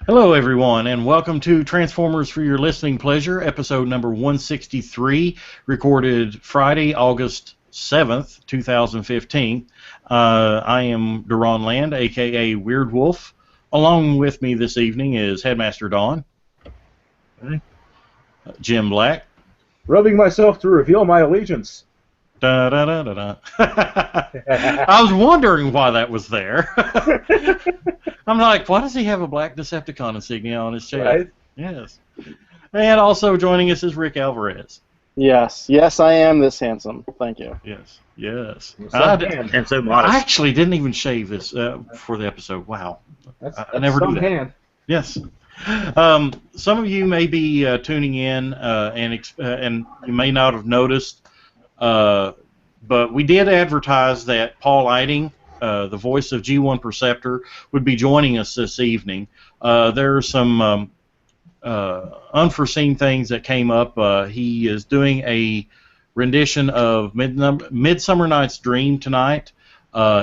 Hello, everyone, and welcome to Transformers for Your Listening Pleasure, episode number 163, recorded Friday, August 7th, 2015. I am Duron Land, a.k.a. Weird Wolf. Along with me this evening is Headmaster Dawn. Hi. Jim Black. Rubbing myself to reveal my allegiance. Da, da, da, da, da. I was wondering why that was there. I'm like, why does he have a black Decepticon insignia on his chest? Right? Yes. And also joining us is Rick Alvarez. Yes, I am this handsome. Thank you. Yes. And so modest. I actually didn't even shave this for the episode. Wow. I never do that. Hand. Yes. Some of you may be tuning in and you may not have noticed, but we did advertise that Paul Eiting, the voice of G1 Perceptor, would be joining us this evening. There are some unforeseen things that came up. He is doing a rendition of Midsummer Night's Dream tonight.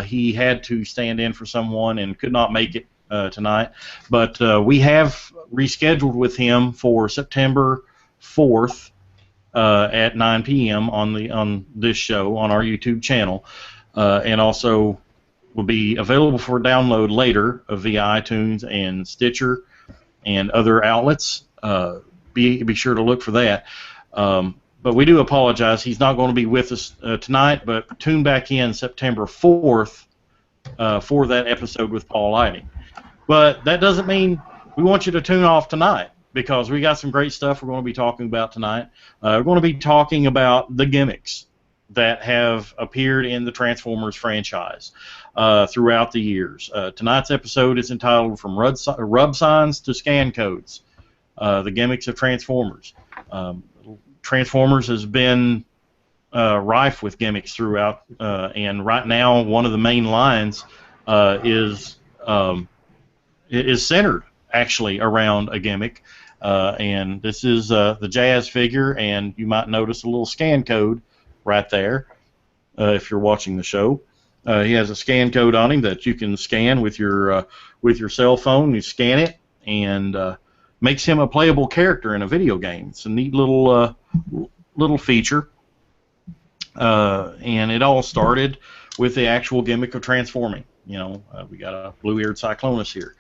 He had to stand in for someone and could not make it tonight, but we have rescheduled with him for September 4th at 9 p.m. on this show on our YouTube channel, and also will be available for download later via iTunes and Stitcher and other outlets. Be sure to look for that. But we do apologize. He's not going to be with us tonight, but tune back in September 4th for that episode with Paul Eiting. But that doesn't mean we want you to tune off tonight, because we got some great stuff we're going to be talking about tonight. We're going to be talking about the gimmicks that have appeared in the Transformers franchise throughout the years. Tonight's episode is entitled From Rubsigns to Scan Codes, the gimmicks of Transformers. Transformers has been rife with gimmicks throughout, and right now one of the main lines is centered actually around a gimmick, and this is the Jazz figure, and you might notice a little scan code right there if you're watching the show. He has a scan code on him that you can scan with your cell phone. You scan it, and makes him a playable character in a video game. It's a neat little feature, and it all started with the actual gimmick of transforming. You know, we got a blue-eared Cyclonus here.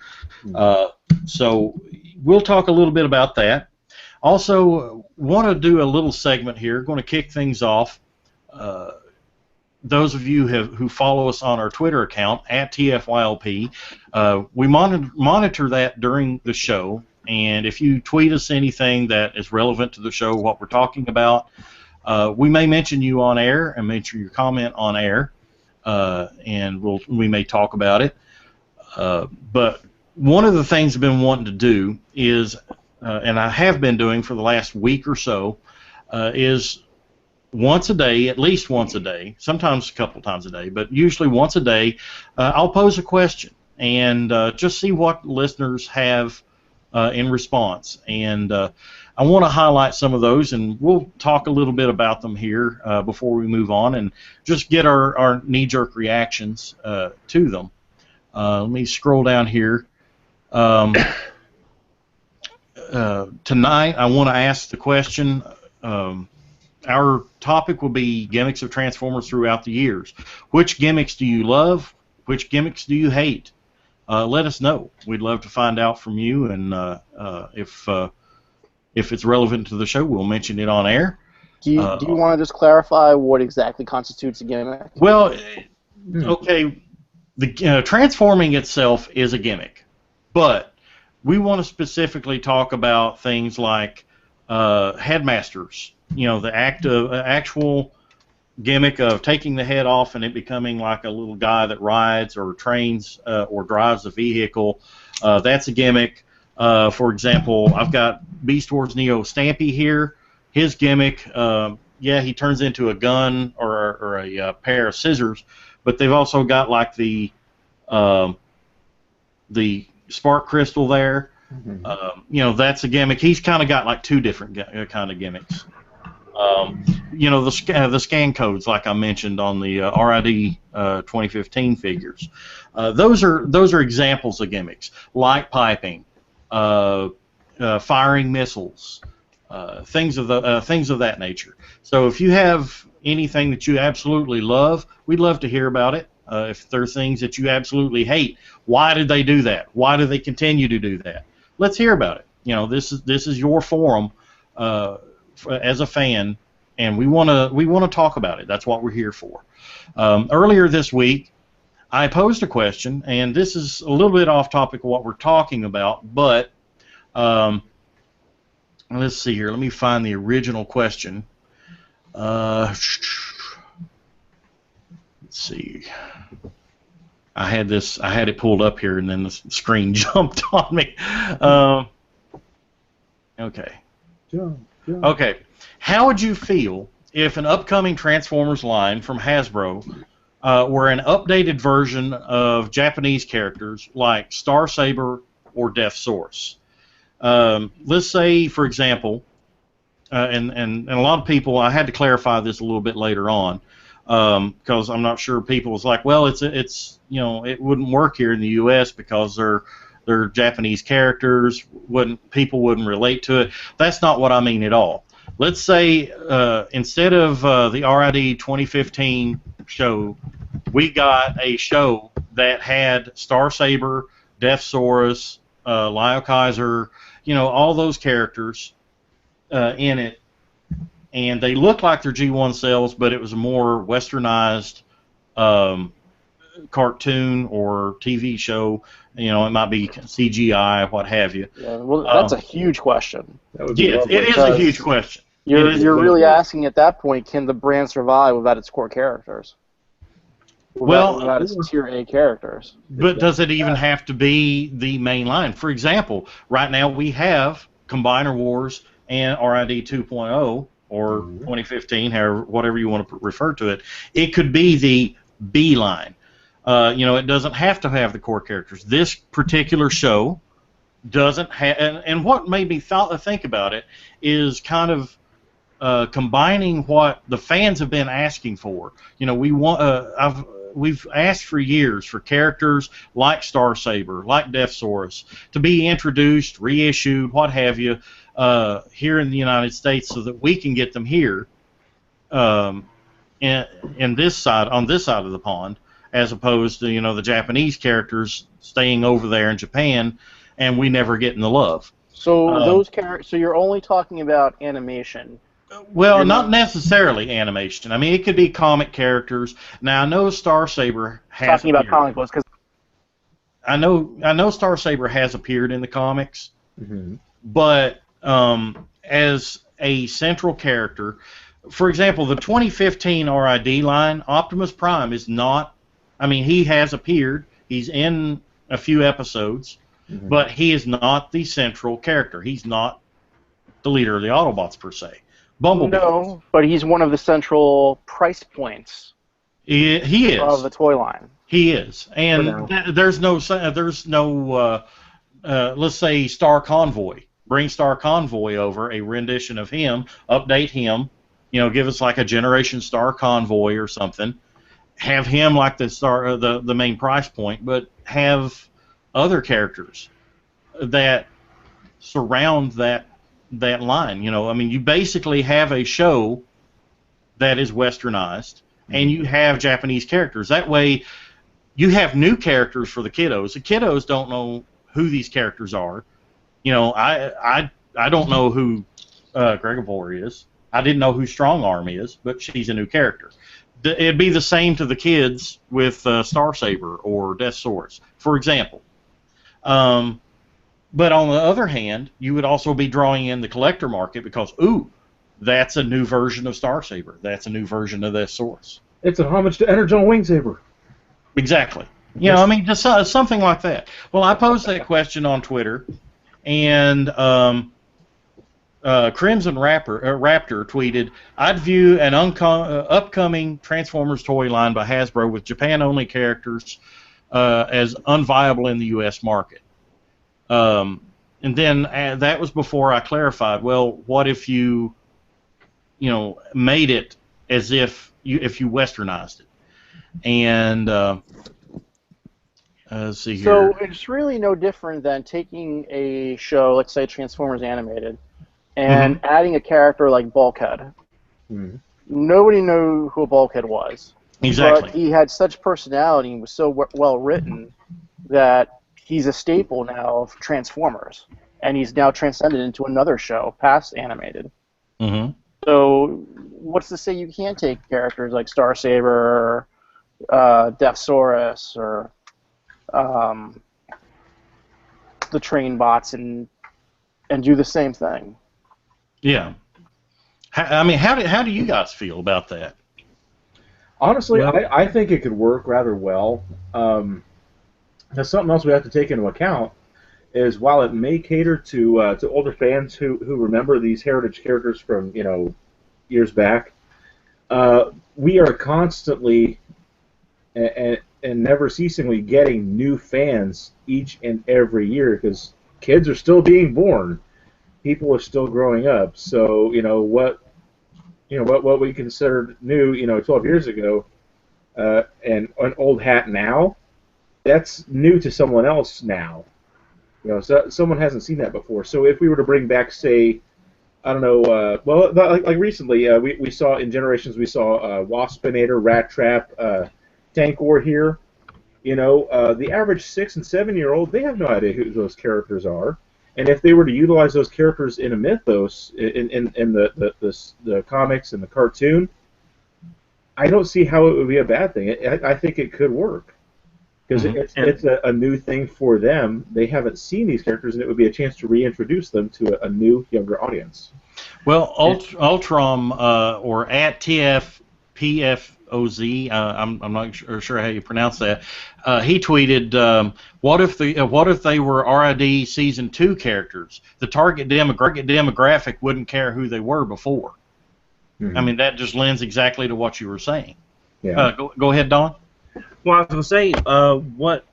So we'll talk a little bit about that. Also, want to do a little segment here. Going to kick things off. Those of you who follow us on our Twitter account, at TFYLP, we monitor that during the show. And if you tweet us anything that is relevant to the show, what we're talking about, we may mention you on air and mention your comment on air. And we may talk about it. But one of the things I've been wanting to do is, and I have been doing for the last week or so, is once a day, at least once a day, sometimes a couple times a day, but usually once a day, I'll pose a question and just see what listeners have in response. And I want to highlight some of those, and we'll talk a little bit about them here before we move on and just get our knee-jerk reactions to them. Let me scroll down here. Tonight, I want to ask the question, our topic will be gimmicks of Transformers throughout the years. Which gimmicks do you love? Which gimmicks do you hate? Let us know. We'd love to find out from you, and if it's relevant to the show, we'll mention it on air. Do you want to just clarify what exactly constitutes a gimmick? Well, okay, the transforming itself is a gimmick, but we want to specifically talk about things like headmasters. You know, the actual gimmick of taking the head off and it becoming like a little guy that rides or trains or drives a vehicle. That's a gimmick. For example, I've got Beast Wars Neo Stampy here. His gimmick, yeah, he turns into a gun or a pair of scissors, but they've also got like the spark crystal there. You know, that's a gimmick. He's kind of got like two different kind of gimmicks. You know, the scan codes, like I mentioned on the RID 2015 figures. Those are examples of gimmicks. Light piping. firing missiles, things of that nature. So if you have anything that you absolutely love, we'd love to hear about it. If there are things that you absolutely hate, why did they do that? Why do they continue to do that? Let's hear about it. This is your forum as a fan, and we want to talk about it. That's what we're here for. Earlier this week, I posed a question, and this is a little bit off topic of what we're talking about, but let's see here. Let me find the original question. Let's see. I had it pulled up here, and then the screen jumped on me. Okay. Okay. How would you feel if an upcoming Transformers line from Hasbro were an updated version of Japanese characters like Star Saber or Death Source? Let's say, for example, and a lot of people, I had to clarify this a little bit later on, because I'm not sure people was like, well, it's it wouldn't work here in the U.S. because they're Japanese characters. People wouldn't relate to it. That's not what I mean at all. Let's say instead of the RID 2015 show, we got a show that had Star Saber, Death Saurus, Lyle Kaiser, all those characters in it, and they look like they're G1 cells, but it was a more westernized cartoon or TV show. It might be CGI, what have you. Yeah, well, that's a huge question. Yes, it is a huge question. You're really asking at that point, can the brand survive without its core characters? Without its tier A characters. But does it even have to be the main line? For example, right now we have Combiner Wars and RID 2.0 or 2015, whatever you want to refer to it. It could be the B line. It doesn't have to have the core characters. This particular show doesn't have, and what made me think about it is kind of combining what the fans have been asking for. We've asked for years for characters like Star Saber, like Death Saurus, to be introduced, reissued, what have you, here in the United States, so that we can get them here, on this side of the pond, as opposed to the Japanese characters staying over there in Japan, and we never getting the love. So those characters. So you're only talking about animation. Well, not necessarily animation. I mean, it could be comic characters. Now, I know Star Saber has talking about comic books, because I know Star Saber has appeared in the comics, but as a central character, for example, the 2015 RID line, Optimus Prime is not. I mean, he has appeared. He's in a few episodes, but he is not the central character. He's not the leader of the Autobots per se. Bumblebee. No, but he's one of the central price points. He is of the toy line. He is, and there's no let's say Star Convoy. Bring Star Convoy over, a rendition of him, update him, give us like a Generation Star Convoy or something. Have him like the main price point, but have other characters that surround that line. I mean, you basically have a show that is westernized, and you have Japanese characters. That way, you have new characters for the kiddos. The kiddos don't know who these characters are. I don't know who Gregavor is. I didn't know who Strong Arm is, but she's a new character. It'd be the same to the kids with Star Saber or Death Source, for example. But on the other hand, you would also be drawing in the collector market because, that's a new version of Star Saber. That's a new version of Death Source. It's a homage to Energon Wing Saber. Exactly. I mean, just something like that. Well, I posed that question on Twitter, and Crimson Raptor tweeted, "I'd view an upcoming Transformers toy line by Hasbro with Japan-only characters as unviable in the U.S. market." And then that was before I clarified. Well, what if you made it as if you westernized it? And Let's see here. So it's really no different than taking a show, let's say Transformers Animated, and adding a character like Bulkhead. Mm-hmm. Nobody knew who Bulkhead was. Exactly. But he had such personality and was so well written that he's a staple now of Transformers. And he's now transcended into another show, past animated. Mm-hmm. So what's to say you can't take characters like Starsaber, Deathsaurus, or the train bots and do the same thing? Yeah. I mean, how do you guys feel about that? Honestly, I think it could work rather well. Now, something else we have to take into account is while it may cater to older fans who remember these heritage characters from years back, we are constantly and never ceasingly getting new fans each and every year because kids are still being born, people are still growing up. So what we considered new 12 years ago and an old hat now, that's new to someone else now. So someone hasn't seen that before. So if we were to bring back, say, I don't know, like recently, we saw in Generations, we saw Waspinator, Rat Trap, Tank War here. The average 6- and 7-year-old, they have no idea who those characters are. And if they were to utilize those characters in a mythos, in the comics and the cartoon, I don't see how it would be a bad thing. I think it could work. Because it's a new thing for them. They haven't seen these characters, and it would be a chance to reintroduce them to a new, younger audience. Well, Ultram, or at TFYLP-Episode, I'm not sure how you pronounce that. He tweeted, "What if they were RID Season 2 characters? The target demographic wouldn't care who they were before." I mean, that just lends exactly to what you were saying. Yeah. Go ahead, Don. Well, I was going to say, what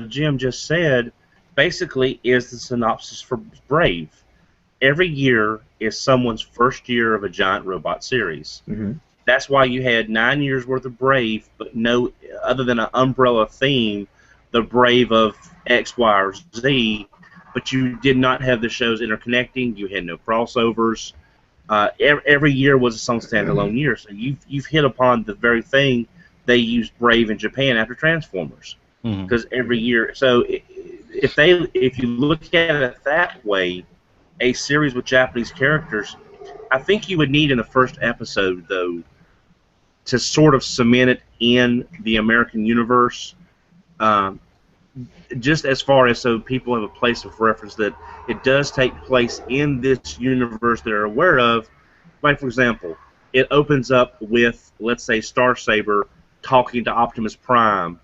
Jim just said basically is the synopsis for Brave. Every year is someone's first year of a giant robot series. Mm-hmm. That's why you had 9 years worth of Brave, but no, other than an umbrella theme, the Brave of X, Y, or Z, but you did not have the shows interconnecting. You had no crossovers. Every year was its own standalone year. So you've hit upon the very thing they used Brave in Japan after Transformers, because every year. So if you look at it that way, a series with Japanese characters, I think you would need in the first episode though to sort of cement it in the American universe, just as far as so people have a place of reference that it does take place in this universe they're aware of. Like for example, it opens up with, let's say, Starsaber talking to Optimus Prime,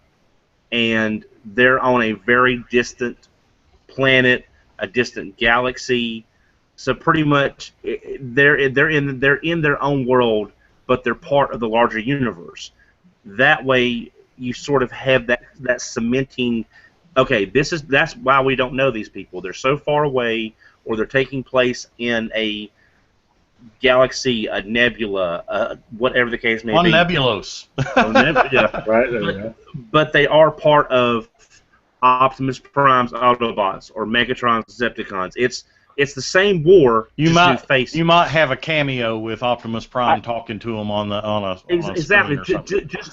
and they're on a very distant planet, a distant galaxy. So pretty much, they're in their own world, but they're part of the larger universe. That way, you sort of have that cementing. Okay, that's why we don't know these people. They're so far away, or they're taking place in a galaxy, a nebula, whatever the case may be. Nebulos. Yeah, right there we go. But they are part of Optimus Prime's Autobots or Megatron's Decepticons. It's the same war. You might have a cameo with Optimus Prime talking to him on a exactly screen or something. just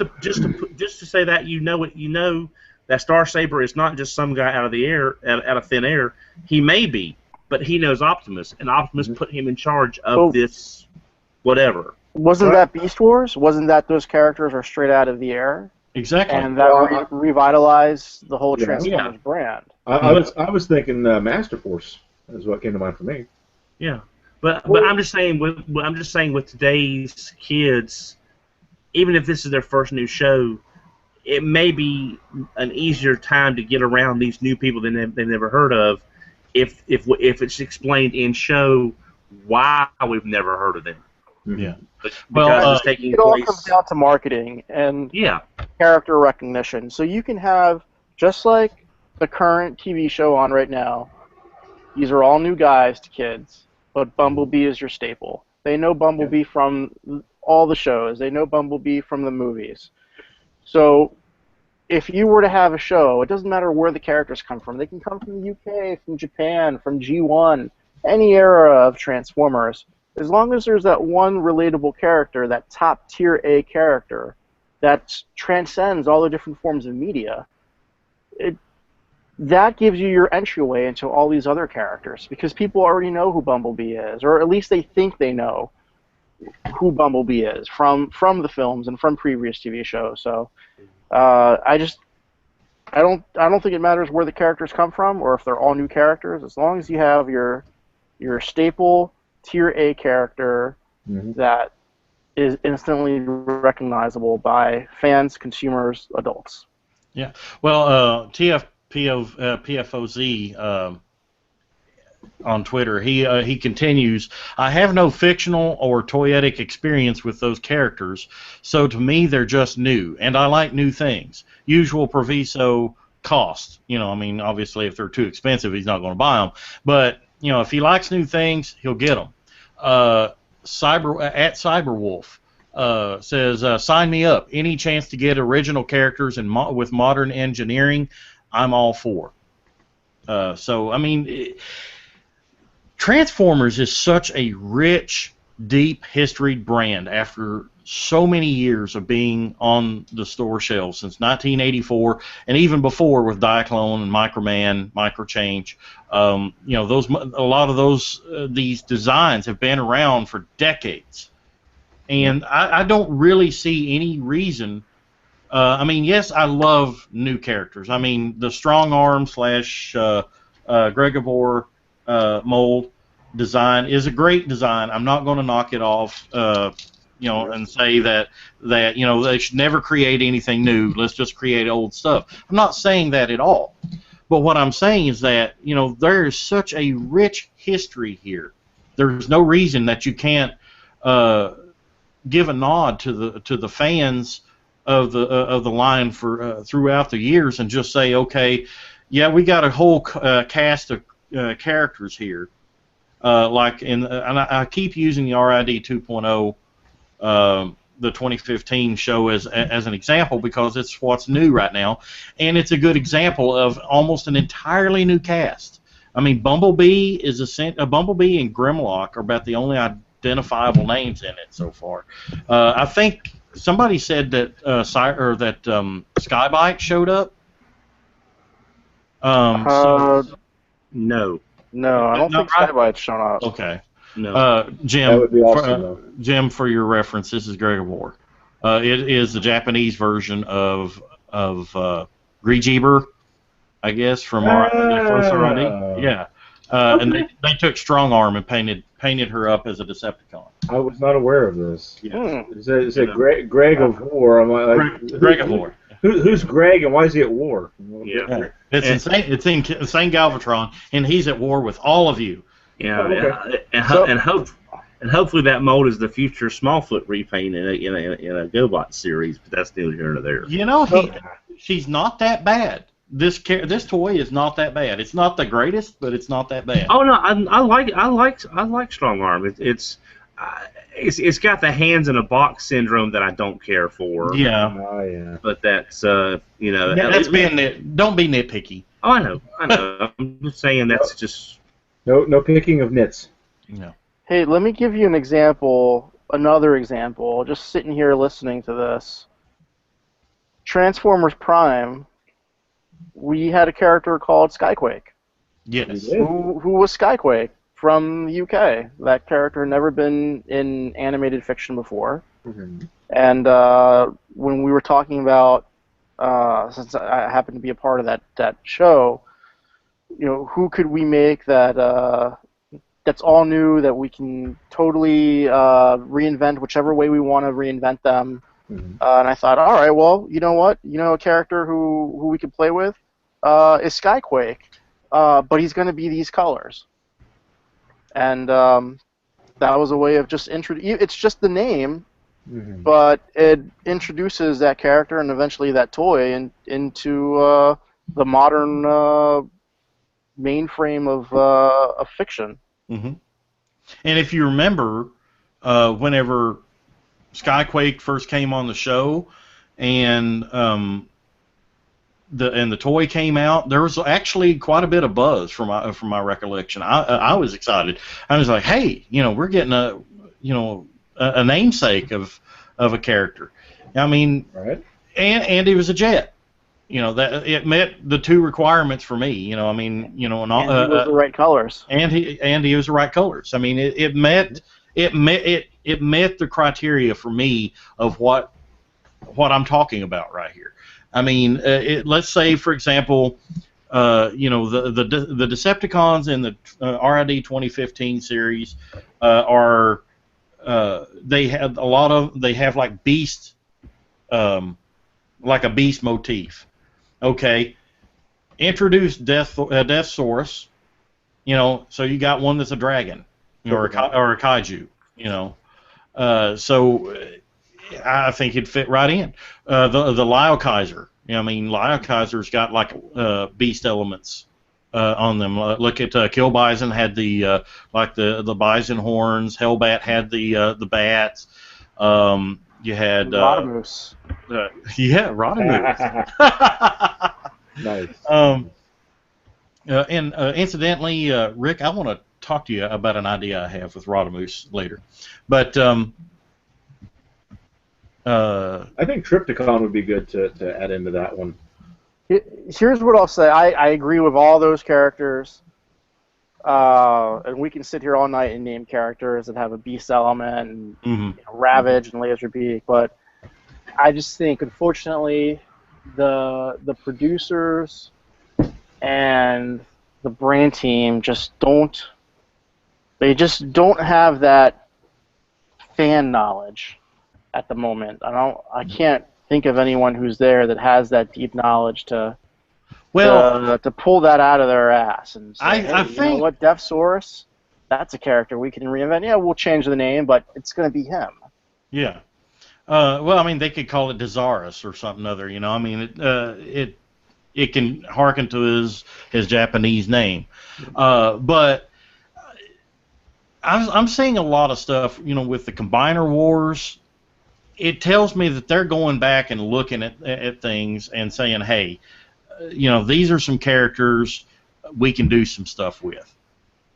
to say that you know that Starsaber is not just some guy out of the air, out of thin air. He may be, but he knows Optimus, and Optimus put him in charge of this whatever. Wasn't that Beast Wars? Wasn't that those characters are straight out of the air? Exactly. And that revitalized the whole Transformers brand. I was thinking Master Force is what came to mind for me. Yeah, but I'm just saying with today's kids, even if this is their first new show, it may be an easier time to get around these new people they've never heard of, if it's explained in show why we've never heard of them. Yeah. Because it's taking it all place. comes down to marketing and Yeah. character recognition. So you can have, just like the current TV show on right now, these are all new guys to kids, but Bumblebee is your staple. They know Bumblebee from all the shows. They know Bumblebee from the movies. So if you were to have a show, it doesn't matter where the characters come from. They can come from the UK, from Japan, from G1, any era of Transformers. As long as there's that one relatable character, that top tier A character, that transcends all the different forms of media, that gives you your entryway into all these other characters, because people already know who Bumblebee is, or at least they think they know who Bumblebee is from the films and from previous TV shows. So I don't think it matters where the characters come from or if they're all new characters, as long as you have your staple tier A character that is instantly recognizable by fans, consumers, adults. Yeah. Well, PFOZ on Twitter, he continues, I have no fictional or toyetic experience with those characters, so to me they're just new, and I like new things. Usual proviso, cost. I mean, obviously if they're too expensive, he's not going to buy them. But, if he likes new things, he'll get them. Cyberwolf says, sign me up. Any chance to get original characters and with modern engineering, I'm all for. So, I mean, Transformers is such a rich, deep historied brand after so many years of being on the store shelves since 1984, and even before with Diaclone and Microman, Microchange. A lot of these designs have been around for decades, and I don't really see any reason. I mean, yes, I love new characters. I mean, the Strong Arm / Gregavor mold design is a great design. I'm not going to knock it off, and say that they should never create anything new. Let's just create old stuff. I'm not saying that at all. But what I'm saying is that there is such a rich history here. There's no reason that you can't give a nod to the fans of the line for throughout the years and just say, okay, yeah, we got a whole cast of characters here. And I keep using the RID 2.0, the 2015 show as an example because it's what's new right now, and it's a good example of almost an entirely new cast. I mean, Bumblebee Bumblebee and Grimlock are about the only identifiable names in it so far. I think somebody said that Skybite showed up. No. No, I don't think Skybite's shown up. Okay. No. Jim, That would be awesome, Jim, for your reference, this is Gregavor. It is the Japanese version of Grijeeber, I guess, from our first RID. Yeah. And they took Strong Arm and painted her up as a Decepticon. I was not aware of this. Yeah. Is it Greg of War? I'm like, Greg of War. Who's Greg and why is he at war? Yeah. It's insane. It's insane Galvatron, and he's at war with all of you. Yeah, okay. and hopefully that mold is the future Smallfoot repaint in a GoBot series, but that's neither here nor there. She's not that bad. This toy is not that bad. It's not the greatest, but it's not that bad. Oh no, I like Strong Arm. It's got the hands in a box syndrome that I don't care for. Yeah. Oh yeah. But that's don't be nitpicky. Oh, I know. I'm just saying that's just. No picking of nits. No. Hey, let me give you an example, another example, just sitting here listening to this. Transformers Prime, we had a character called Skyquake. Yes. Who was Skyquake from the UK. That character had never been in animated fiction before. Mm-hmm. And when we were talking about, since I happened to be a part of that show, who could we make that's all new, that we can totally reinvent whichever way we want to reinvent them. Mm-hmm. And I thought, all right, well, you know what? A character who we could play with is Skyquake, but he's going to be these colors. And that was a way of just it's just the name, Mm-hmm. but it introduces that character and eventually that toy into the modern mainframe of fiction. Mm-hmm. And if you remember, whenever Skyquake first came on the show, and the toy came out, there was actually quite a bit of buzz from my recollection. I was excited. I was like, hey, we're getting a namesake of a character. I mean, Right. and he was a Jet. That it met the two requirements for me. I mean, and he was the right colors. And he was the right colors. I mean, it met the criteria for me of what I'm talking about right here. I mean, let's say, for example, the Decepticons in the RID 2015 series are they have like beast, like a beast motif. Okay, introduce Deathsaurus. So you got one that's a dragon, or a kaiju. So I think it'd fit right in. The Lyle-Kaiser. I mean, Lyle-Kaiser's got like beast elements on them. Look at Kill Bison had the bison horns. Hellbat had the bats. You had Rodimus. Yeah, Rodimus. Nice. And incidentally, Rick, I want to talk to you about an idea I have with Rodimus later. But I think Trypticon would be good to add into that one. Here's what I'll say. I agree with all those characters. And we can sit here all night and name characters that have a beast element and Ravage and Laserbeak, but I just think, unfortunately, the producers and the brand team just don't have that fan knowledge at the moment. I can't think of anyone who's there that has that deep knowledge to pull that out of their ass and say, I hey, think, you know what, Deathsaurus, that's a character we can reinvent. Yeah, we'll change the name, but it's going to be him. Yeah. Well, I mean, they could call it Desaurus or something other. I mean, it can harken to his Japanese name, but I'm seeing a lot of stuff. With the Combiner Wars, it tells me that they're going back and looking at things and saying, hey, these are some characters we can do some stuff with.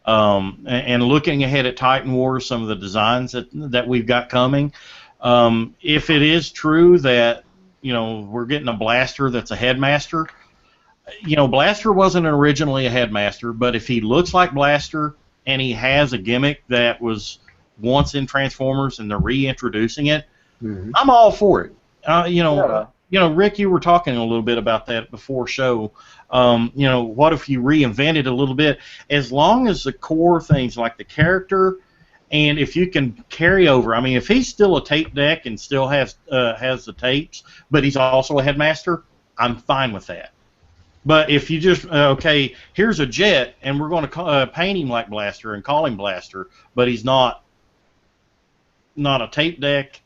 And looking ahead at Titan Wars, some of the designs that we've got coming, if it is true that we're getting a Blaster that's a Headmaster, Blaster wasn't originally a Headmaster, but if he looks like Blaster and he has a gimmick that was once in Transformers and they're reintroducing it, I'm all for it. Rick, you were talking a little bit about that before show. What if you reinvented a little bit? As long as the core things like the character, and if you can carry over. I mean, if he's still a tape deck and still has the tapes, but he's also a Headmaster, I'm fine with that. But if you just okay, here's a Jet, and we're going to paint him like Blaster and call him Blaster, but he's not a tape deck.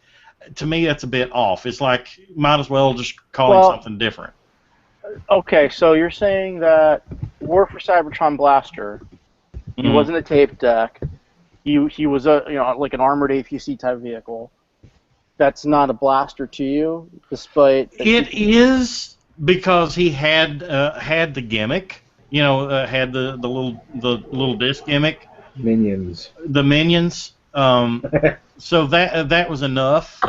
To me, that's a bit off. It's like, might as well just call him something different. Okay, so you're saying that War for Cybertron Blaster, he wasn't a tape deck. He was like an armored APC type vehicle. That's not a Blaster to you, despite it is because he had the gimmick. Had the little disc gimmick. Minions. The minions. So that was enough.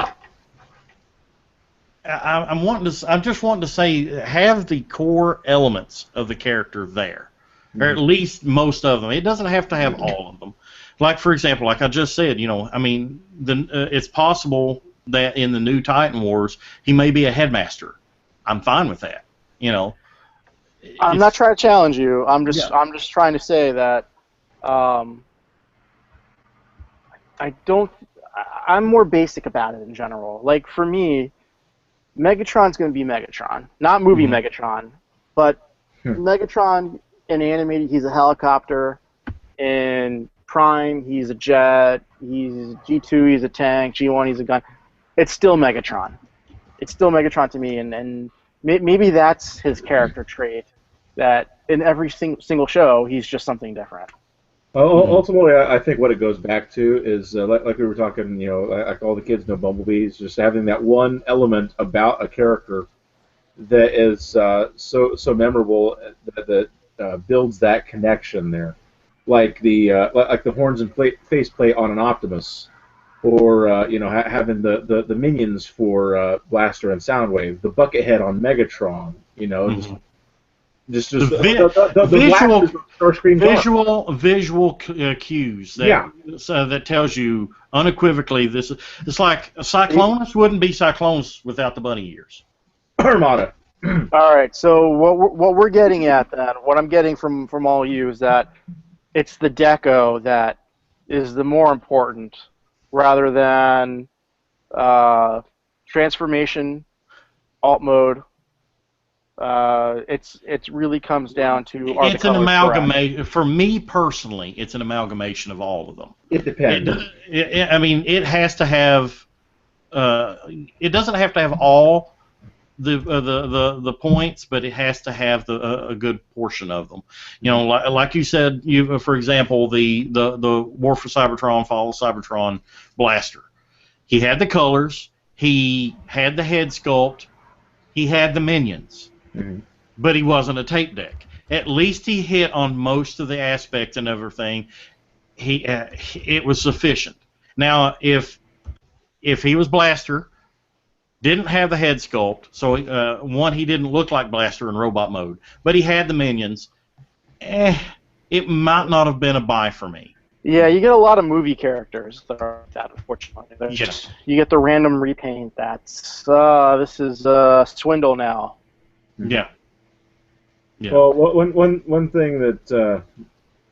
I'm just wanting to say, have the core elements of the character there, or at least most of them. It doesn't have to have all of them. Like, for example, like I just said, I mean, it's possible that in the new Titan Wars he may be a Headmaster. I'm fine with that. I'm not trying to challenge you. I'm just trying to say that I'm more basic about it in general. Like, for me, Megatron's going to be Megatron. Not movie Megatron, but Megatron in animated, he's a helicopter. In Prime, he's a jet. He's G2, he's a tank. G1, he's a gun. It's still Megatron. It's still Megatron to me, and maybe that's his character trait, that in every single show, he's just something different. Ultimately, I think what it goes back to is, like we were talking, like all the kids know Bumblebees, just having that one element about a character that is so memorable that builds that connection there, like the horns and faceplate on an Optimus, or having the minions for Blaster and Soundwave, the bucket head on Megatron, just the visual cues that tells you unequivocally this is. It's like Cyclonus wouldn't be Cyclonus without the bunny ears. Armada. All right, so what we're getting at then, what I'm getting from all you is that it's the deco that is the more important, rather than transformation, alt mode. It really comes down to it's an amalgamation. For me personally, it's an amalgamation of all of them. It depends. It has to have. It doesn't have to have all the points, but it has to have a good portion of them. Like you said, for example, the War for Cybertron, Fall of Cybertron Blaster. He had the colors. He had the head sculpt. He had the minions. Mm-hmm. But he wasn't a tape deck. At least he hit on most of the aspects and everything. It was sufficient. Now, if he was Blaster, didn't have the head sculpt, so he didn't look like Blaster in robot mode, but he had the minions, it might not have been a buy for me. Yeah, you get a lot of movie characters that are that, unfortunately. Yes. You get the random repaint that's, this is Swindle now. Yeah. Yeah. Well, one thing that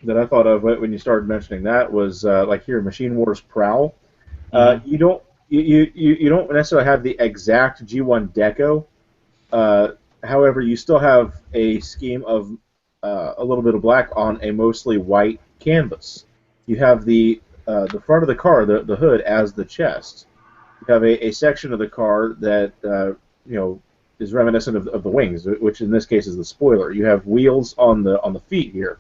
I thought of when you started mentioning that was like here, Machine Wars Prowl. You don't necessarily have the exact G1 deco. However, you still have a scheme of a little bit of black on a mostly white canvas. You have the front of the car, the hood, as the chest. You have a section of the car that is reminiscent of the wings, which in this case is the spoiler. You have wheels on the feet here.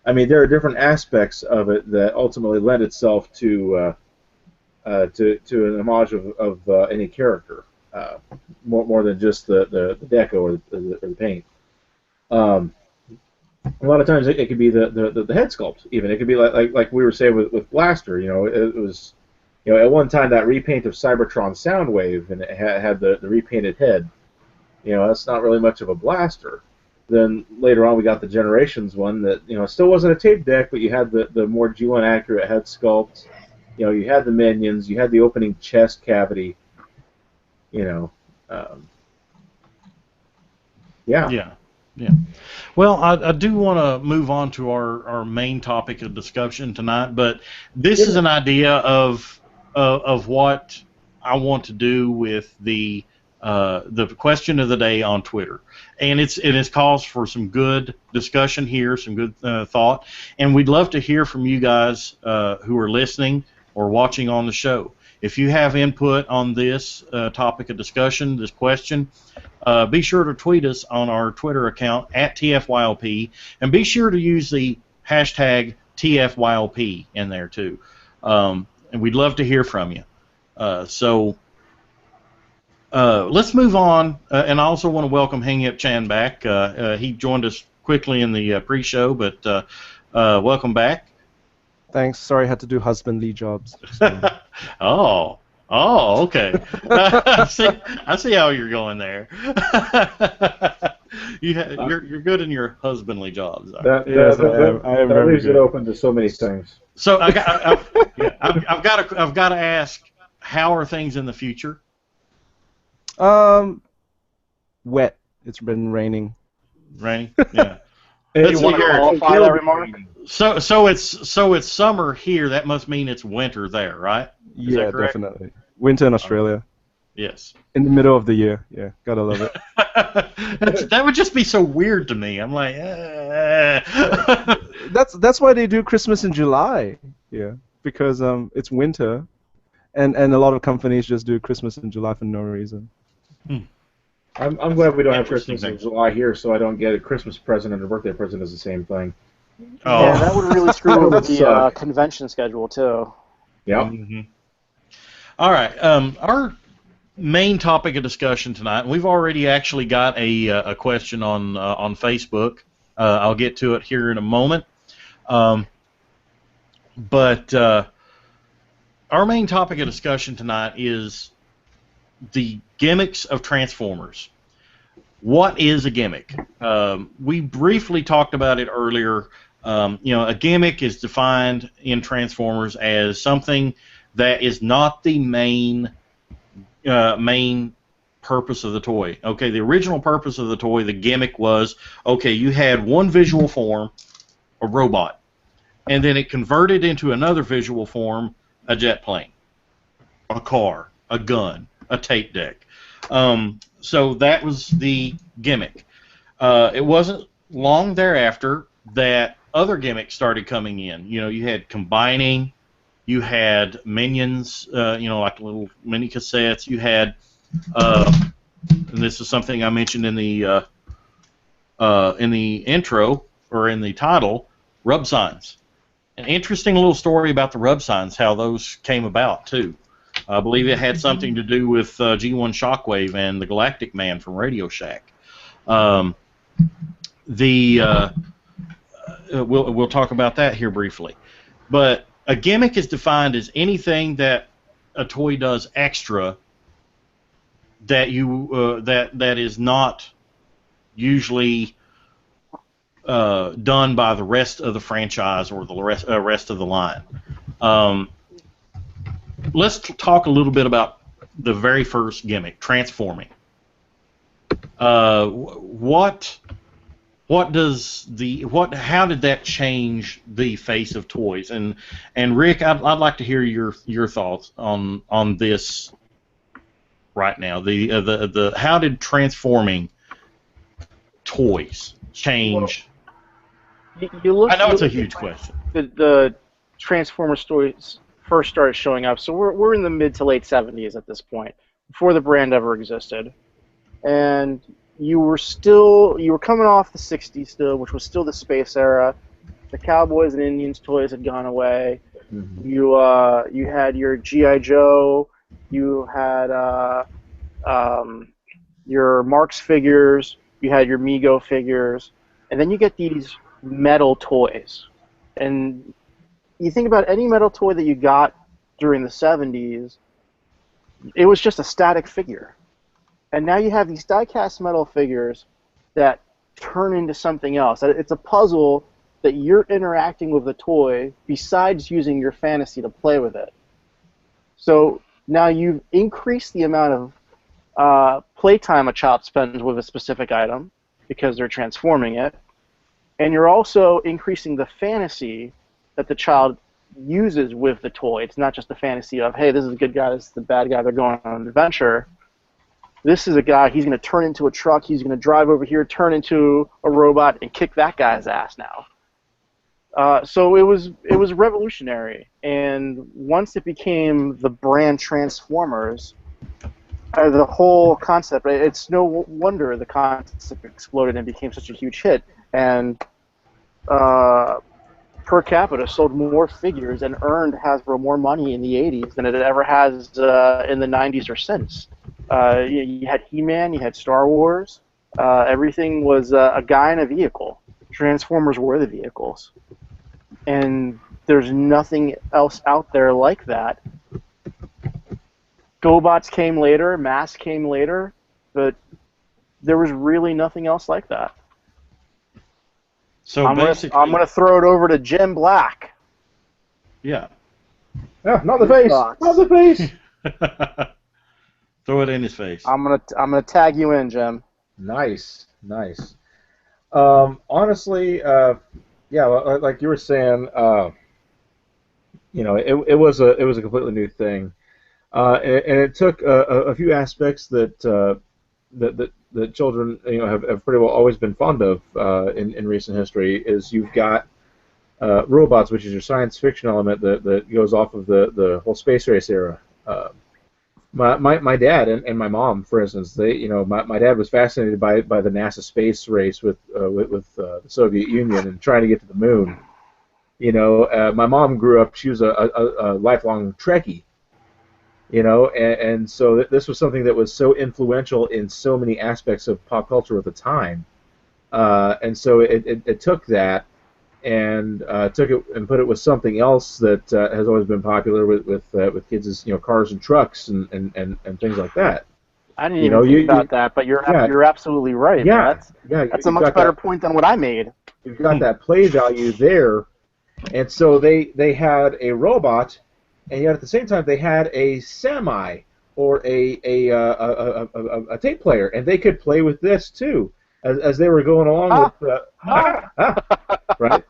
I mean, there are different aspects of it that ultimately lend itself to an homage of any character, more than just the deco or the paint. A lot of times it could be the head sculpt. Even it could be like we were saying with Blaster. It was at one time that repaint of Cybertron Soundwave, and it had the repainted head. That's not really much of a Blaster. Then later on we got the Generations one that still wasn't a tape deck, but you had the more G1 accurate head sculpt. You had the minions, you had the opening chest cavity. Yeah. Yeah. Well, I do want to move on to our main topic of discussion tonight, but this is an idea of what I want to do with the question of the day on Twitter, and it calls for some good discussion here, some good thought, and we'd love to hear from you guys who are listening or watching on the show. If you have input on this topic of discussion, this question, be sure to tweet us on our Twitter account at TFYLP, and be sure to use the hashtag TFYLP in there too. And we'd love to hear from you. So let's move on, and I also want to welcome Hang Up Chan back. He joined us quickly in the pre-show, but welcome back. Thanks. Sorry, I had to do husbandly jobs. So. Oh, okay. I see how you're going there. You're good in your husbandly jobs. That leaves it open to so many things. So I've got to ask, how are things in the future? Wet. It's been raining. Raining? Yeah. You want to qualify that remark? So it's summer here. That must mean it's winter there, right? Is that correct? Definitely. Winter in Australia. Yes. In the middle of the year. Yeah, gotta love it. That would just be so weird to me. I'm like, That's why they do Christmas in July. Yeah, because it's winter, and a lot of companies just do Christmas in July for no reason. I'm glad we don't have Christmas in July here, so I don't get a Christmas present and a birthday present is the same thing. Oh. Yeah, that would really screw with the convention schedule too. Yeah. Mm-hmm. All right. main topic of discussion tonight, and we've already actually got a question on Facebook. I'll get to it here in a moment. But our main topic of discussion tonight is the gimmicks of Transformers. What is a gimmick? We briefly talked about it earlier. A gimmick is defined in Transformers as something that is not the main purpose of the toy. Okay, the original purpose of the toy, the gimmick was, okay, you had one visual form, a robot, and then it converted into another visual form, a jet plane, a car, a gun, a tape deck. So that was the gimmick. It wasn't long thereafter that other gimmicks started coming in. You had combining, you had minions, like little mini cassettes. You had, and this is something I mentioned in the intro or in the title, Rubsigns. An interesting little story about the Rubsigns, how those came about too. I believe it had something to do with G1 Shockwave and the Galactic Man from Radio Shack. We'll talk about that here briefly. But a gimmick is defined as anything that a toy does extra that that is not usually done by the rest of the franchise or the rest of the line. Let's talk a little bit about the very first gimmick, transforming. How did that change the face of toys? And Rick, I'd like to hear your thoughts on this right now. How did transforming toys change? I know it's a huge question. The Transformer stories first started showing up, so we're in the mid to late 70s at this point, before the brand ever existed, and you were coming off the 60s still, which was still the space era. The Cowboys and Indians toys had gone away. Mm-hmm. You had your G.I. Joe, you had your Marx figures, you had your Mego figures, and then you get these metal toys. And you think about any metal toy that you got during the 70s, it was just a static figure. And now you have these die-cast metal figures that turn into something else. It's a puzzle that you're interacting with the toy besides using your fantasy to play with it. So now you've increased the amount of playtime a child spends with a specific item because they're transforming it, and you're also increasing the fantasy that the child uses with the toy. It's not just the fantasy of, hey, this is the good guy, this is the bad guy, they're going on an adventure. This is a guy, he's going to turn into a truck, he's going to drive over here, turn into a robot, and kick that guy's ass now. So it was revolutionary, and once it became the brand Transformers, the whole concept, it's no wonder the concept exploded and became such a huge hit, and per capita sold more figures and earned Hasbro more money in the 80s than it ever has in the 90s or since. You had He-Man, you had Star Wars, everything was a guy in a vehicle. Transformers were the vehicles. And there's nothing else out there like that. GoBots came later, Mask came later, but there was really nothing else like that. So I'm gonna throw it over to Jim Black. Yeah. Yeah, not the face. Not the face. Throw it in his face. I'm gonna tag you in, Jim. Nice. Honestly, yeah, like you were saying, it was a completely new thing, and it took a few aspects that children have pretty well always been fond of in recent history. Is you've got robots, which is your science fiction element that goes off of the whole space race era. My dad and my mom, for instance, my dad was fascinated by the NASA space race with the Soviet Union and trying to get to the moon. My mom grew up; she was a lifelong Trekkie. and so this was something that was so influential in so many aspects of pop culture at the time, and so it took that and took it and put it with something else that has always been popular with kids, is cars and trucks and things like that. I didn't even think about that, but you're absolutely right. Yeah, that's a much better point than what I made. You've got that play value there, and so they had a robot, and yet at the same time they had a semi or a tape player, and they could play with this too as they were going along with right.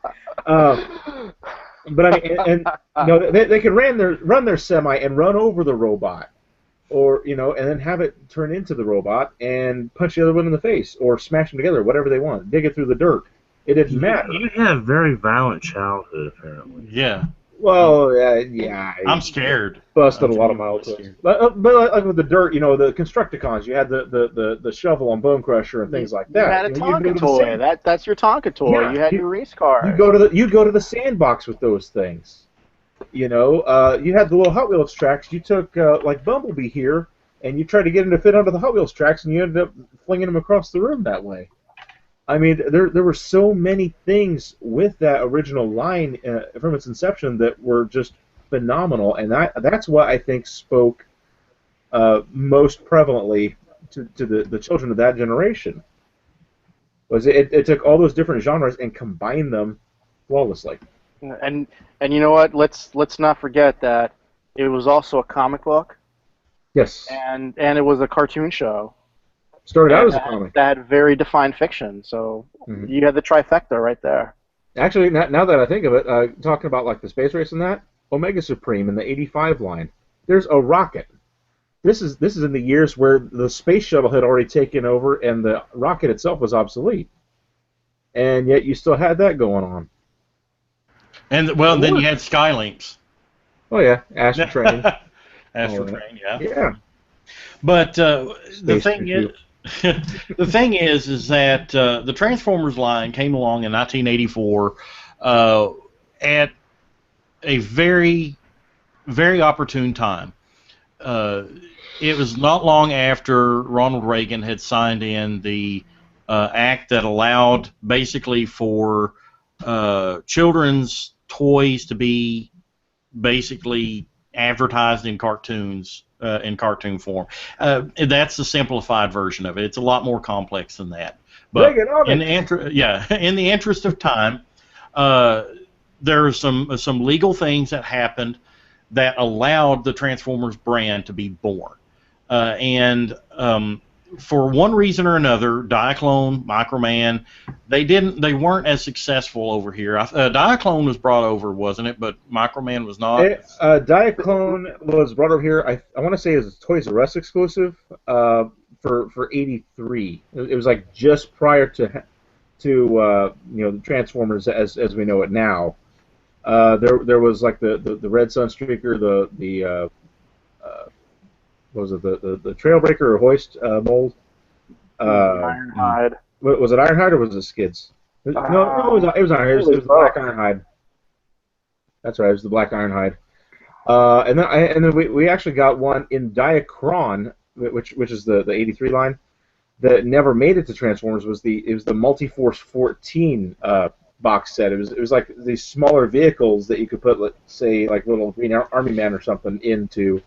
But I mean, and they could run their semi and run over the robot, or and then have it turn into the robot and punch the other one in the face, or smash them together, whatever they want, dig it through the dirt. It didn't matter. You had a very violent childhood, apparently. Yeah. Well, yeah. I'm scared. Busted a lot of my old toys. But like with the dirt, the Constructicons, you had the shovel and Bone Crusher and things like that. You had a Tonka toy. That's your Tonka toy. Yeah, you had your race cars. You go to the sandbox with those things. You had the little Hot Wheels tracks. You took like Bumblebee here, and you tried to get him to fit under the Hot Wheels tracks, and you ended up flinging him across the room that way. I mean, there were so many things with that original line from its inception that were just phenomenal, and that's what I think spoke most prevalently to the children of that generation. Was it took all those different genres and combined them flawlessly. And you know what? Let's not forget that it was also a comic book. Yes. And it was a cartoon show. Started out as a comic. That had very defined fiction, so you had the trifecta right there. Actually, now that I think of it, talking about like the space race and that, Omega Supreme in the '85 line, there's a rocket. This is in the years where the space shuttle had already taken over and the rocket itself was obsolete, and yet you still had that going on. And then you had Skylinks. Oh yeah, Astro Train. Astro Train, yeah. Yeah. But the thing is that the Transformers line came along in 1984 at a very, very opportune time. It was not long after Ronald Reagan had signed in the act that allowed basically for children's toys to be basically advertised in cartoons. In cartoon form. That's the simplified version of it. It's a lot more complex than that. But in the interest of time, there are some legal things that happened that allowed the Transformers brand to be born. And for one reason or another, Diaclone, Microman, they weren't as successful over here. Diaclone was brought over, wasn't it? But Microman was not. Diaclone was brought over here. I want to say it was a Toys R Us exclusive for '83. It was like just prior to the Transformers as we know it now. There was like the Red Sunstreaker, the what was it, the Trailbreaker or Hoist mold? Ironhide. Was it Ironhide or was it Skids? No, it was Ironhide. It was the black Ironhide. That's right, it was the black Ironhide. And then we actually got one in Diacron, which is the '83 line that never made it to Transformers. It was the Multiforce 14 box set. It was like these smaller vehicles that you could put, let's say, like little Green Army Man or something into.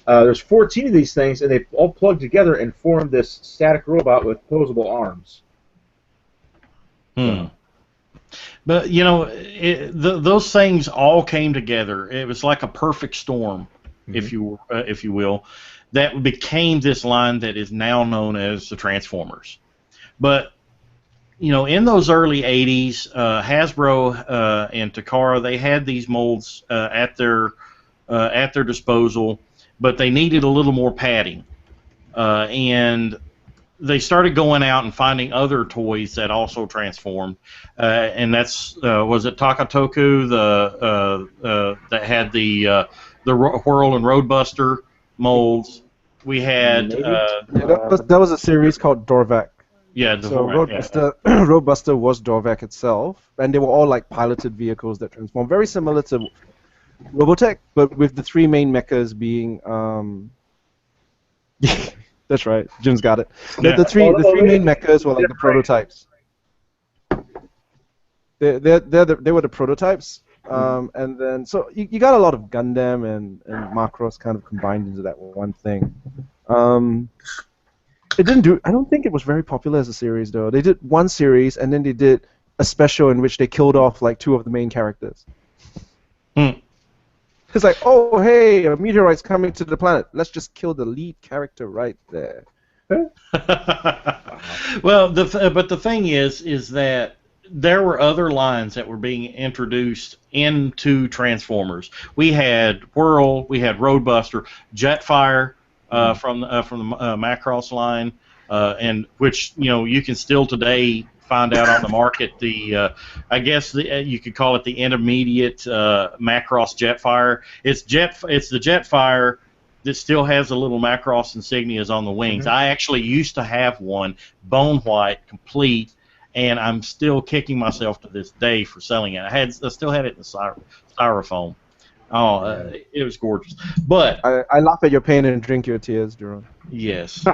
There's 14 of these things, and they all plug together and form this static robot with posable arms. But those things all came together. It was like a perfect storm, if you will, that became this line that is now known as the Transformers. But in those early '80s, Hasbro and Takara, they had these molds at their disposal. But they needed a little more padding, and they started going out and finding other toys that also transformed, and that's was it Takatoku that had the Whirl and Roadbuster molds. We had that was a series called Dorvac. Yeah, Roadbuster was Dorvac itself, and they were all like piloted vehicles that transformed, very similar to Robotech, but with the three main mechas being that's right, Jim's got it. The three main mechas were like the prototypes. They were the prototypes, and then so you got a lot of Gundam and Macross kind of combined into that one thing. It didn't do. I don't think it was very popular as a series though. They did one series and then they did a special in which they killed off like two of the main characters. It's like, oh hey, a meteorite's coming to the planet. Let's just kill the lead character right there. Well, but the thing is that there were other lines that were being introduced into Transformers. We had Whirl, we had Roadbuster, Jetfire from the Macross line, and which you can still today find out on the market. I guess you could call it the intermediate Macross Jetfire. It's the Jetfire that still has the little Macross insignias on the wings. I actually used to have one, bone white, complete. And I'm still kicking myself to this day for selling it. I still had it in styrofoam. Oh, it was gorgeous. But I laugh at your pain and drink your tears, Jerome. Yes.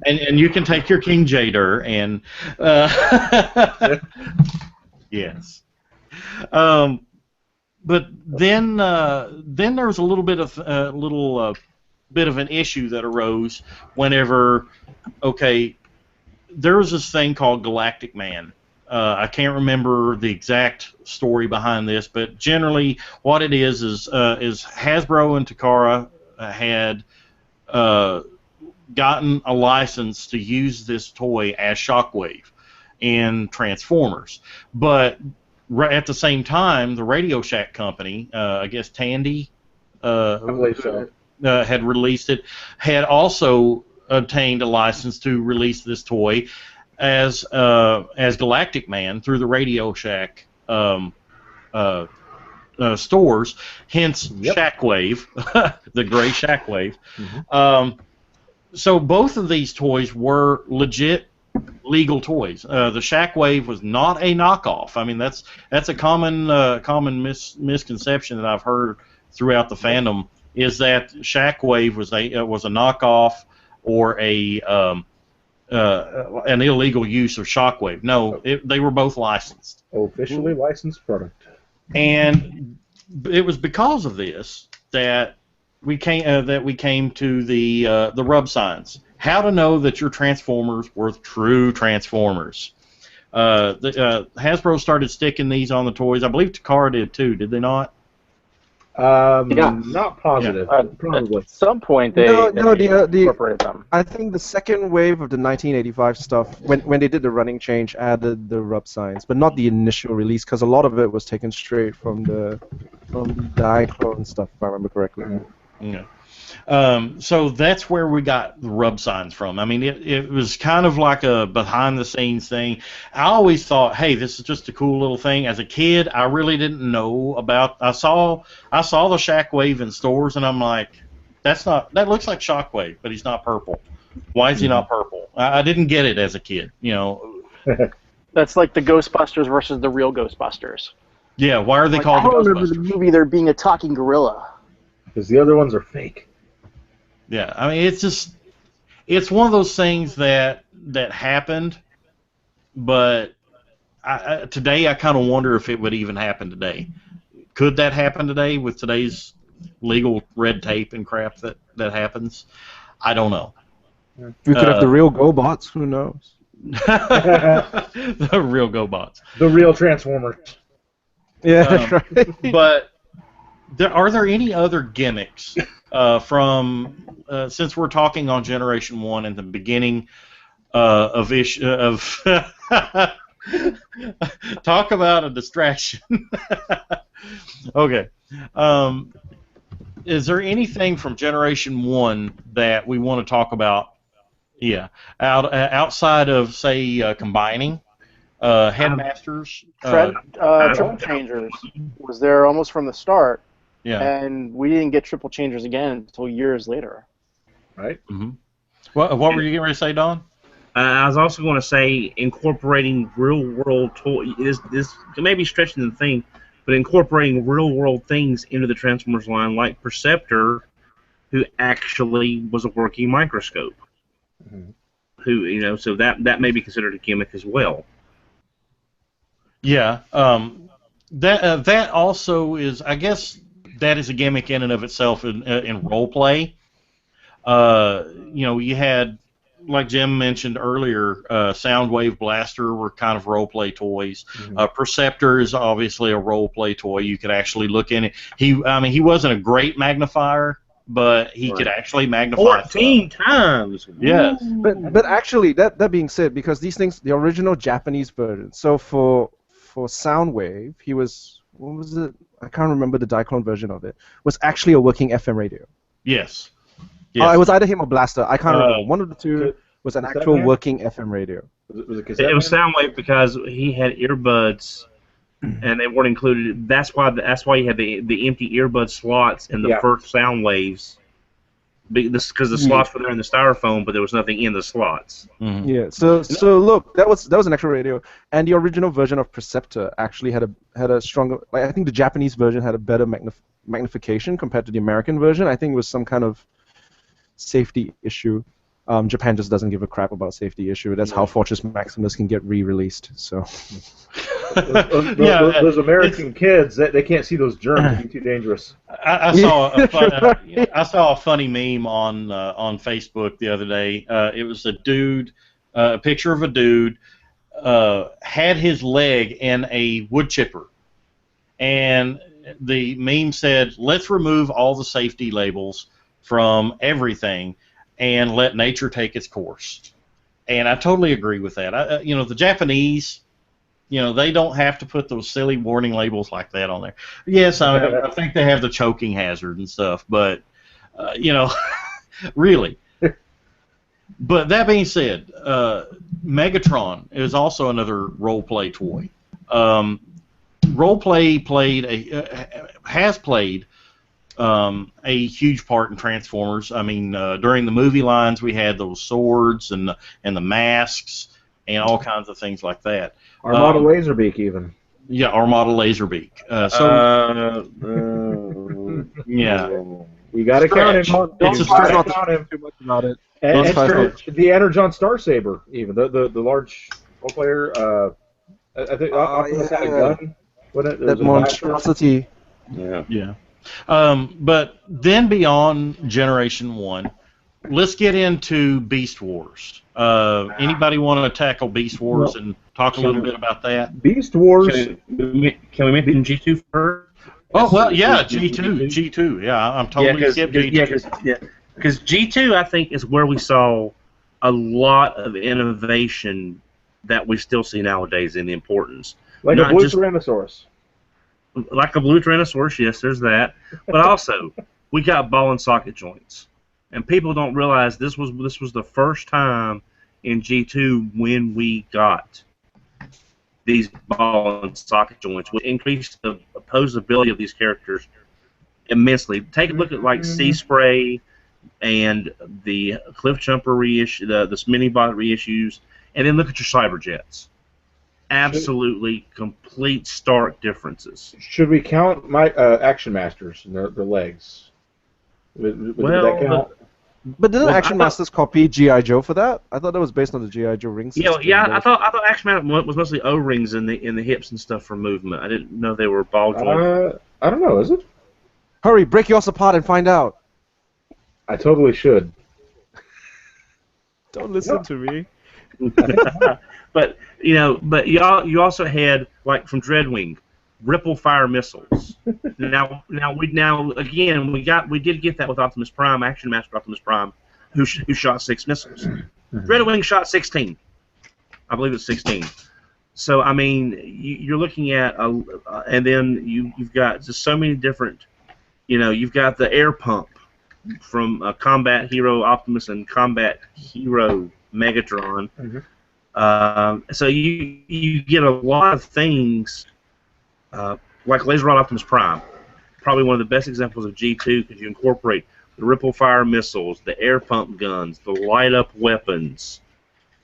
and you can take your King Jader and yes. But then there was a little bit of an issue that arose whenever there was this thing called Galactic Man. I can't remember the exact story behind this, but generally what it is Hasbro and Takara had gotten a license to use this toy as Shockwave in Transformers. But at the same time, the Radio Shack company, I guess Tandy, I believe so. had released it, had also obtained a license to release this toy as Galactic Man through the Radio Shack stores, hence Shockwave, the gray Shockwave. So both of these toys were legit legal toys. The Shockwave was not a knockoff. I mean, that's a common misconception that I've heard throughout the fandom, is that Shockwave was a knockoff or an illegal use of Shockwave. No, they were both licensed. Officially licensed product. And it was because of this that we came to the Rubsigns. How to know that your Transformers were true Transformers. Hasbro started sticking these on the toys. I believe Takara did too. Did they not? Not positive. Probably. At some point they incorporated them. I think the second wave of the 1985 stuff, when they did the running change, added the Rubsigns, but not the initial release, because a lot of it was taken straight from the Diaclone stuff, if I remember correctly. Yeah. So that's where we got the Rubsigns from. I mean, it was kind of like a behind-the-scenes thing. I always thought, hey, this is just a cool little thing. As a kid, I really didn't know about. I saw the Shockwave in stores, and I'm like, that looks like Shockwave, but he's not purple. Why is he not purple? I didn't get it as a kid, That's like the Ghostbusters versus the real Ghostbusters. Yeah, why are they called the Ghostbusters? I don't remember the movie there being a talking gorilla. Because the other ones are fake. Yeah, I mean, it's one of those things that happened, but today I kind of wonder if it would even happen today. Could that happen today with today's legal red tape and crap that happens? I don't know. We could have the real GoBots. Who knows? The real GoBots. The real Transformers. Yeah, that's right. But are there any other gimmicks from since we're talking on Generation 1 and the beginning of talk about a distraction. Okay. Is there anything from Generation 1 that we want to talk about? Yeah. Outside of, say, combining headmasters? Triple Changers was there almost from the start. Yeah. And we didn't get Triple Changers again until years later. Right? Mm-hmm. What were you getting ready to say, Don? I was also going to say incorporating real-world toys. This may be stretching the thing, but incorporating real-world things into the Transformers line, like Perceptor, who actually was a working microscope. Mhm. Who, so that may be considered a gimmick as well. Yeah. That also is, I guess, that is a gimmick in and of itself in role play. You had, like Jim mentioned earlier, Soundwave Blaster were kind of role play toys. Perceptor is obviously a role play toy. You could actually look in it. He wasn't a great magnifier, but he could actually magnify 14 times. Yes. But actually, that being said, because these things, the original Japanese version. So for Soundwave, he was, what was it? I can't remember the Diaclone version of it. Was actually a working FM radio. Yes. It was either him or Blaster. I can't remember. One of the two was an actual working FM radio. It was Soundwave because he had earbuds, and they weren't included. That's why you had the empty earbud slots in the first Soundwaves. Because the slots were there in the styrofoam, but there was nothing in the slots. Mm-hmm. Yeah. So look, that was an actual radio, and the original version of Perceptor actually had a stronger. Like, I think the Japanese version had a better magnification compared to the American version. I think it was some kind of safety issue. Japan just doesn't give a crap about safety issue. That's how Fortress Maximus can get re-released. So. Those American kids, they can't see those germs. It'd be too dangerous. I saw a funny meme on Facebook the other day. It was a dude, a picture of a dude, had his leg in a wood chipper, and the meme said, "Let's remove all the safety labels from everything and let nature take its course." And I totally agree with that. The Japanese, they don't have to put those silly warning labels like that on there. Yes, I think they have the choking hazard and stuff, but, really. But that being said, Megatron is also another role-play toy. Role-play has played a huge part in Transformers. I mean, during the movie lines, we had those swords and the masks and all kinds of things like that. Armada Laserbeak, even. Yeah, Armada Laserbeak. Yeah. You got to count him. It's a stretch. Not count him too much about it. And the Energon Star Saber, even the large role player. I think Optimus had a gun. That monstrosity. Yeah. But then beyond Generation 1, let's get into Beast Wars. Anybody want to tackle Beast Wars and talk a little bit about that? Beast Wars. Can we mention G2 first? Oh, well, yeah, G2. Yeah, I'm totally skip G2. Because G2, I think, is where we saw a lot of innovation that we still see nowadays in the importance. Like a blue Tyrannosaurus. Like a blue Tyrannosaurus, yes, there's that. But also, we got ball and socket joints, and people don't realize this was the first time in G2 when we got these ball and socket joints, which increased the opposability of these characters immensely. Take a look at like Sea Spray and the Cliff Jumper reissue, the Minibot reissues, and then look at your Cyberjets. Absolutely complete stark differences. Should we count my Action Masters and their legs? Would that count? But didn't Action Masters copy G.I. Joe for that? I thought that was based on the G.I. Joe ring system. I thought Action Masters was mostly O-rings in the hips and stuff for movement. I didn't know they were ball joints. I don't know. Is it? Hurry, break yours apart and find out. I totally should. Don't listen to me. But you also had, like, from Dreadwing, Ripple Fire missiles. now we did get that with Optimus Prime, Action Master Optimus Prime, who shot 6 missiles. Dreadwing shot 16. I believe it's 16. So I mean, you're looking at and then you've got just so many different. You've got the air pump from Combat Hero Optimus and Combat Hero Megatron. So you get a lot of things like Laser Rod Optimus Prime, probably one of the best examples of G2 because you incorporate the Ripple Fire missiles, the air pump guns, the light up weapons.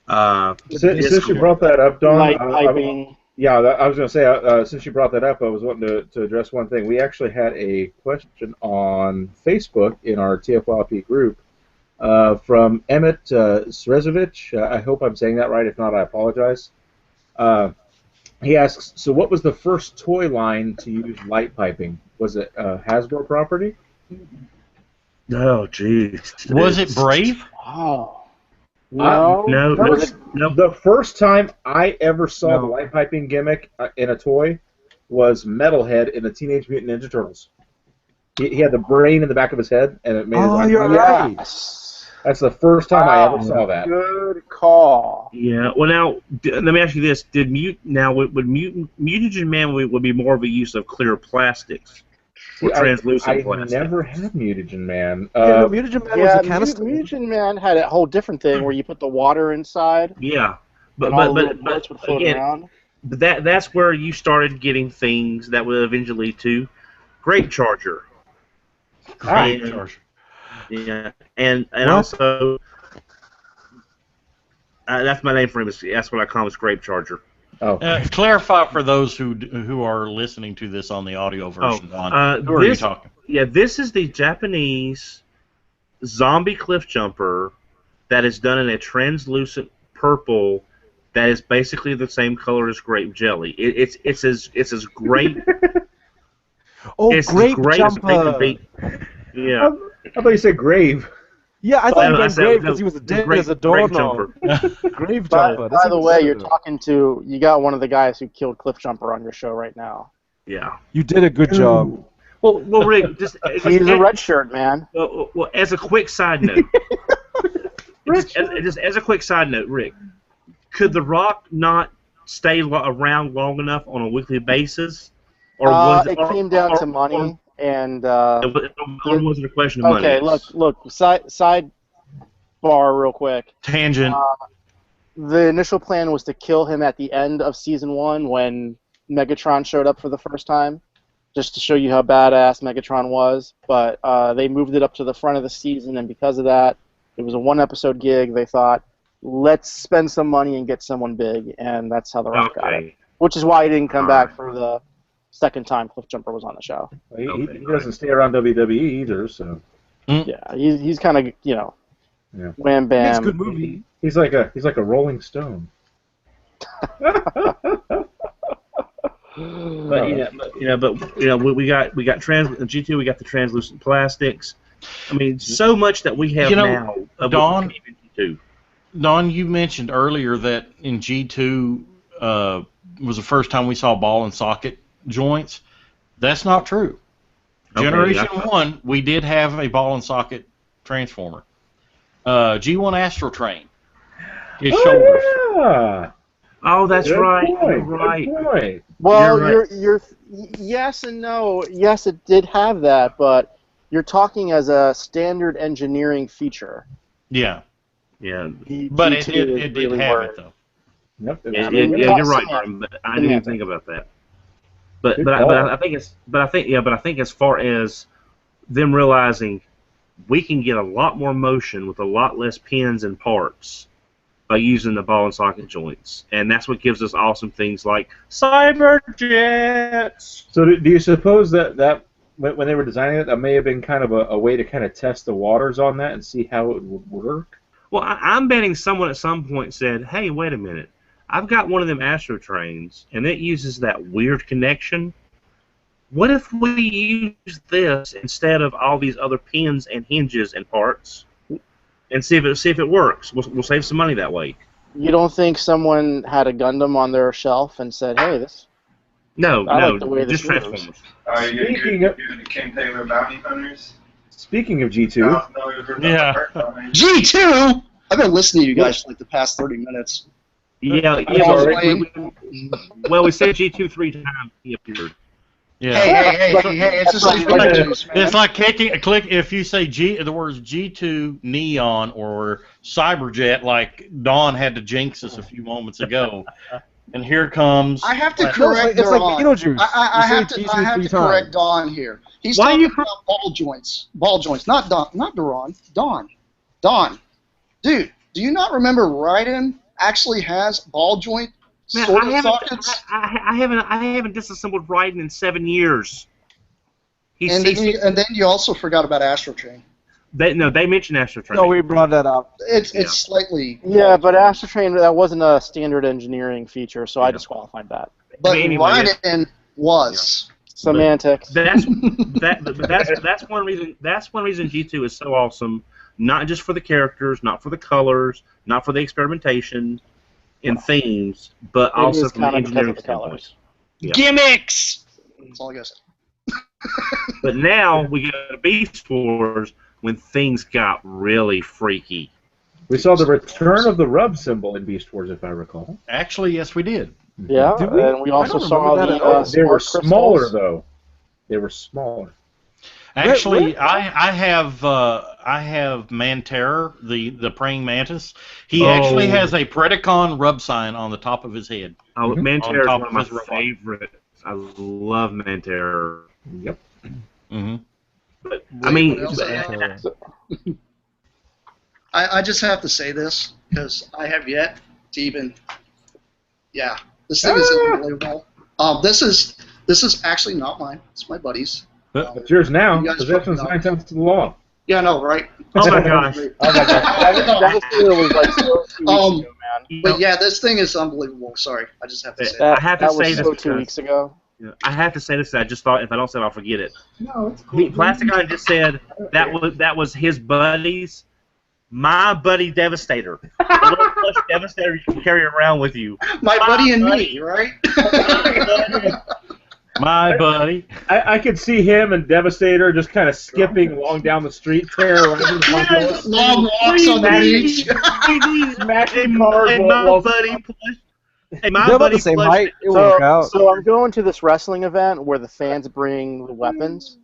Since you brought that up, Don, Light piping. Yeah, I was going to say, since you brought that up, I was wanting to address one thing. We actually had a question on Facebook in our TFYLP group from Emmett Srezovich. I hope I'm saying that right. If not, I apologize. He asks, so what was the first toy line to use light piping? Was it Hasbro property? Oh, jeez. Was it Brave? Oh. No. No. The first time I ever saw the light piping gimmick in a toy was Metalhead in the Teenage Mutant Ninja Turtles. He had the brain in the back of his head, and it made his arm. You're right. That's the first time I ever saw that. Good call. Yeah. Well, now let me ask you this: would Mutagen Man would be more of a use of clear plastics or translucent plastic? I never had Mutagen Man. No, Mutagen Man was a canister. Mutagen Man had a whole different thing where you put the water inside. Yeah, but would float around. But that's where you started getting things that would eventually lead to Grape Charger. Grape Charger. Yeah, and also that's my name for him. That's what I call him, is Grape Charger. Oh. Clarify for those who are listening to this on the audio version. Who are you talking? Yeah, this is the Japanese zombie cliff jumper that is done in a translucent purple that is basically the same color as grape jelly. It's as great. It's grape jumper. Yeah. I thought you said grave. Yeah, I thought you meant grave because he was dead grape, as a doorknob. Grave jumper. By the way, you got one of the guys who killed Cliffjumper on your show right now. Yeah. You did a good job. Well, Rick, he's a red shirt, man. Well, as a quick side note, just as a quick side note, Rick, could The Rock not stay around long enough on a weekly basis, or was it came down to money? And it wasn't a question of money. Okay, look. Sidebar real quick. Tangent. The initial plan was to kill him at the end of season 1 when Megatron showed up for the first time, just to show you how badass Megatron was. But they moved it up to the front of the season, and because of that, it was a 1-episode gig. They thought, let's spend some money and get someone big, and that's how The Rock got it. Which is why he didn't come back for the second time Cliffjumper was on the show. He doesn't stay around WWE either, so. Yeah, he's kind of wham bam. It's a good movie. He's like a Rolling Stone. But we got G2. We got the translucent plastics. I mean, so much that we have now. Don, you mentioned earlier that in G2 was the first time we saw ball and socket joints. That's not true. Generation 1, we did have a ball and socket transformer. G1 Astro Train. His shoulders. Yeah. Oh, that's Good right. Point. You're right. Good point. Well, you're yes and no. Yes, it did have that, but you're talking as a standard engineering feature. Yeah. Yeah. But it did have it though. Yep. You're right, Martin. But I didn't even think about that. But I think as far as them realizing we can get a lot more motion with a lot less pins and parts by using the ball and socket joints, and that's what gives us awesome things like cyber jets. So do you suppose that when they were designing it, that may have been kind of a way to kind of test the waters on that and see how it would work? Well, I'm betting someone at some point said, "Hey, wait a minute. I've got one of them Astro Trains, and it uses that weird connection. What if we use this instead of all these other pins and hinges and parts, and see if it works? We'll save some money that way." You don't think someone had a Gundam on their shelf and said, "Hey, this"? No, like the way just this moves. Transformers. Are you the King Taylor Bounty Hunters? Speaking of G2, Yeah. G2? I've been listening to you guys for like the past 30 minutes. Yeah. We said G2 3 times. He appeared. Yeah. Hey, it's just like It's like click if you say the words G2 Neon or Cyberjet, like Dawn had to jinx us a few moments ago. And here comes. I have to correct It's like Dawn. Beetlejuice. I have You say to, I have G2 to 3 correct times. Dawn here. He's Why are talking you about ball joints. Ball joints, not Daron. Dawn. Dude, do you not remember Raiden actually has ball joint Man, sort I of haven't, sockets. I haven't disassembled Raiden in 7 years. And then you also forgot about Astro Train. They mentioned Astro Train. No, we brought that up. It's slightly. Yeah, but Astro Train, that wasn't a standard engineering feature, so I disqualified that. But anyway, Raiden was. Semantics. That's one reason. That's one reason G2 is so awesome. Not just for the characters, not for the colors, not for the experimentation in themes, but also from the engineering standpoint. Yeah. Gimmicks! That's all I gotta say. But now we get to Beast Wars when things got really freaky. We saw the return of the rub symbol in Beast Wars, if I recall. Actually, yes, we did. Yeah, Did we? and we also I don't saw remember the that at all. They were spark smaller, crystals. though. They were smaller. Actually, I have Manterror, the praying mantis. He actually has a Predacon rub sign on the top of his head. Oh, Manterror is top one of of my his robot. favorites. I love Manterror. Yep. Mm-hmm. But Wait, I mean, what else I have? I just have to say this because I have yet to even. Yeah, this thing is unbelievable. This is actually not mine. It's my buddy's. It's yours now. You guys Possession's fucking 9 tenths to the law. Yeah, I know, right? oh my gosh. Devastator was like so 2 weeks ago, man. But yeah, this thing is unbelievable. Sorry, I just have to say That, I have to that say was this so 2 because- weeks ago. I have to say this. I just thought if I don't say it, I'll forget it. No, it's cool. Plasticon just said that was his buddy's. My buddy Devastator. A little plush Devastator you can carry around with you. My buddy and me, right? My buddy. I could see him and Devastator just kind of skipping along down the street, tearing around the Long walks on the beach. smashing cars Hey, while my buddy plush. Hey, my They're about buddy the same plush. height. It will work out. So I'm going to this wrestling event where the fans bring the weapons,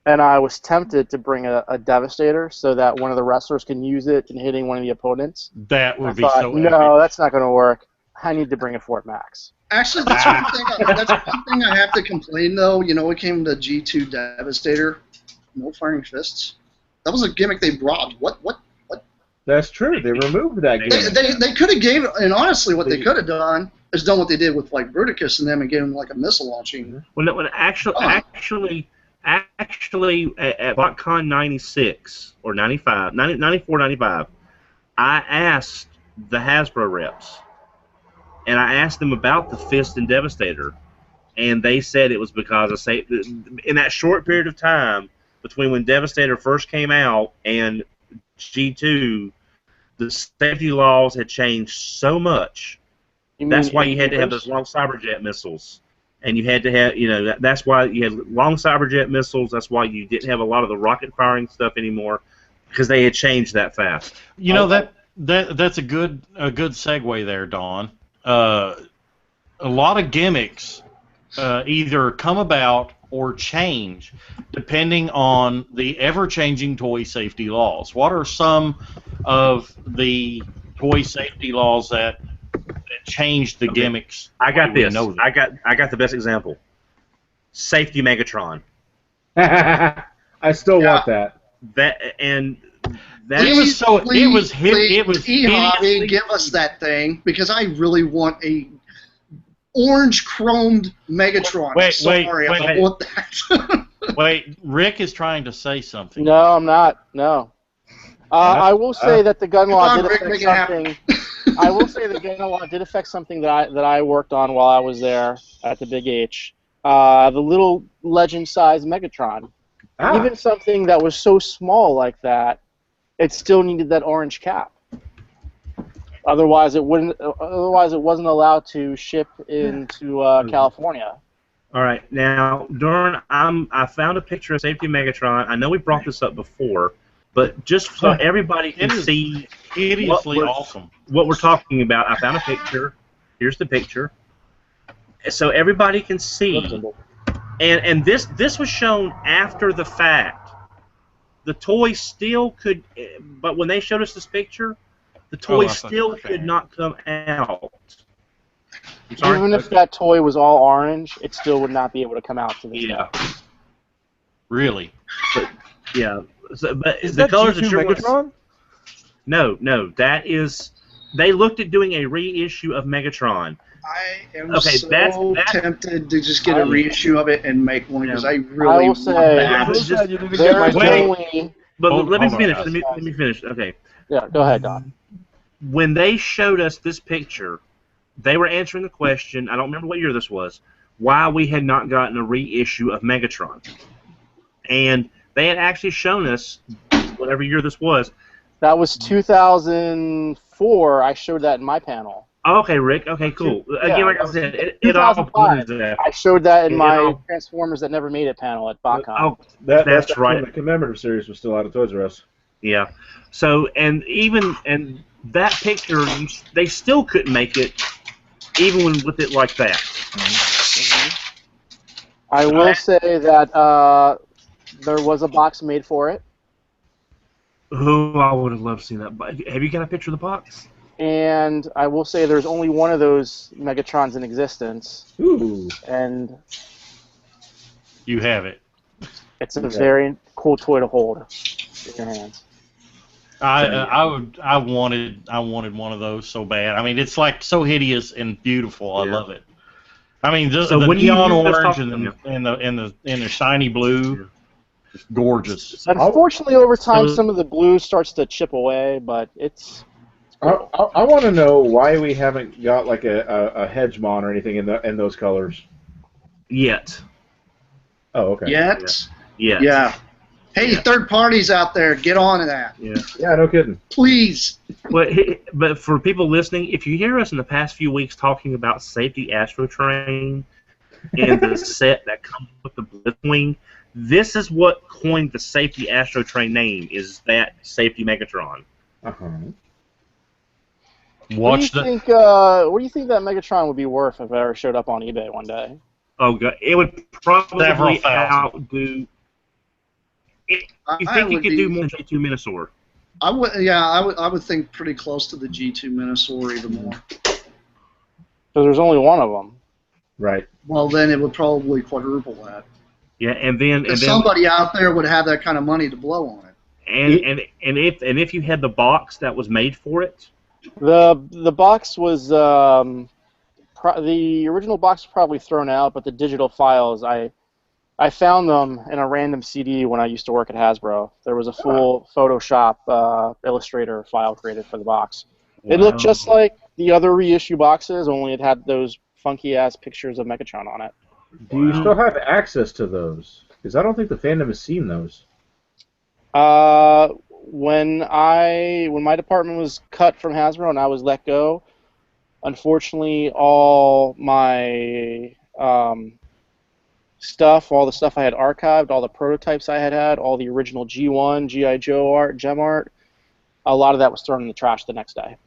and I was tempted to bring a Devastator so that one of the wrestlers can use it in hitting one of the opponents. That I would be thought, so no, that's not going to work. I need to bring a Fort Max. Actually, that's one thing I have to complain, though. You know, it came to G2 Devastator. No firing fists. That was a gimmick they brought. What? That's true. They removed that gimmick. They could have gave, and honestly, what they could have done is done what they did with like Bruticus and them, and gave them like a missile launching. When actually at BotCon 96 or 95, 94, 95, I asked the Hasbro reps, and I asked them about the Fist and Devastator, and they said it was because in that short period of time between when Devastator first came out and G2, the safety laws had changed so much. That's why you had to have those long Cyberjet missiles. And you had to have, that's why you had long Cyberjet missiles. That's why you didn't have a lot of the rocket firing stuff anymore, because they had changed that fast. You know, that's a good segue there, Don. A lot of gimmicks either come about or change depending on the ever-changing toy safety laws. What are some of the toy safety laws that changed the gimmicks? I got this. Know I got the best example. Safety Megatron. I still want that. It was so it was E-Hobby, give us that thing because I really want a orange chromed Megatron. I want that. Wait, Rick is trying to say something. No, I'm not. No. I will say that the gun law did affect something. I will say the gun law did affect something that I worked on while I was there at the Big H. The little legend-sized Megatron. Even something that was so small like that, it still needed that orange cap. Otherwise, it wouldn't. Otherwise, it wasn't allowed to ship into California. All right, now, Dorn, I found a picture of Safety Megatron. I know we brought this up before, but just so everybody can see hideously awesome what we're talking about, I found a picture. Here's the picture, so everybody can see. And this was shown after the fact. The toy still could, but when they showed us this picture, the toy still could not come out. Even if that toy was all orange, it still would not be able to come out to this day. Really? But, yeah. So, but Is the that colors G2 are sure Megatron? No. That is. They looked at doing a reissue of Megatron. I am Okay, so that's- tempted to just get a reissue of it and make one because I I really will want say, that. So sad you didn't get there's my Wait. only... But Hold- let me hold on, finish. guys. Let me finish. Okay. Yeah, go ahead, Don. When they showed us this picture, they were answering the question. I don't remember what year this was. Why we had not gotten a reissue of Megatron, and they had actually shown us whatever year this was. That was 2004. I showed that in my panel. Oh, okay, Rick. Okay, cool. Yeah, Again, like I that said, it all 2005. blends out. I showed that in It my all- Transformers That Never Made It panel at BotCon. Oh, That's That's right. when the commemorative series was still out of Toys R Us. yeah. So, and that picture, they still couldn't make it, even with it like that. I will say that there was a box made for it, Oh, I would have loved to see that. But have you got a picture of the box? and I will say there's only one of those Megatrons in existence, Ooh. and You have it. it's a very cool toy to hold in your hands. I wanted one of those so bad. I mean, it's like so hideous and beautiful. I Yeah. love it. I mean, the when you neon hear us orange talking- and the shiny blue, it's gorgeous. Unfortunately, over time, So- some of the blue starts to chip away, but it's I want to know why we haven't got like a Hedgemon or anything in those colors. Yet. Oh, okay. Yet? Yet. Yeah. Hey, Yeah. third parties out there, get on to that. Yeah. Yeah, no kidding. Please. But for people listening, if you hear us in the past few weeks talking about Safety Astrotrain and the set that comes with the Blitzwing, this is what coined the Safety Astrotrain name, is that Safety Megatron. Uh-huh. What do you think that Megatron would be worth if it ever showed up on eBay one day? Oh, God. It would probably Several thousand. outdo... You I think you would could be- do more than G2 Minosaur? I would think pretty close to the G2 Minosaur even more. Because there's only one of them. Right. Well, then it would probably quadruple that. Yeah, and then Somebody out there would have that kind of money to blow on it. and if you had the box that was made for it, The box was the original box was probably thrown out, but the digital files I found them in a random CD when I used to work at Hasbro. There was a full Photoshop Illustrator file created for the box. It looked just like the other reissue boxes, only it had those funky ass pixtures of Megatron on it. Do you still have access to those? Because I don't think the fandom has seen those. When my department was cut from Hasbro and I was let go, unfortunately, all my stuff, all the stuff I had archived, all the prototypes I had, all the original G1, G.I. Joe art, Gem art, a lot of that was thrown in the trash the next day.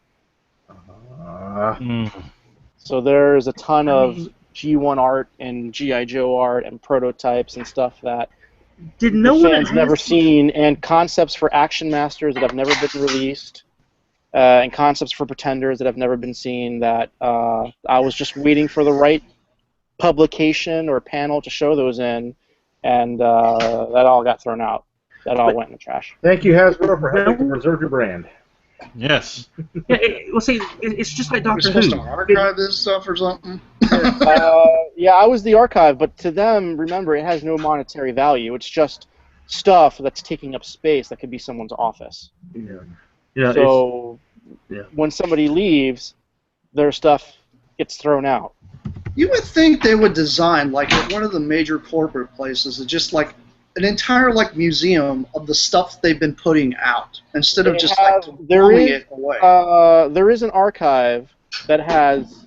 So there's a ton of G1 art and G.I. Joe art and prototypes and stuff that did no the one fans never seen, and concepts for Action Masters that have never been released, and concepts for Pretenders that have never been seen, that I was just waiting for the right publication or panel to show those in, and that all got thrown out. That all went in the trash. Thank you, Hasbro, for helping to preserve your brand. Yes. Yeah, well, see, it's just like We're Doctor supposed Who. to archive this stuff or something? Yeah, I was the archive, but to them, remember, it has no monetary value. It's just stuff that's taking up space that could be someone's office. Yeah, So yeah. when somebody leaves, their stuff gets thrown out. You would think they would design, like at one of the major corporate places, just like an entire like museum of the stuff they've been putting out, instead of They just have- like there throwing is- it away. There is an archive that has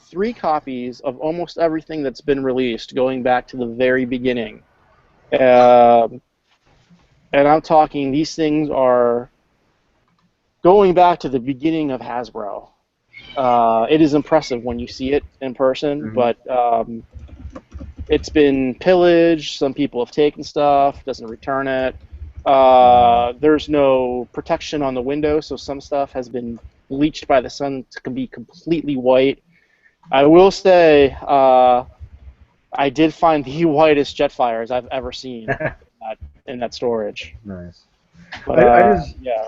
3 copies of almost everything that's been released, going back to the very beginning. And I'm talking, these things are going back to the beginning of Hasbro. It is impressive when you see it in person, but it's been pillaged. Some people have taken stuff, doesn't return it. There's no protection on the window, so some stuff has been bleached by the sun to be completely white. I will say, I did find the whitest Jetfires I've ever seen in that storage. Nice. But, I just- yeah,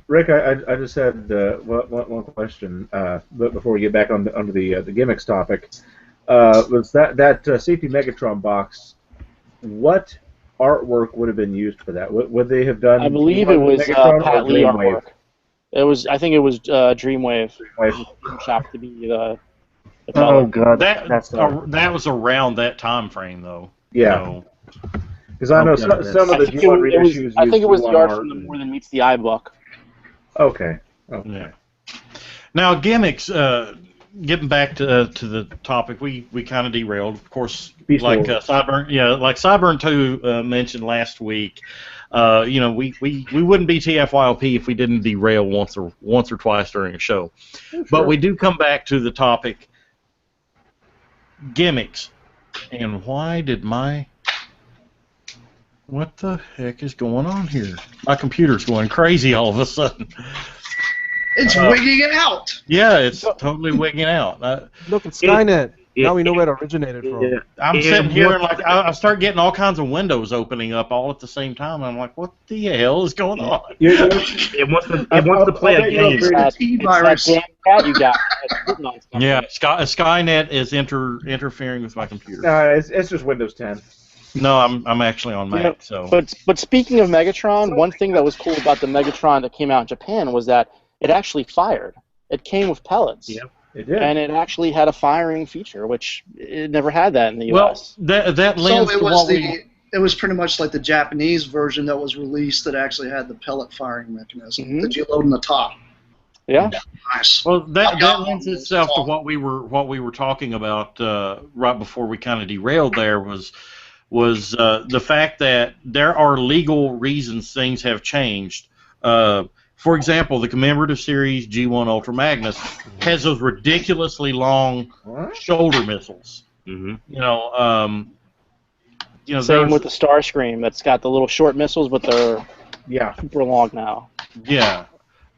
Rick, I just had one question before we get back onto the gimmicks topic. Was that safety Megatron box? What artwork would have been used for that? Would they have done? I believe it was Megatron Pat or Lee Dreamwave? artwork. I think it was Dreamwave. Dreamwave. Shop to be the Oh color. god, That was around that time frame, though. Yeah. Because I know some of the G1 reissues. I think it was the art G1 from the More Than Meets the Eye book. Okay. Yeah. Now, gimmicks. Getting back to the topic, we kind of derailed. Of course, Beast like Wars. Sideburn, like Sideburn 2 mentioned last week. We wouldn't be TFYLP if we didn't derail once or twice during a show. Sure. But we do come back to the topic, gimmicks, and why did what the heck is going on here? My computer's going crazy all of a sudden. It's wigging it out. Yeah, it's totally wigging out. Look, it's Skynet. Now we know where it originated from. Yeah. I'm sitting here and I start getting all kinds of windows opening up all at the same time. I'm like, what the hell is going on? It wants to play a game. It's T-virus. That damn cat you got. Yeah, Skynet is interfering with my computer. It's just Windows 10. No, I'm actually on Mac. So, But speaking of Megatron, one thing that was cool about the Megatron that came out in Japan was that it actually fired. It came with pellets. Yep. It did. And it actually had a firing feature, which it never had that in the U.S. Well, that lends to what It was pretty much like the Japanese version that was released that actually had the pellet firing mechanism that you load in the top. Yeah. Nice. Well, that lends itself to what we were talking about right before we kind of derailed. There was the fact that there are legal reasons things have changed. For example, the commemorative series G1 Ultra Magnus has those ridiculously long shoulder missiles. Mm-hmm. Same with the Starscream. That's got the little short missiles, but they're super long now. Yeah.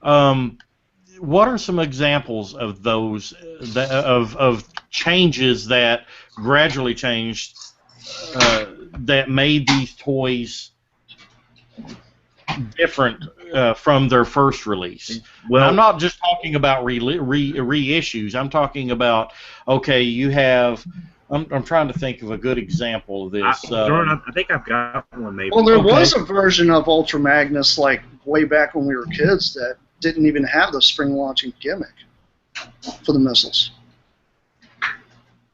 What are some examples of those of changes that gradually changed that made these toys different from their first release? Well, I'm not just talking about reissues. I'm talking about, okay, you have. I'm trying to think of a good example of this. Jordan, I think I've got one maybe. Well, there was a version of Ultra Magnus like way back when we were kids that didn't even have the spring launching gimmick for the missiles.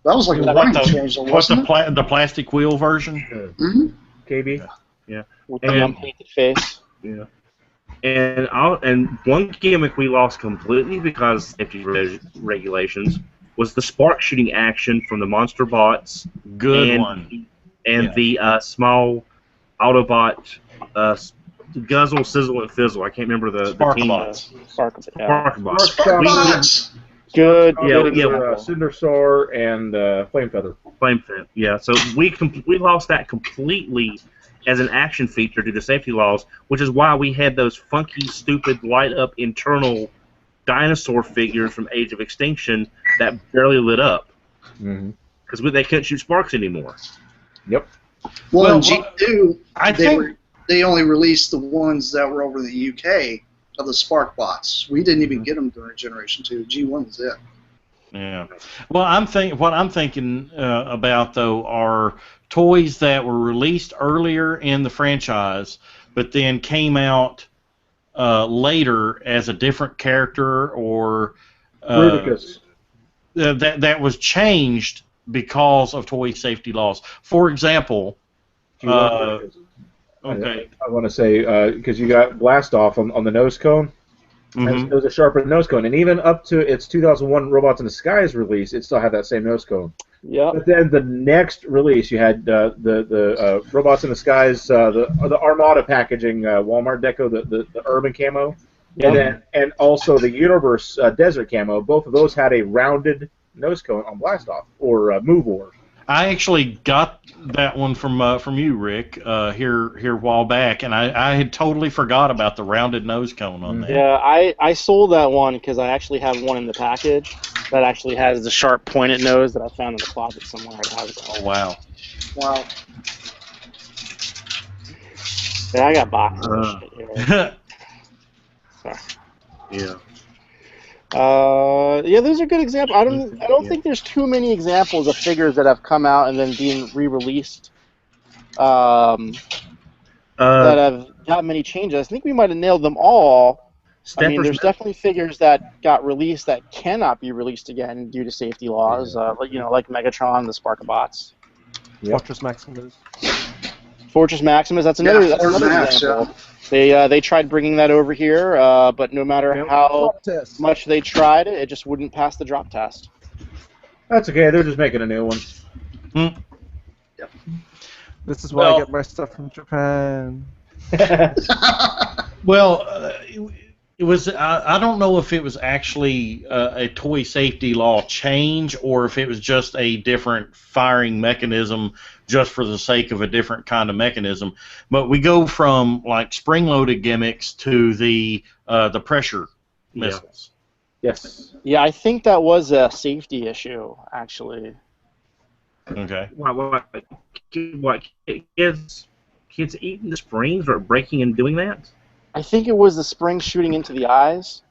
That was like a running change, wasn't it? The plastic wheel version? Mm-hmm. KB? Yeah. With the unpainted face. Yeah. And one gimmick we lost completely because of safety regulations was the spark shooting action from the Monster Bots. Good one. And the small Autobot Guzzle, Sizzle, and Fizzle. I can't remember the team. Sparkbots. Good. Cindersaur and Flamefeather. Flamefeather. Yeah. So we lost that completely as an action feature due to safety laws, which is why we had those funky, stupid, light-up internal dinosaur figures from Age of Extinction that barely lit up because they couldn't shoot sparks anymore. Yep. Well, in G2, they only released the ones that were over in the UK of the spark bots. We didn't even get them during Generation 2. G1 was it. Yeah. Well, what I'm thinking about though are toys that were released earlier in the franchise, but then came out later as a different character or that was changed because of toy safety laws. For example, okay. I want to say because you got Blast Off on the nose cone. It was a sharpened nose cone, and even up to its 2001 Robots in Disguise release, it still had that same nose cone. Yeah. But then the next release, you had the Robots in Disguise, the Armada packaging, Walmart Deco, the urban camo, and also the Universe desert camo. Both of those had a rounded nose cone on Blast Off or Move War. I actually got that one from you, Rick, here a while back, and I had totally forgot about the rounded nose cone on that. Yeah, I sold that one because I actually have one in the package that actually has the sharp pointed nose that I found in the closet somewhere. Oh, wow. Wow. Yeah, I got boxes of shit here. Okay. Yeah. Yeah, those are good examples. I don't think there's too many examples of figures that have come out and then being re-released that have got many changes. I think we might have nailed them all. I mean, there's definitely figures that got released that cannot be released again due to safety laws. Like Megatron, the Sparkabots. Fortress Maximus. Fortress Maximus. That's another Max, example. They tried bringing that over here, but no matter how much they tried, it just wouldn't pass the drop test. That's okay. They're just making a new one. Yep. This is why I get my stuff from Japan. Well, it was. I don't know if it was actually a toy safety law change or if it was just a different firing mechanism just for the sake of a different kind of mechanism. But we go from like spring-loaded gimmicks to the pressure missiles. Yes. Yeah, I think that was a safety issue, actually. Okay. What kids eating the springs or breaking and doing that? I think it was the spring shooting into the eyes.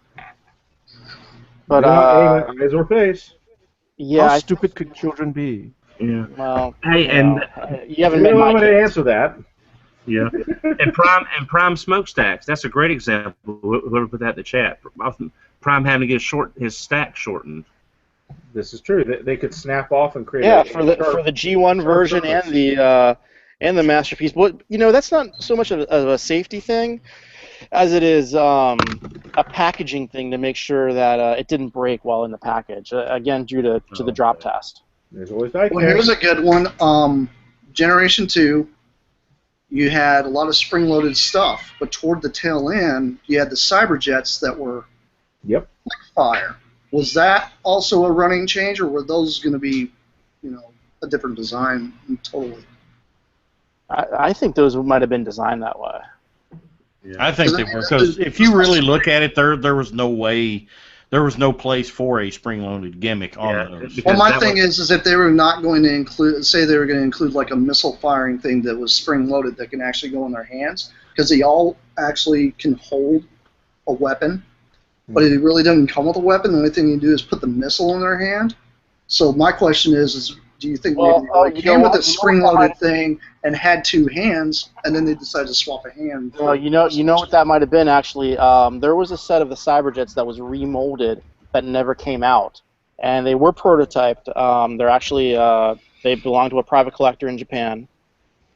But aim at eyes or face. Yeah. How stupid could children be? Yeah. Well, hey, you haven't met my kids. kids. To answer that. Yeah. and Prime smokestacks. That's a great example. Whoever put that in the chat. Prime having to get his stack shortened. This is true. They could snap off and create. For the G1 version and the Masterpiece. But that's not so much of a safety thing as it is a packaging thing to make sure that it didn't break while in the package. Again, due to the drop test. There's always that. Well, here's a good one. Generation 2, you had a lot of spring-loaded stuff, but toward the tail end, you had the Cyberjets that were like fire. Was that also a running change, or were those going to be, a different design totally? I think those might have been designed that way. Yeah. I think they were, because if you really look at it, there was no way, there was no place for a spring-loaded gimmick on those. Well, my thing is if they were not going to include, say they were going to include like a missile firing thing that was spring-loaded that can actually go in their hands, because they all actually can hold a weapon, but it really doesn't come with a weapon. The only thing you do is put the missile in their hand. So my question is do you think maybe they came with a spring-loaded thing and had two hands, and then they decided to swap a hand? Well, you know what that might have been, actually? There was a set of the Cyberjets that was remolded that never came out, and they were prototyped. They're actually they belong to a private collector in Japan.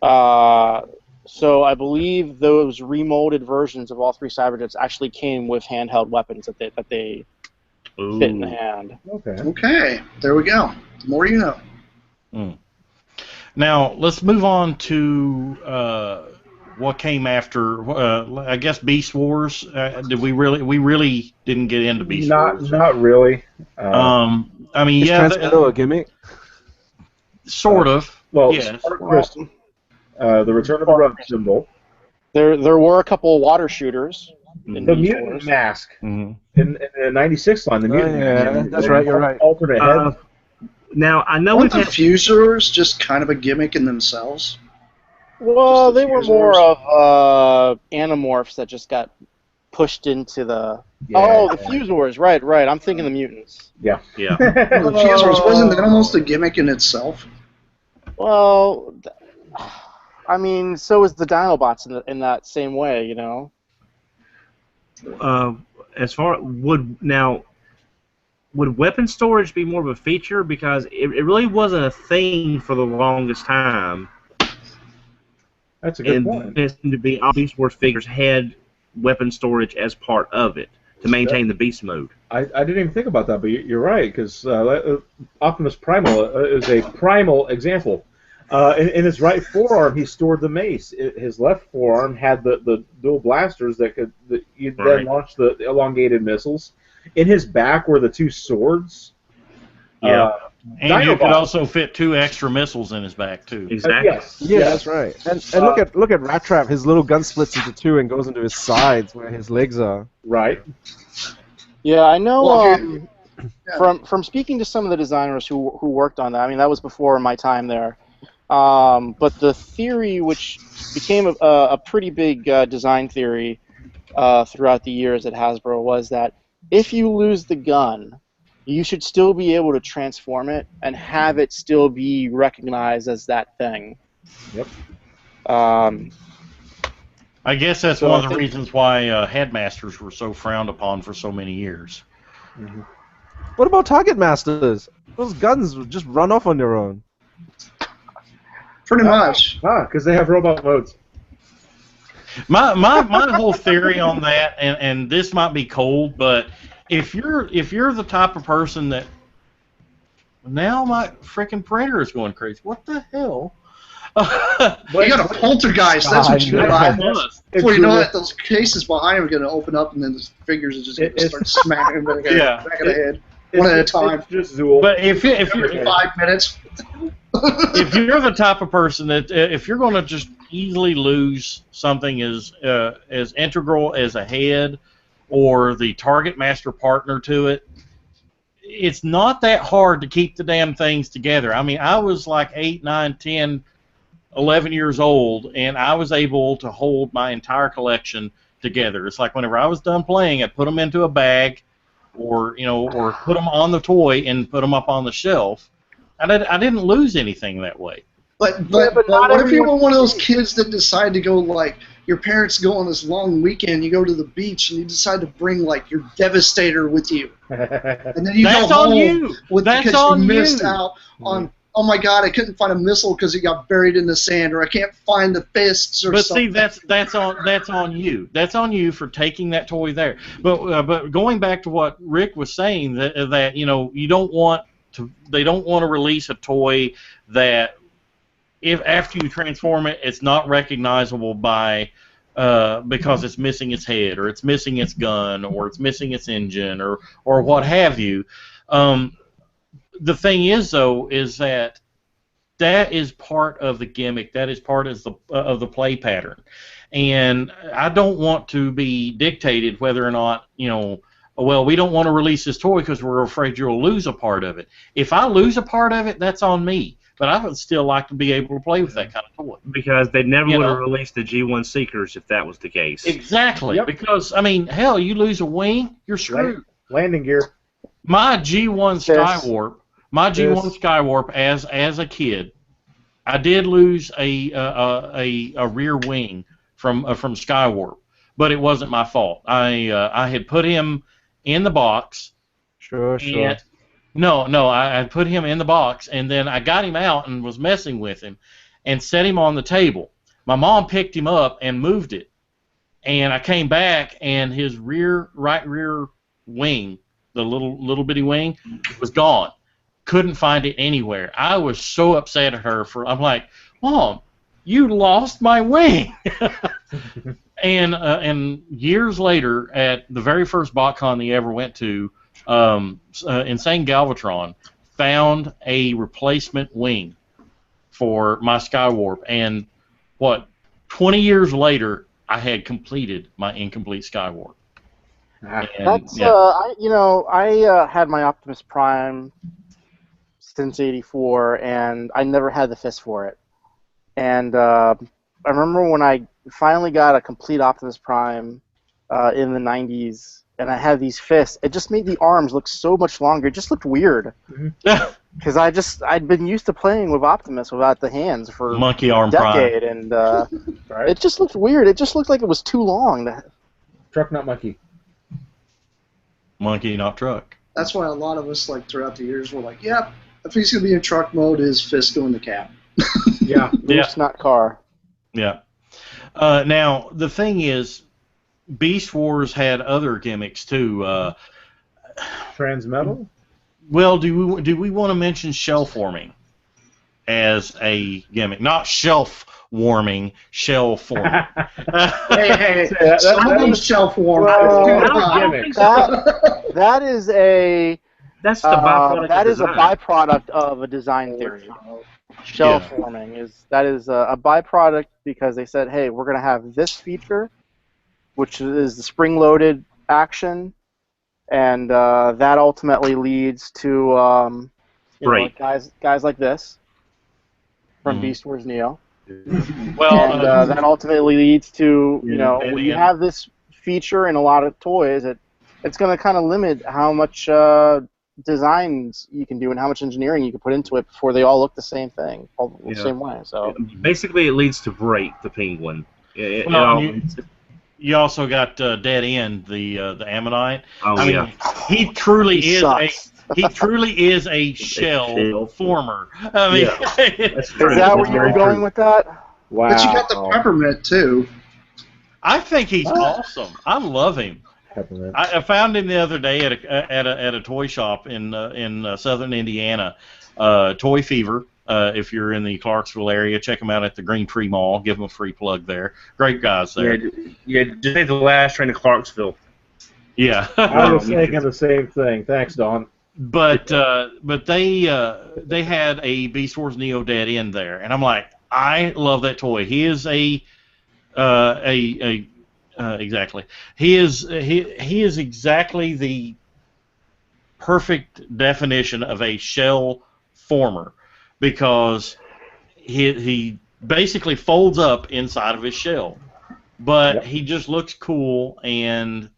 So I believe those remolded versions of all three Cyberjets actually came with handheld weapons that they fit in the hand. Okay, there we go. The more you know. Now let's move on to what came after. I guess Beast Wars. Did we really didn't get into Beast Wars? Not really. I mean, is Transmetal a gimmick? Sort of. Well, yeah. The Return of the Rub symbol. There were a couple of water shooters. The Mutant Mask in the '96 line. The Mutant Mask. That's right. You're right. Alternate head. Now I know we've had Fusers just kind of a gimmick in themselves. Well, they were more of Animorphs that just got pushed into the. Yeah. Oh, the Fusors, right. I'm thinking the mutants. Yeah. The Fusors, wasn't that almost a gimmick in itself? Well, I mean, so is the Dinobots in that same way, As far would weapon storage be more of a feature, because it really wasn't a thing for the longest time. That's a good point. It seemed to be all Beast Wars figures had weapon storage as part of it to maintain the beast mode. I didn't even think about that, but you're right, because Optimus Primal is a primal example. In his right forearm, he stored the mace. His left forearm had the dual blasters that could then launch the elongated missiles. In his back were the two swords. Yeah. And you could also fit 2 extra missiles in his back too. Exactly. Yes, that's right. And look at Rat Trap. His little gun splits into 2 and goes into his sides where his legs are. Right. Yeah, I know. From speaking to some of the designers who worked on that. I mean, that was before my time there. But the theory, which became a pretty big design theory, throughout the years at Hasbro was that if you lose the gun, you should still be able to transform it and have it still be recognized as that thing. Yep. I guess that's So one I of the think- reasons why headmasters were so frowned upon for so many years. What about target masters? Those guns would just run off on their own. Pretty much. Because they have robot modes. My whole theory on that, and this might be cold, but if you're the type of person that now my freaking printer is going crazy. What the hell? You got a poltergeist. That's what you got. Before you know it, those cases behind him are going to open up, and then the fingers are just going to start smacking him back of the head, one at a time. It's just Zool. But if you're 5 minutes. if you're the type of person that if you're going to just easily lose something as integral as a head or the target master partner to it, it's not that hard to keep the damn things together. I mean, I was like 8, 9, 10, 11 years old, and I was able to hold my entire collection together. It's like whenever I was done playing, I'd put them into a bag or put them on the toy and put them up on the shelf. I didn't lose anything that way. But not what if you everyone- were one of those kids that decide to go, like, your parents go on this long weekend, you go to the beach, and you decide to bring, like, your Devastator with you. And then you That's go on home you. That's because on you missed you. out on, oh my God, I couldn't find a missile because it got buried in the sand, or I can't find the fists or But something. see, that's on you. That's on you for taking that toy there. But going back to what Rick was saying, that you don't want to. They don't want to release a toy that if after you transform it, it's not recognizable by because it's missing its head or it's missing its gun or it's missing its engine or what have you. The thing is, though, is that is part of the gimmick. That is part of the play pattern, and I don't want to be dictated whether or not well, we don't want to release this toy because we're afraid you'll lose a part of it. If I lose a part of it, that's on me. But I would still like to be able to play with that kind of toy. Because they never would have released the G1 Seekers if that was the case. Exactly. Yep. Because, I mean, hell, you lose a wing, you're screwed. Landing gear. My G1 Skywarp as a kid, I did lose a rear wing from Skywarp, but it wasn't my fault. I had put him in the box. Sure. And, no, I put him in the box, and then I got him out and was messing with him and set him on the table. My mom picked him up and moved it, and I came back, and his right rear wing, the little bitty wing, was gone. Couldn't find it anywhere. I was so upset at her I'm like, Mom, you lost my wing. And years later, at the very first BotCon they ever went to, Insane Galvatron found a replacement wing for my Skywarp, and 20 years later, I had completed my incomplete Skywarp. And, That's I had my Optimus Prime since '84, and I never had the fist for it. And I remember when I finally got a complete Optimus Prime in the '90s. And I had these fists. It just made the arms look so much longer. It just looked weird. Because I'd been used to playing with Optimus without the hands for Monkey Arm a decade, and Right. it just looked weird. It just looked like it was too long. Truck, not monkey. Monkey, not truck. That's why a lot of us, like, throughout the years, were like, yeah, if he's going to be in truck mode, his fist go in the cap. Yeah. It's not car. Yeah. Now, the thing is, Beast Wars had other gimmicks too. Transmetal? Well, do we want to mention shell forming as a gimmick? Not shelf warming, shell forming. Hey, some of them shelf warm. That is a That's the byproduct that of is a design. byproduct of a design theory. Shell forming is a byproduct because they said, hey, we're going to have this feature, which is the spring-loaded action, and that ultimately leads to guys like this from Beast Wars Neo. Well, And that ultimately leads to, when you have this feature in a lot of toys, it's going to kind of limit how much designs you can do and how much engineering you can put into it before they all look the same thing, all the same way. So basically, it leads to Break the Penguin. You also got Dead End, the Ammonite. Oh, I mean, yeah. he truly is sucks. he truly is a shell former. I mean, That's true. is that where you were going with that? Wow. But you got the peppermint too. I think he's awesome. I love him. Peppermint. I found him the other day at a toy shop in southern Indiana, Toy Fever. If you're in the Clarksville area, check them out at the Green Tree Mall. Give them a free plug there. Great guys there. Yeah, just take the last train to Clarksville. Yeah. I was thinking the same thing. Thanks, Don. But they had a Beast Wars Neo Dead End there, and I'm like, I love that toy. He is exactly. He is exactly the perfect definition of a shell former, because he basically folds up inside of his shell, but he just looks cool, and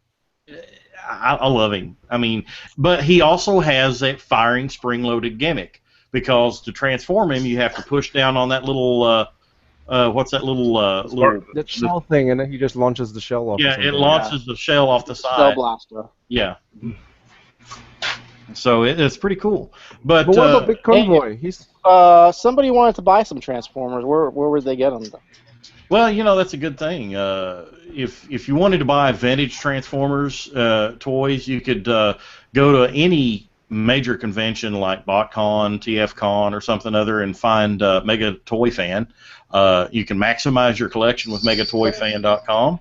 I love him. I mean, but he also has that firing spring-loaded gimmick, because to transform him, you have to push down on that little what's that little that shell thing, and then he just launches the shell off. Yeah, it launches the shell off the side. Shell blaster. Yeah. So it's pretty cool. But what about Big Convoy? He's somebody wanted to buy some Transformers. Where would they get them? well, you know, that's a good thing. If you wanted to buy vintage Transformers toys, you could go to any major convention like BotCon, TFCon, or something other, and find Mega Toy Fan. You can maximize your collection with megatoyfan.com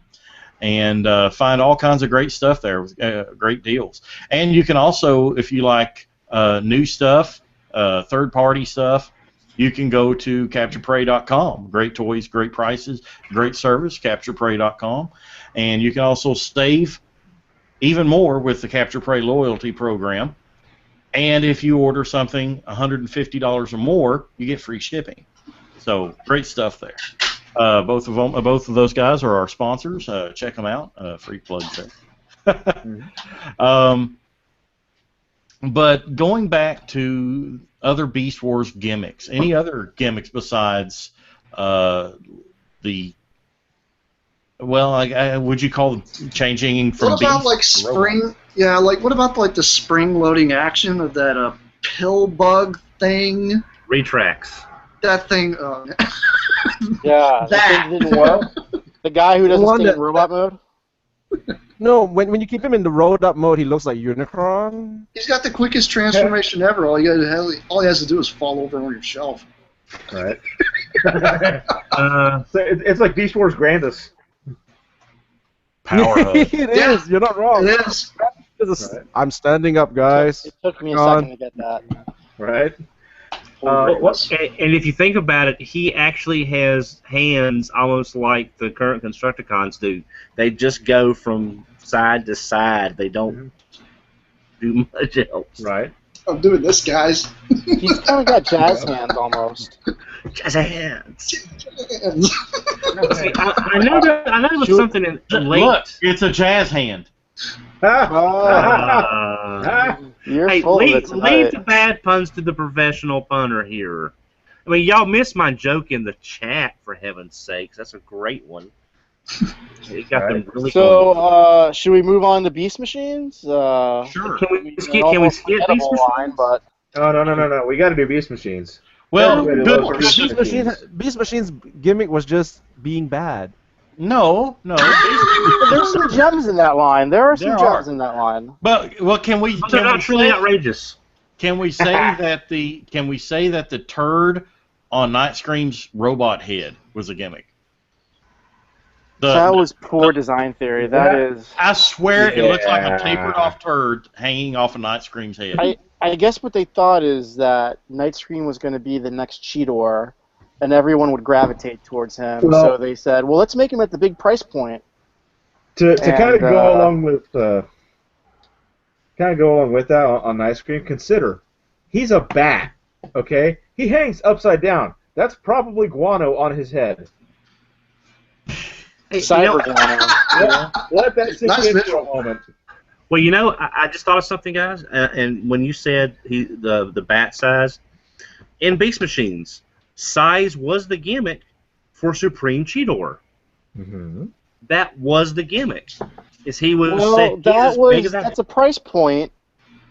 and find all kinds of great stuff there with great deals. And you can also, if you like new stuff, third-party stuff, you can go to CapturePrey.com. Great toys, great prices, great service, CapturePrey.com. And you can also save even more with the Capture Prey loyalty program. And if you order something $150 or more, you get free shipping. So great stuff there. Both of those guys are our sponsors. Check them out. Free plugs there. But going back to other Beast Wars gimmicks, any other gimmicks besides would you call them changing from What about beast like to spring? robot? Yeah, like what about like the spring loading action of that pill bug thing? Retracts. That thing. Yeah, That. the thing didn't work. The guy who doesn't One stay that- in robot mode. no. When you keep him in the rolled up mode, he looks like Unicron. He's got the quickest transformation ever. All he has to do is fall over on your shelf. Right. So it's like Beast Wars Grandis. Power Hub. It is. You're not wrong. It is. Right. I'm standing up, guys. It took me a Unicron. second to get that. Right. And if you think about it, he actually has hands almost like the current Constructicons do. They just go from side to side. They don't do much else. Right. I'm doing this, guys. He's kind of got jazz hands almost. Just hands. See, I know there was something in late. Look, it's a jazz hand. You're Hey, full of it leave tonight. the bad puns to the professional punner here. I mean, y'all missed my joke in the chat, for heaven's sakes. That's a great one. It got them really cool. So, should we move on to Beast Machines? Sure. Can we skip Beast Machines? Machines? But No. We got to do Beast Machines. Well, Everybody good. loves Beast Machines. Beast Machine's gimmick was just being bad. No. there's some gems in that line. There are some There gems are. in that line. But can we? But they're Can not we truly say, outrageous. can we say that the turd on Night Scream's robot head was a gimmick? That was poor design theory. That is. I swear it looks like a Yeah. tapered off turd hanging off of Night Scream's head. I guess what they thought is that Night Scream was going to be the next Cheetor, and everyone would gravitate towards him. Well- So they said, well, let's make him at the big price point. To kind of And, go along with that on Night Scream, consider he's a bat. Okay, he hangs upside down. That's probably guano on his head. Hey, Let that sink Nice in for visual. a moment. well, I just thought of something, guys. And when you said the bat size in Beast Machines, size was the gimmick for Supreme Cheetor. Mm-hmm. That was the gimmick. Is he was Well, said he's as big as that? that's a price point.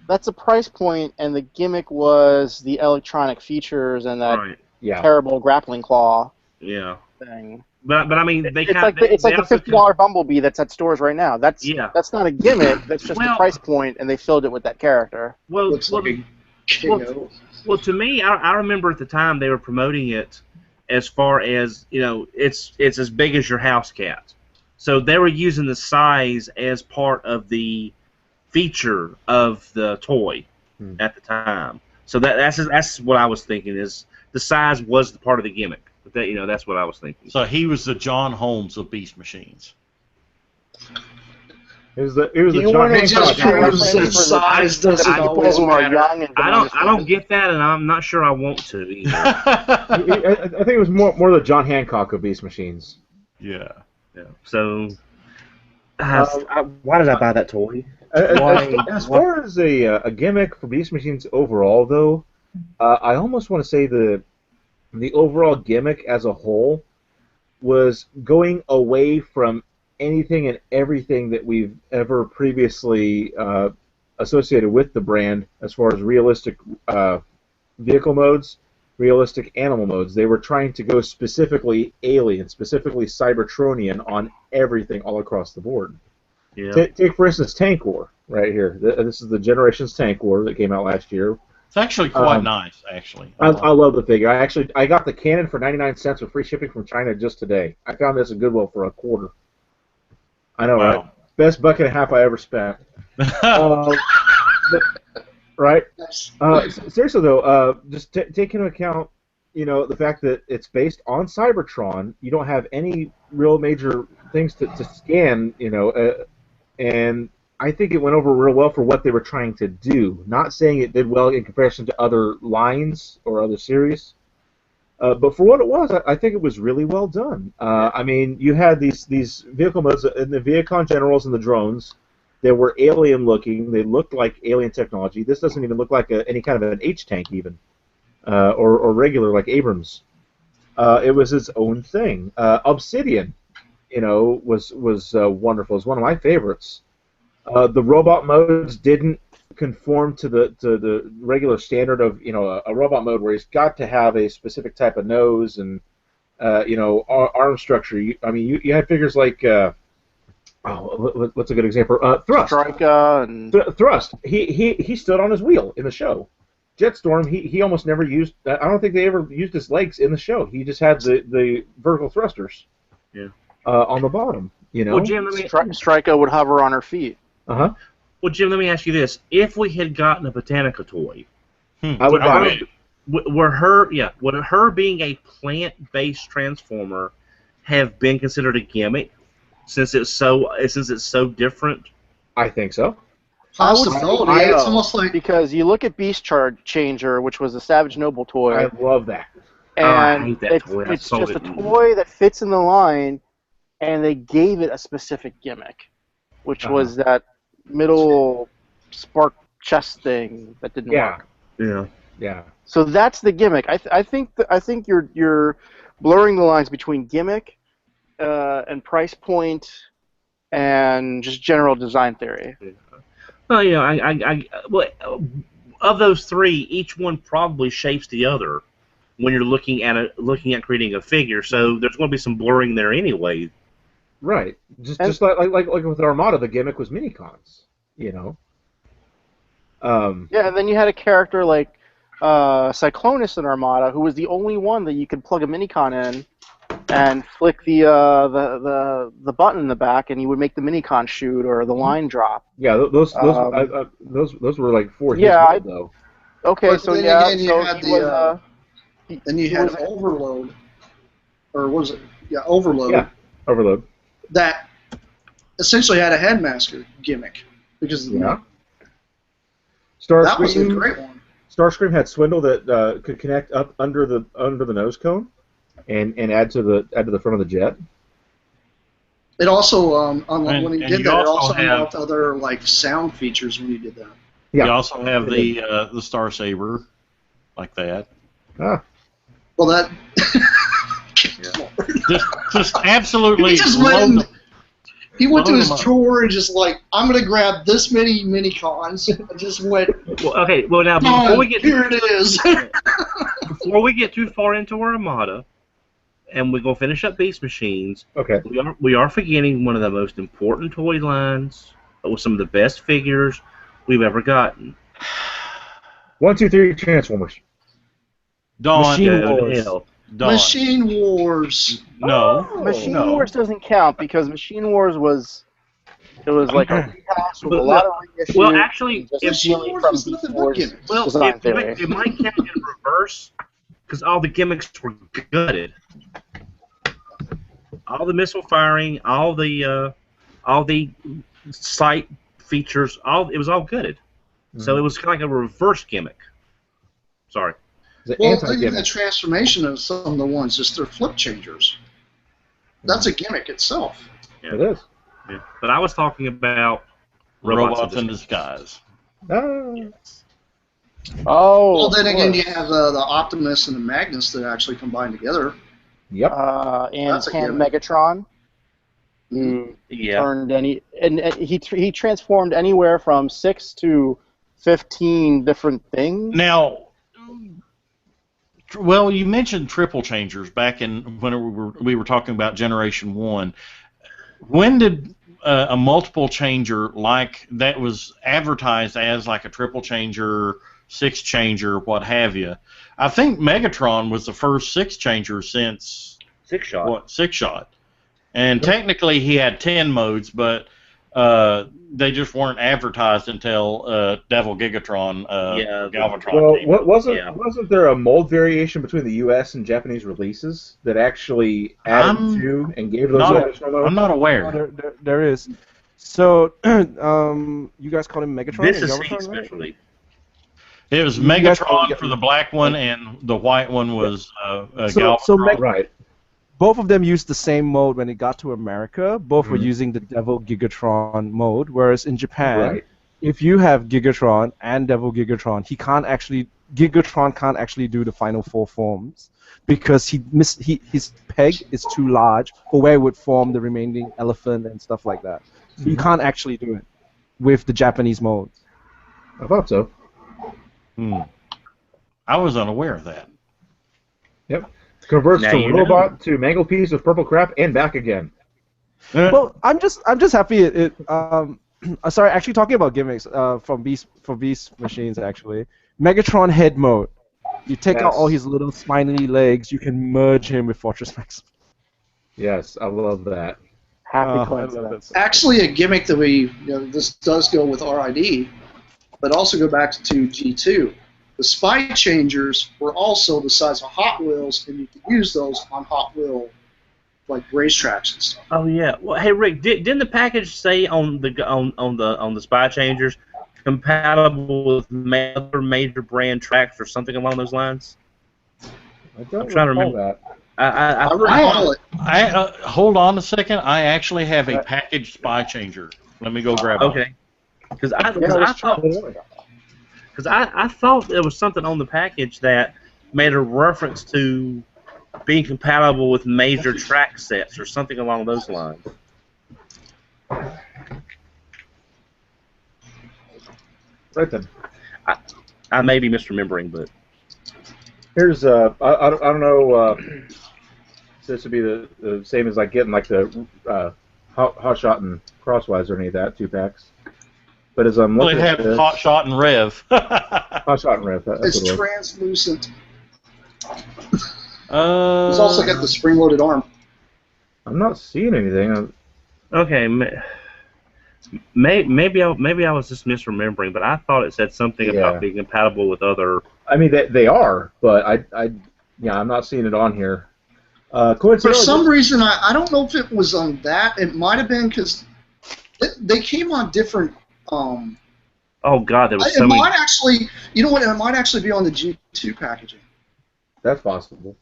That's a price point, and the gimmick was the electronic features and that Right. Yeah. terrible grappling claw Yeah. thing. But I mean they It's kind like the, it's they like the also $50 Bumblebee that's at stores right now. That's not a gimmick. That's just Well- a price point, and they filled it with that character. well, Looks well, like a KO. well, to me, I remember at the time they were promoting it as far as it's as big as your house cat. So they were using the size as part of the feature of the toy at the time. So that's what I was thinking is the size was the part of the gimmick. But that that's what I was thinking. So he was the John Holmes of Beast Machines. It was the You John wanna Hancock. just proves that size doesn't people always who are matter. young and I don't get that, and I'm not sure I want to either. I think it was more the John Hancock of Beast Machines. Yeah. Yeah. So why did I buy that toy? As far as a gimmick for Beast Machines overall, though, I almost want to say the overall gimmick as a whole was going away from anything and everything that we've ever previously associated with the brand as far as realistic vehicle modes, realistic animal modes. They were trying to go specifically alien, specifically Cybertronian on everything all across the board. Yeah. Take for instance, Tank War right here. This is the Generations Tank War that came out last year. It's actually quite nice, actually. I love the figure. I got the cannon for 99 cents with free shipping from China just today. I found this at Goodwill for a quarter. I know, Wow. right? Best buck and a half I ever spent. Right? Seriously though, just take into account, the fact that it's based on Cybertron. You don't have any real major things to scan, and I think it went over real well for what they were trying to do. Not saying it did well in comparison to other lines or other series, but for what it was, I think it was really well done. I mean, you had these vehicle modes in the Viacon Generals and the drones. They were alien looking. They looked like alien technology. This doesn't even look like any kind of an H-tank even, or regular like Abrams. It was its own thing. Obsidian, was wonderful. It was one of my favorites. The robot modes didn't conform to the regular standard of a robot mode where he's got to have a specific type of nose and arm structure. You had figures like what's a good example? Thrust. Strika and Thrust. He stood on his wheel in the show. Jetstorm. He almost never used. I don't think they ever used his legs in the show. He just had the vertical thrusters. Yeah. On the bottom. Well, Jim, Strika would hover on her feet. Uh-huh. Well, Jim, let me ask you this: if we had gotten a Botanica toy, I would buy it. would her being a plant-based transformer have been considered a gimmick since it's so different? I think so. Possibility. It's almost like Because you look at Beast Changer, which was a Savage Noble toy, I love that. I and hate that toy. I it's sold just a it. toy that fits in the line, and they gave it a specific gimmick, which was that middle spark chest thing that didn't work. Yeah. Yeah. So that's the gimmick. I think you're blurring the lines between gimmick and price point and just general design theory. Well, well, of those three, each one probably shapes the other when you're looking at creating a figure. So there's going to be some blurring there anyway. Right. Just like with Armada, the gimmick was minicons. Yeah, and then you had a character like Cyclonus in Armada, who was the only one that you could plug a minicon in and flick the button in the back, and you would make the minicon shoot or the line drop. Yeah, those were like for his Yeah, mold, though. Okay, But so then yeah, again, you so had he was. then you had Overload, or what was it? Yeah, Overload. Yeah, Overload. That essentially had a headmaster gimmick because of the Yeah. that was a Starscream. great one. Starscream had Swindle that could connect up under the nose cone, and add to the front of the jet. It also when he and did you that, it also also have- unlocked other like sound features when he did that. Yeah. You also have the Star Saber, like that. Ah. Well, that Just absolutely. he just load went. them- He went to load his them up. drawer and just like, I'm gonna grab this many mini cons. And just went. Well, okay. Well, now "Boom, before we get here it is. before we get too far into our Armada, and we're gonna finish up Beast Machines, Okay. we are forgetting one of the most important toy lines with some of the best figures we've ever gotten. 1, 2, 3 Transformers. Dawn. Machine Go to Wars. hell. Dawn. Machine Wars. No. Machine no. Wars doesn't count because Machine Wars was like a rehash with a lot of reissues. Well, actually, just Machine really Wars from was Beast nothing but Wars gimmicks. Well, design it theory. might count in reverse because all the gimmicks were gutted. All the missile firing, all the sight features, it was all gutted. So it was kind of like a reverse gimmick. Sorry. The Well, anti look at the gimmick. transformation of some of the ones, just their flip changers. That's a gimmick itself. Yeah. It is. Yeah. But I was talking about Robots in disguise. Ah. Oh. Well, then of again, you course. have the Optimus and the Magnus that actually combine together. Yep. And That's a Pan gimmick. Megatron. Who Yeah. turned and he transformed anywhere from 6 to 15 different things. Now, well, you mentioned triple changers back in when we were talking about Generation 1. When did a multiple changer like that was advertised as like a triple changer, 6 changer, what have you? I think Megatron was the first 6 changer since Six shot. what 6 shot, and technically he had 10 modes, but they just weren't advertised until Devil Gigatron, Galvatron. Well, came out. wasn't there a mold variation between the U.S. and Japanese releases that actually added to and gave those additional modes? I'm not aware. There is. So, you guys call him Megatron? This and is Galvatron, Steve's right? specialty. It was You guys Megatron get- for the black one, and the white one was So Galvatron. Right. Both of them used the same mode when it got to America. Both were Mhm. using the Devil Gigatron mode, whereas in Japan, Right. if you have Gigatron and Devil Gigatron, Gigatron can't actually do the final 4 forms because his peg is too large for where it would form the remaining elephant and stuff like that. So you can't actually do it with the Japanese modes. I thought so. I was unaware of that. Yep. Converts Now to you know. robot to mangled piece with purple crap and back again. Well, I'm just happy sorry, actually talking about gimmicks from Beast Machines actually. Megatron head mode. You take out Yes. all his little spiny legs, you can merge him with Fortress Max. Yes, I love that. Happy I love coincidence. that. Actually, a gimmick that this does go with RID, but also go back to G2. The spy changers were also the size of Hot Wheels, and you could use those on Hot Wheel like racetracks and stuff. Oh yeah. Well, hey Rick, didn't the package say on the spy changers compatible with other major brand tracks or something along those lines? I don't I'm trying to recall remember. that. I recall it. Hold on a second. I actually have a packaged spy changer. Let me go grab it. Okay. Because I thought there was something on the package that made a reference to being compatible with major track sets or something along those lines. Right then. I may be misremembering, but Here's I don't know. This would be the same as like getting like the hot shot and crosswise or any of that 2-packs. But as I'm Well, looking it at had this, Hot Shot and Rev. hot shot and rev. That's It's what it was. translucent. It's It's also got the spring-loaded arm. I'm not seeing anything. okay. Maybe I was just misremembering, but I thought it said something Yeah. about being compatible with other. I mean, they are, but I'm not seeing it on here. For Coincidentally, some reason, I don't know if it was on that. It might have been because they came on different. Oh God, there was It so many. might actually, you know what? It might actually be on the G2 packaging. that's possible.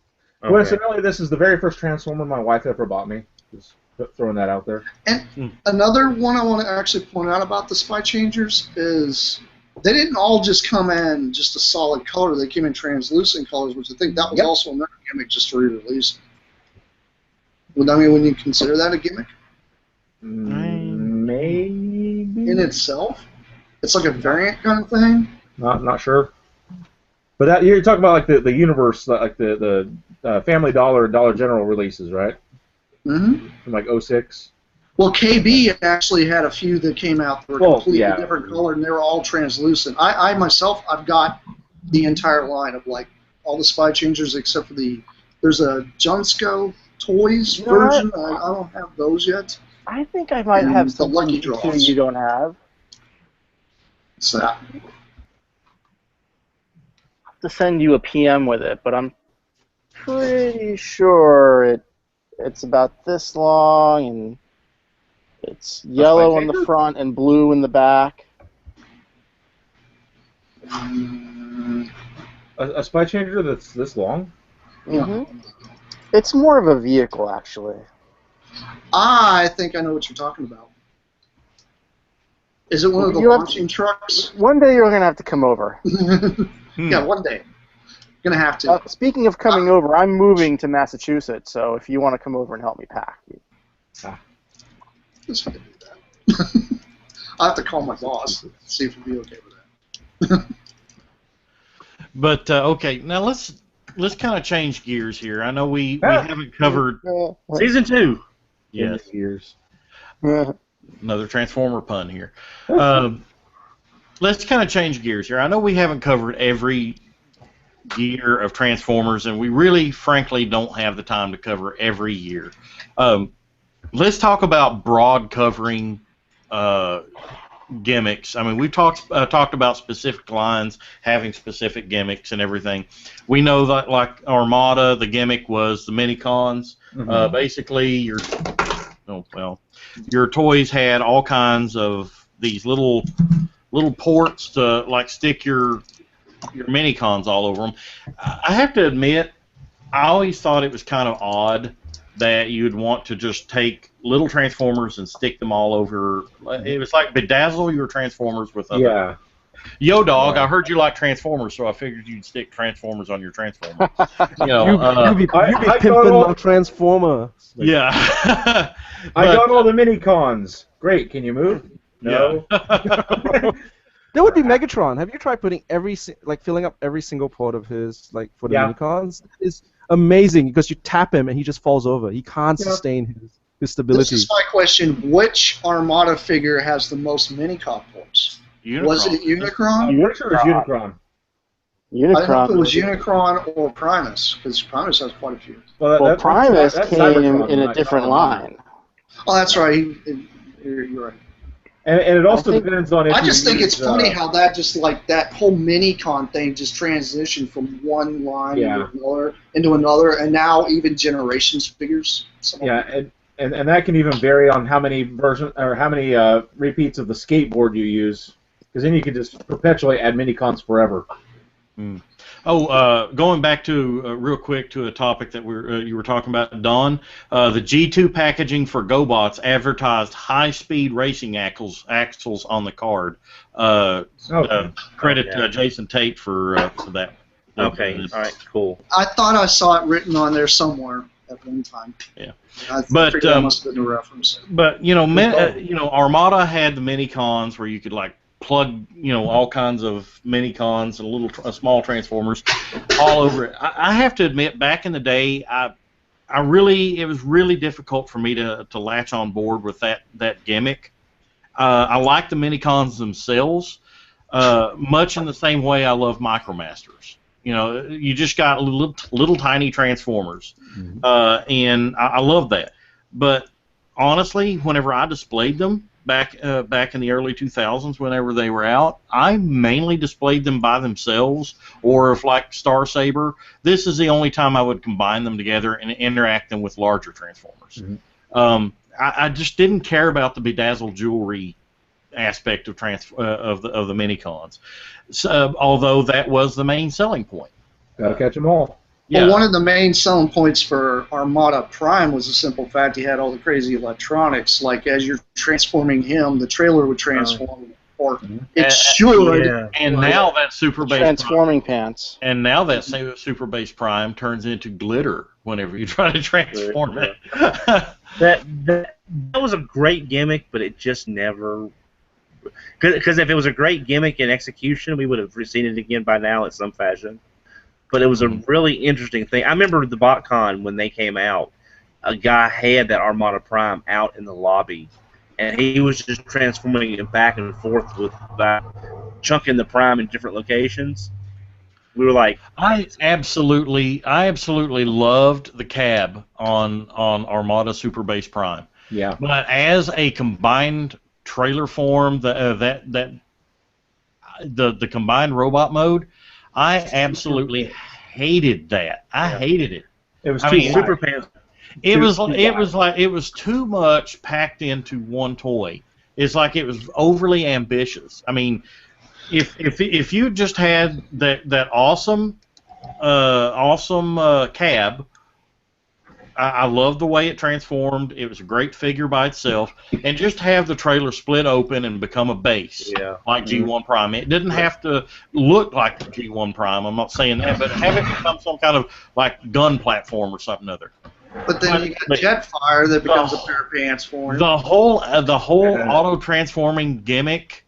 Okay. Coincidentally, this is the very first Transformer my wife ever bought me. Throwing that out there. And another one I want to actually point out about the Spy Changers is they didn't all just come in just a solid color. They came in translucent colors, which I think that was also another gimmick just to re-release. Would you consider that a gimmick? Maybe. In itself? It's like a variant kind of thing? Not sure. But that you're talking about like the universe, like the Family Dollar and Dollar General releases, right? Mm-hmm. From like 06. Well, KB actually had a few that came out that were completely different color, and they were all translucent. I myself, I've got the entire line of like all the Spy Changers except for there's a Junsko Toys version. I don't have those yet. I think I might have some lucky too draws you don't have. What's that? To send you a PM with it, but I'm pretty sure it's about this long and it's yellow on the front and blue in the back. A Spy Changer that's this long? Mm-hmm. It's more of a vehicle, actually. I think I know what you're talking about. Is it one of the launching trucks? One day you're going to have to come over. Yeah, one day. Gonna have to. Speaking of coming over, I'm moving to Massachusetts, so if you want to come over and help me pack. Let's do that. I'll have to call my boss, see if he'll be okay with that. But okay, now let's kind of change gears here. I know we haven't covered Season 2. Yes. Gears. Another Transformer pun here. Let's kind of change gears here. I know we haven't covered every year of Transformers, and we really, frankly, don't have the time to cover every year. Let's talk about broad covering gimmicks. I mean, we've talked about specific lines having specific gimmicks and everything. We know that, like Armada, the gimmick was the Minicons. Basically, your toys had all kinds of these little ports to like stick your Minicons all over them. I have to admit, I always thought it was kind of odd that you'd want to just take little Transformers and stick them all over. It was like bedazzle your Transformers with other. Yeah. Yo, dog, I heard you like Transformers, so I figured you'd stick Transformers on your Transformer. You be pimping my Transformer. Yeah. I got all the Minicons. Great. Can you move? No. Yeah. That would be Megatron. Have you tried putting filling up every single port of his for the Minicons? It's amazing because you tap him and he just falls over. He can't sustain his stability. This is my question. Which Armada figure has the most Minicon ports? Unicron. Was it Unicron? I'm sure it was Unicron. I don't know if it was Unicron or Primus, because Primus has quite a few. Well, Primus came in a different line. Oh, that's right. You're right. And it also depends on if I just think use, it's funny how that just that whole Minicon thing just transitioned from one line into another, and now even Generations figures. And that can even vary on how many versions or how many repeats of the skateboard you use, because then you can just perpetually add Minicons forever. Going back to real quick to a topic that you were talking about, Don. The G2 packaging for GoBots advertised high-speed racing axles on the card. Credit Jason Tate for that. Okay, all right, cool. I thought I saw it written on there somewhere at one time. Yeah, I figured that must have been a reference. But Armada had the Minicons where you could plug all kinds of Minicons and small Transformers all over it. I have to admit, back in the day, it was really difficult for me to latch on board with that gimmick. I like the Minicons themselves, much in the same way I love Micromasters. You just got little tiny Transformers, and I love that. But honestly, whenever I displayed them back in the early 2000s, whenever they were out, I mainly displayed them by themselves, or if like Star Saber, this is the only time I would combine them together and interact them with larger Transformers. I just didn't care about the bedazzled jewelry aspect of the Minicons, although that was the main selling point. Gotta catch them all. Yeah. Well, one of the main selling points for Armada Prime was the simple fact he had all the crazy electronics. Like as you're transforming him, the trailer would transform, or it should. Yeah. And now that Super Base Transforming pants. And now that Super Base Prime turns into glitter whenever you try to transform it. That was a great gimmick, but it just never. Because if it was a great gimmick in execution, we would have seen it again by now in some fashion. But it was a really interesting thing. I remember the BotCon when they came out. A guy had that Armada Prime out in the lobby, and he was just transforming it back and forth with chunking the Prime in different locations. We were like, I absolutely loved the cab on Armada Super Base Prime. Yeah. But as a combined trailer form, the combined robot mode, I absolutely hated that. I hated it. It was I too mean, wide. Super Pants. It was too much packed into one toy. It's like it was overly ambitious. I mean, if you just had that awesome cab, I love the way it transformed. It was a great figure by itself, and just have the trailer split open and become a base, like G1 Prime. It didn't have to look like the G1 Prime. I'm not saying that, but have it become some kind of like gun platform or something other. But then you got Jetfire that becomes a pair of pants for him. The whole auto transforming gimmick.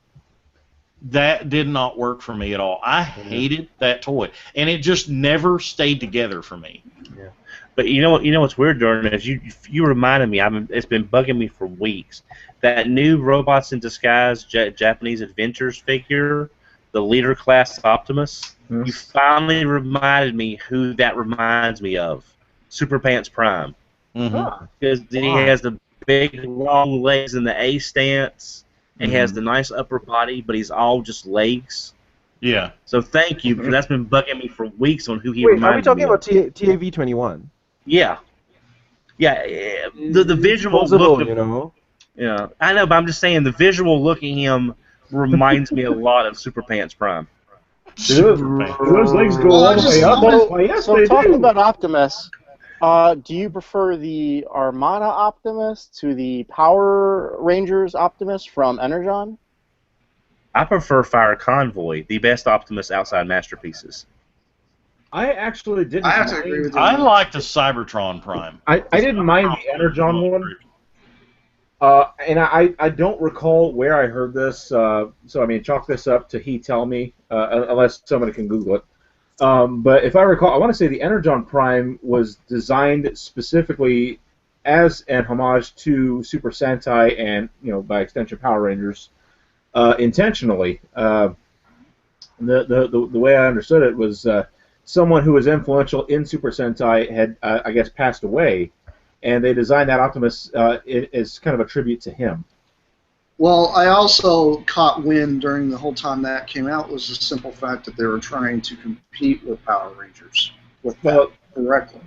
That did not work for me at all. I hated that toy, and it just never stayed together for me. Yeah. But you know what's weird, Jordan, is you reminded me. It's been bugging me for weeks. That new Robots in Disguise Japanese Adventures figure, the Leader Class Optimus. You finally reminded me who that reminds me of. Super Pants Prime. Because he has the big long legs in the A stance. He has the nice upper body, but he's all just legs. Yeah. So thank you, because that's been bugging me for weeks on who he Wait, reminded are we me talking of. about TAV-21? Yeah. Yeah, the visual look of, you know. Yeah, I know, but I'm just saying the visual look at him reminds me a lot of Super Pants Prime. Do those legs go all the way up? Well, yes, So they talking do. about Optimus, do you prefer the Armada Optimus to the Power Rangers Optimus from Energon? I prefer Fire Convoy, the best Optimus outside Masterpieces. I actually didn't. I have to agree with you. I like the Cybertron Prime. I didn't mind the Energon one. And I don't recall where I heard this, so I mean, chalk this up to he tell me, unless somebody can Google it. But if I recall, I want to say the Energon Prime was designed specifically as an homage to Super Sentai and, by extension, Power Rangers, intentionally. The way I understood it was someone who was influential in Super Sentai had, I guess, passed away, and they designed that Optimus as kind of a tribute to him. Well, I also caught wind during the whole time that came out was the simple fact that they were trying to compete with Power Rangers with that directly,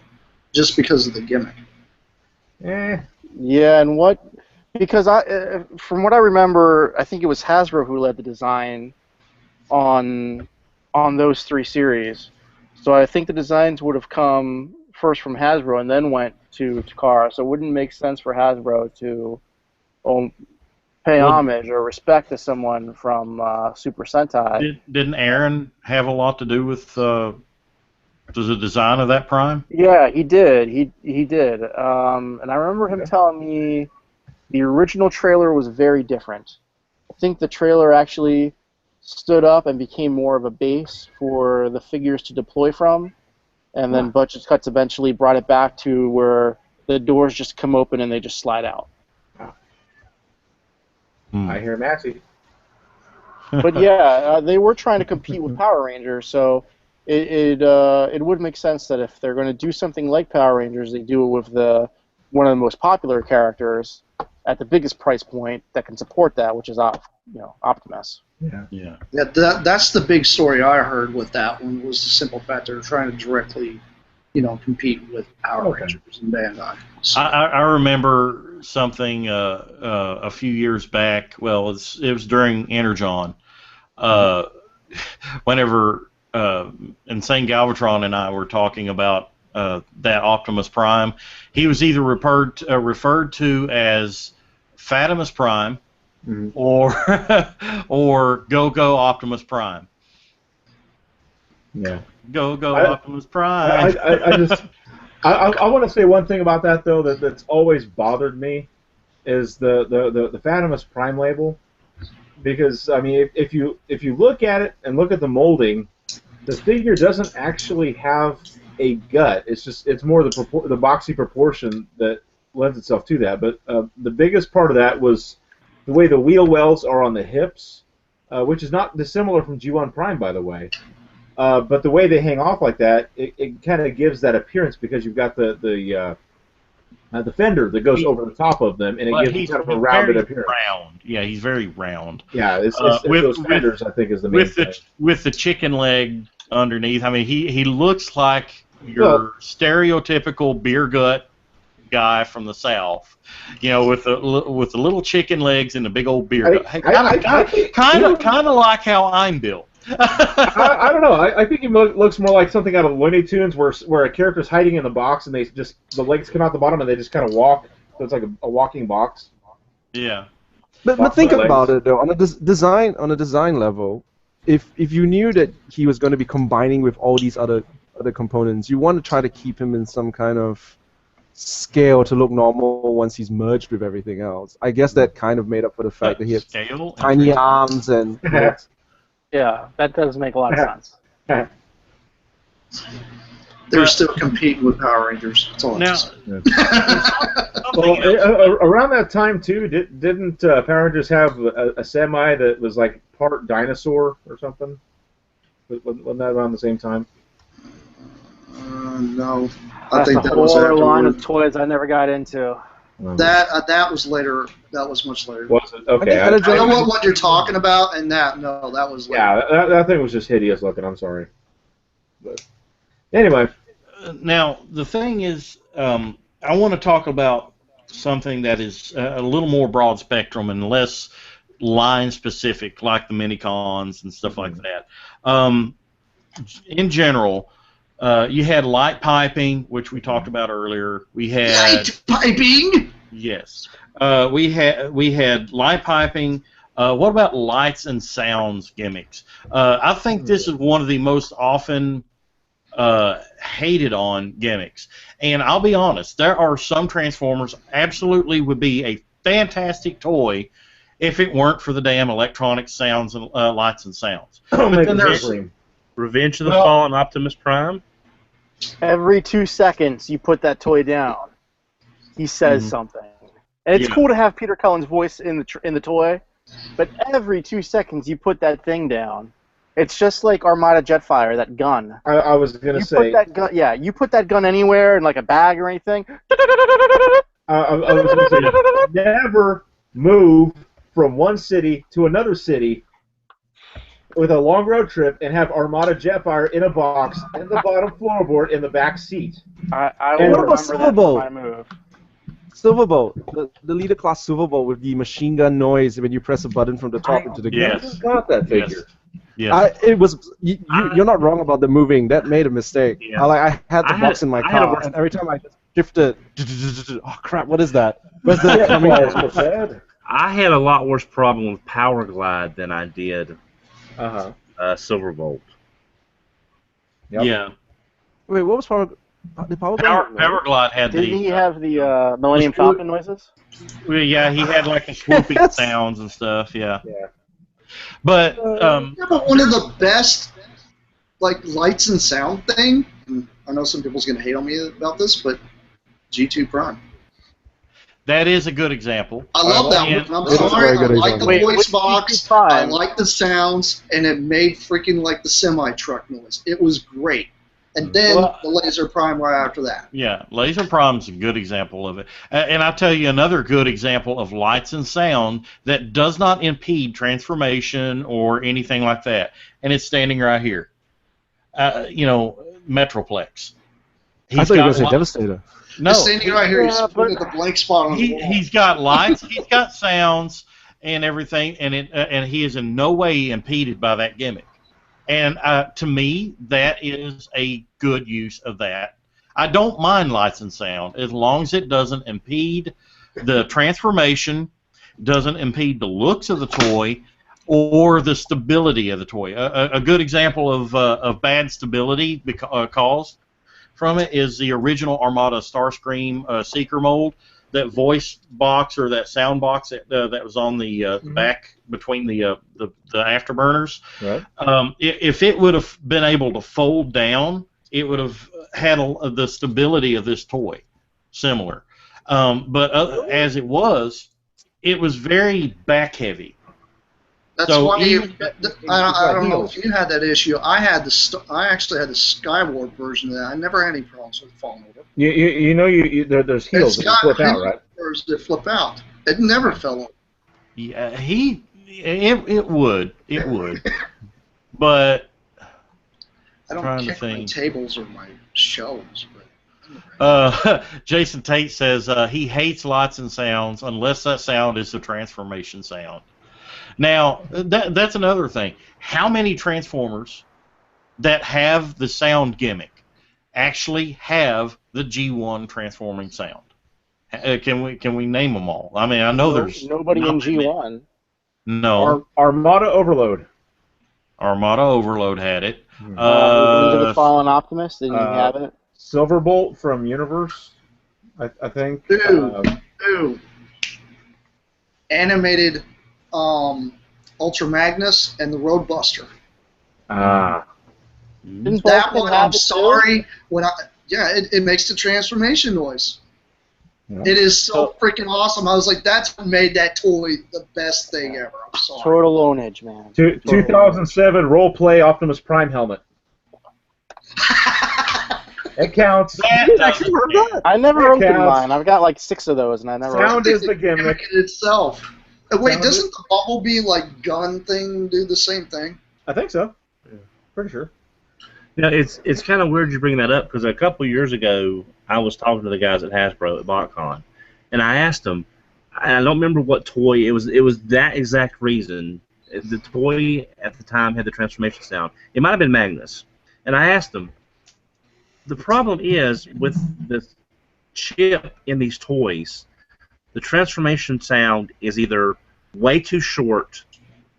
just because of the gimmick. Yeah, and because from what I remember, I think it was Hasbro who led the design on those three series. So I think the designs would have come first from Hasbro and then went to Takara. So it wouldn't make sense for Hasbro to pay homage or respect to someone from Super Sentai. Didn't Aaron have a lot to do with the design of that Prime? Yeah, he did. He did. And I remember him telling me the original trailer was very different. I think the trailer actually stood up and became more of a base for the figures to deploy from, and then Budget Cuts eventually brought it back to where the doors just come open and they just slide out. I hear Maxie. But yeah, they were trying to compete with Power Rangers, so it would make sense that if they're going to do something like Power Rangers, they do it with one of the most popular characters at the biggest price point that can support that, which is Optimus. Yeah. That's the big story I heard with that one was the simple fact they're trying to directly, compete with Power Rangers and Bandai. So. I remember something a few years back. Well, it was during Energon. Whenever Insane Galvatron and I were talking about that Optimus Prime. He was either referred to as Fatimus Prime or Go Optimus Prime. Yeah. Go Optimus Prime. I want to say one thing about that though that's always bothered me is the Fatimus Prime label, because I mean if you look at it and look at the molding, the figure doesn't actually have a gut. It's more the boxy proportion that lends itself to that. But the biggest part of that was the way the wheel wells are on the hips, which is not dissimilar from G1 Prime, by the way. But the way they hang off like that, it kind of gives that appearance because you've got the fender that goes over the top of them, and it gives kind of a rounded appearance. Round. Yeah, he's very round. Yeah, it's those fenders, I think, is the main thing. With the chicken leg underneath. I mean, he looks like your stereotypical beer gut guy from the South, with the little chicken legs and the big old beer gut. Kind of like how I'm built. I don't know. I think he looks more like something out of Looney Tunes, where a character's hiding in the box and the legs come out the bottom and they just kind of walk. So it's like a walking box. Yeah. But think about it though. On a design level, if you knew that he was going to be combining with all these other components, you want to try to keep him in some kind of scale to look normal once he's merged with everything else. I guess that kind of made up for the fact that he had tiny arms and. Yeah, that does make a lot of sense. They're still competing with Power Rangers. That's all I have to say. Well, around that time too, didn't Power Rangers have a semi that was like part dinosaur or something? Wasn't that around the same time? No, I think that was a line of toys I never got into. That was later. That was much later. Was it? Okay. I know what you're talking about, and that was later. Yeah, that thing was just hideous looking. I'm sorry. But anyway. Now the thing is, I want to talk about something that is a little more broad spectrum and less line specific, like the mini-cons and stuff like that. In general. You had light piping, which we talked about earlier. We had light piping. Yes, we had light piping. What about lights and sounds gimmicks? I think this is one of the most often hated on gimmicks. And I'll be honest, there are some Transformers absolutely would be a fantastic toy if it weren't for the damn electronic sounds and lights and sounds. But then there's Revenge of the Fallen Optimus Prime. Every 2 seconds you put that toy down, he says something, and it's cool to have Peter Cullen's voice in the toy, but every 2 seconds you put that thing down, it's just like Armada Jetfire, that gun. I was gonna say. Put that gun, you put that gun anywhere in like a bag or anything. I was gonna say, never move from one city to another city with a long road trip and have Armada Jetfire in a box in the bottom floorboard in the back seat. I will remember that my move. Silverbolt, the leader class Silverbolt with the machine gun noise when you press a button from the top into the ground. Yes. Got that figure. Yes. It was. You're not wrong about the moving. That made a mistake. Yeah. I had the box in my car, and every time I just shifted, oh crap! What is that? Where's that coming from? I had a lot worse problem with Power Glide than I did Silverbolt. Yep. Yeah. Wait, what was Power? The Power Glide had Didn't he have the Millennium Falcon noises? Well, yeah, he had like the swooping sounds and stuff. Yeah. Yeah. But but one of the best lights and sound thing. And I know some people's gonna hate on me about this, but G2 Prime. that is a good example. I love that one. I'm sorry. I like the voice box. I like the sounds, and it made freaking like the semi truck noise. It was great. And then the Laser Prime right after that. Yeah, Laser Prime's a good example of it. And I'll tell you another good example of lights and sound that does not impede transformation or anything like that. And it's standing right here. Metroplex. I thought you were going to say Devastator. No. It's standing right here. He's putting the blank spot on the wall. He's got lights, he's got sounds and everything, and he is in no way impeded by that gimmick. And to me, that is a good use of that. I don't mind lights and sound as long as it doesn't impede the transformation, doesn't impede the looks of the toy, or the stability of the toy. A good example of bad stability caused from it is the original Armada Starscream Seeker mold. That voice box or that sound box that was on the back between the afterburners. Right. If it would have been able to fold down, it would have had the stability of this toy, similar. But as it was very back heavy. That's So why even- I don't know if you had that issue. I actually had the Skywarp version of that. I never had any problems with falling over. You know there's heels that flip out, right? That flip out. It never fell over. Yeah, it would, but I don't Trying to kick my think. tables or my shelves. But Jason Tate says he hates lights and sounds unless that sound is the transformation sound. Now, that's another thing. How many Transformers that have the sound gimmick actually have the G1 transforming sound? Can we name them all? I mean, I know there's nobody in G1. No. Armada Overload. Armada Overload had it. Into the Fallen Optimist, didn't you have it? Silverbolt from Universe, I think. Ooh. Animated Ultra Magnus and the Roadbuster. Didn't That Vulcan one, have I'm it too? sorry. It makes the transformation noise. Yeah. It is so freaking awesome. I was like, that's what made that toy the best thing ever. I'm sorry. Total ownage, man. 2007 role-play Optimus Prime helmet. It counts. I never That opened counts. mine. I've got like 6 of those, and I never. Sound is the gimmick. In itself. Wait, Sound doesn't the Bumblebee gun thing do the same thing? I think so. Yeah, pretty sure. Yeah, it's kind of weird you bring that up because a couple years ago I was talking to the guys at Hasbro at BotCon, and I asked them, and I don't remember what toy it was. It was that exact reason. The toy at the time had the transformation sound. It might have been Magnus, and I asked them. The problem is with the chip in these toys, the transformation sound is either way too short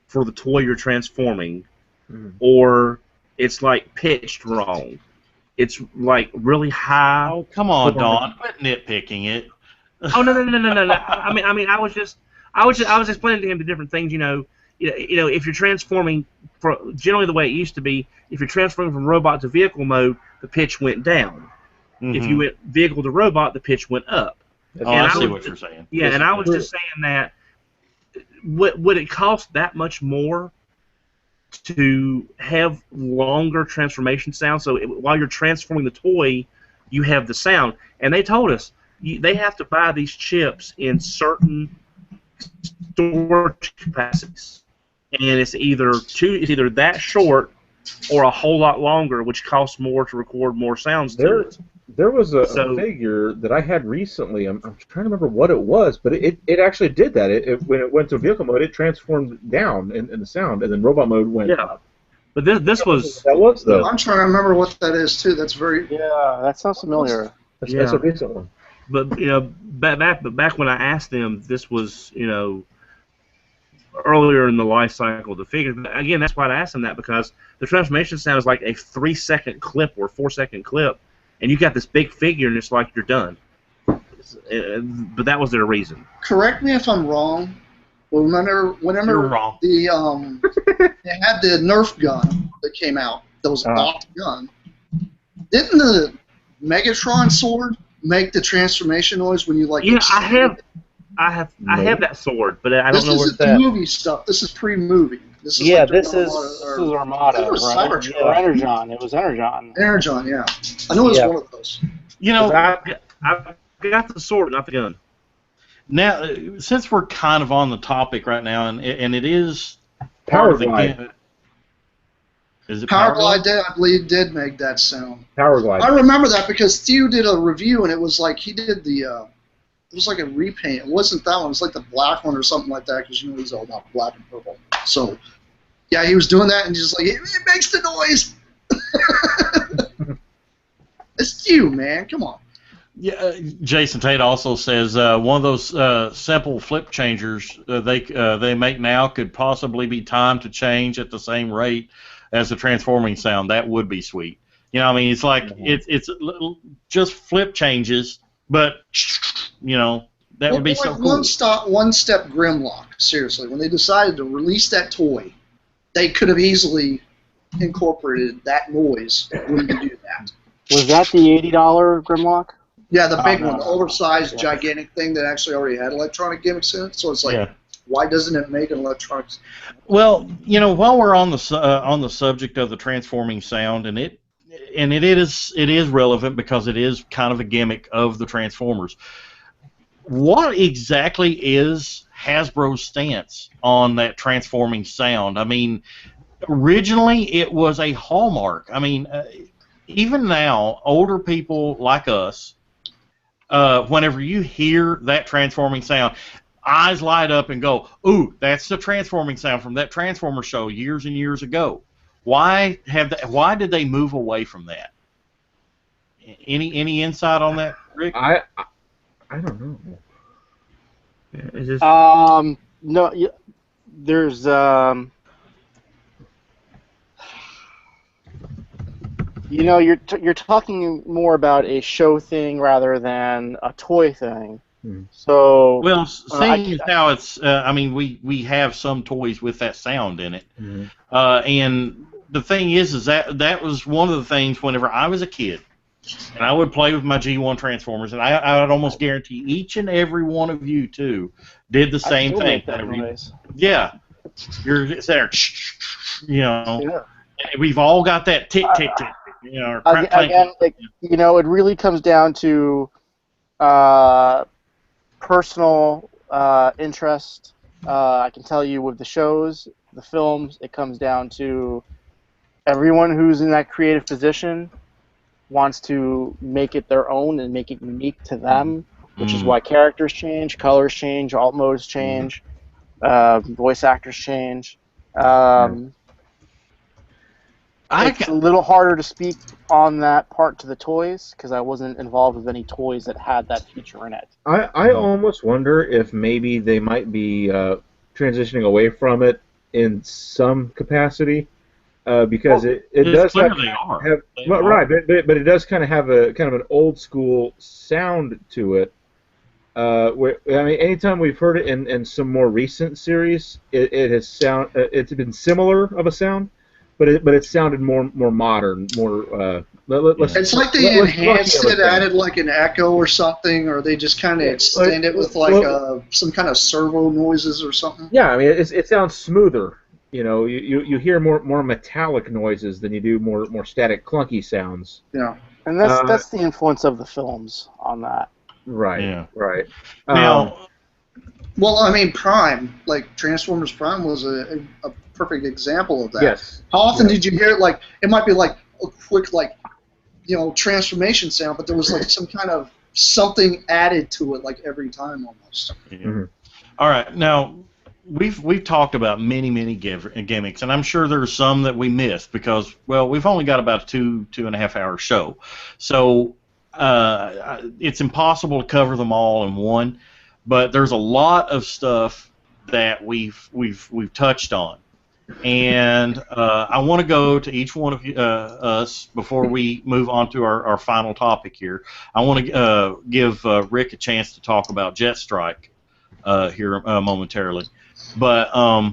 for the toy you're transforming, or it's like pitched wrong. It's like really high. Oh, come on, Don. Quit nitpicking it. Oh no. I mean, I was explaining to him the different things. You know, if you're transforming, generally the way it used to be, if you're transferring from robot to vehicle mode, the pitch went down. Mm-hmm. If you went vehicle to robot, the pitch went up. Oh, I see what you're saying. Yeah, and I was just saying that would it cost that much more to have longer transformation sound? So while you're transforming the toy, you have the sound. And they told us they have to buy these chips in certain storage capacities, and it's either that short or a whole lot longer, which costs more to record more sounds. There was a figure that I had recently. I'm trying to remember what it was, but it actually did that. When it went to vehicle mode, it transformed down in the sound, and then robot mode went up. But this was... That was, though. I'm trying to remember what that is, too. That's very... Yeah, that sounds familiar. That's a recent one. But, back when I asked them, this was, earlier in the life cycle of the figure. Again, that's why I asked them that, because the transformation sound is like a 3-second clip or 4-second clip, and you got this big figure, and it's like you're done. But that was their reason. Correct me if I'm wrong. Whenever You're wrong. they had the Nerf gun that came out, that was an off gun. Didn't the Megatron sword make the transformation noise when you like? Yeah, I have that sword, but I don't know where it's This at. is movie stuff. This is pre-movie. This is Yeah, like this is Armada, Armada, it was right? Cybertron. Yeah, Energon. It was Energon. Energon, yeah. I know it's one of those. I've got the sword, not the gun. Now, since we're kind of on the topic right now, and it is Powerglide. Is it Powerglide I believe, did make that sound. Powerglide. I remember that because Theo did a review, and it was like he did the. It was like a repaint. It wasn't that one. It was like the black one or something like that, because he's all about black and purple. So Yeah, he was doing that, and he's just like, it makes the noise. It's you, man. Come on. Yeah, Jason Tate also says one of those simple flip changers they make now could possibly be timed to change at the same rate as the transforming sound. That would be sweet. You know, I mean, it's like it's just flip changes, but you know that would be so cool. One step Grimlock. Seriously, when they decided to release that toy, they could have easily incorporated that noise when you do that. Was that the $80 Grimlock? Yeah, the big one, the oversized, gigantic thing that actually already had electronic gimmicks in it. So it's like, why doesn't it make an electronic? Well, you know, while we're on the subject of the transforming sound, and it is relevant because it is kind of a gimmick of the Transformers. What exactly is Hasbro's stance on that transforming sound? I mean, originally it was a hallmark. I mean, even now, older people like us, whenever you hear that transforming sound, eyes light up and go, "Ooh, that's the transforming sound from that Transformer show years and years ago." Why did they move away from that? Any insight on that, Rick? I don't know. Is this... No, there's you know, you're talking more about a show thing rather than a toy thing. So well, seeing how it's, I mean, we have some toys with that sound in it, and the thing is that was one of the things whenever I was a kid, and I would play with my G1 Transformers, and I would almost guarantee each and every one of you too did the same thing. Yeah, you're there, you know. Yeah. We've all got that tick tick tick. You know, again, like, you know, it really comes down to personal interest. I can tell you with the shows, the films, it comes down to everyone who's in that creative position wants to make it their own and make it unique to them, which is why characters change, colors change, alt modes change, voice actors change. It's a little harder to speak on that part to the toys because I wasn't involved with any toys that had that feature in it. I almost wonder if maybe they might be transitioning away from it in some capacity because it does have, right, but it does kind of have a kind of an old school sound to it. Where, I mean, anytime we've heard it in some more recent series, it's been similar of a sound. But it sounded more modern, more. It's like they enhanced it, added like an echo or something, or they just kind of extend it with like some kind of servo noises or something. Yeah, I mean it sounds smoother. You know, you hear more metallic noises than you do more static clunky sounds. Yeah, and that's the influence of the films on that. Right. Yeah. Right. Now. Well, I mean, Prime, like Transformers Prime, was a perfect example of that. Yes. How often did you hear it? Like, it might be like a quick, like, you know, transformation sound, but there was like some kind of something added to it, like every time almost. Yeah. All right, now we've talked about many gimmicks, and I'm sure there's some that we missed because, well, we've only got about a 2.5 hour show, so it's impossible to cover them all in one. But there's a lot of stuff that we've touched on, and I want to go to each one of us before we move on to our final topic here. I want to give Rick a chance to talk about Jet Strike here momentarily, but I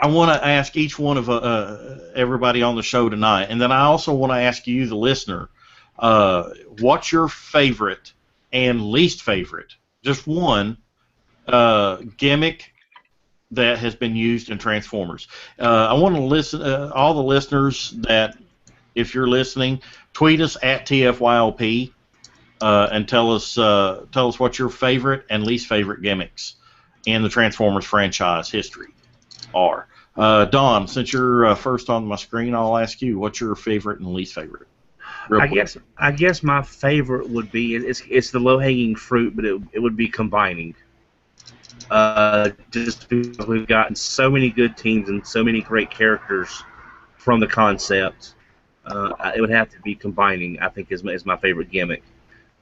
want to ask each one of everybody on the show tonight, and then I also want to ask you, the listener, what's your favorite and least favorite, just one, gimmick that has been used in Transformers. I want to listen, all the listeners that, if you're listening, tweet us at TFYLP and tell us what your favorite and least favorite gimmicks in the Transformers franchise history are. Don, since you're first on my screen, I'll ask you, what's your favorite and least favorite? I guess my favorite would be it's the low-hanging fruit, but it would be combining. Just because we've gotten so many good teams and so many great characters from the concept. It would have to be combining, I think, is my favorite gimmick.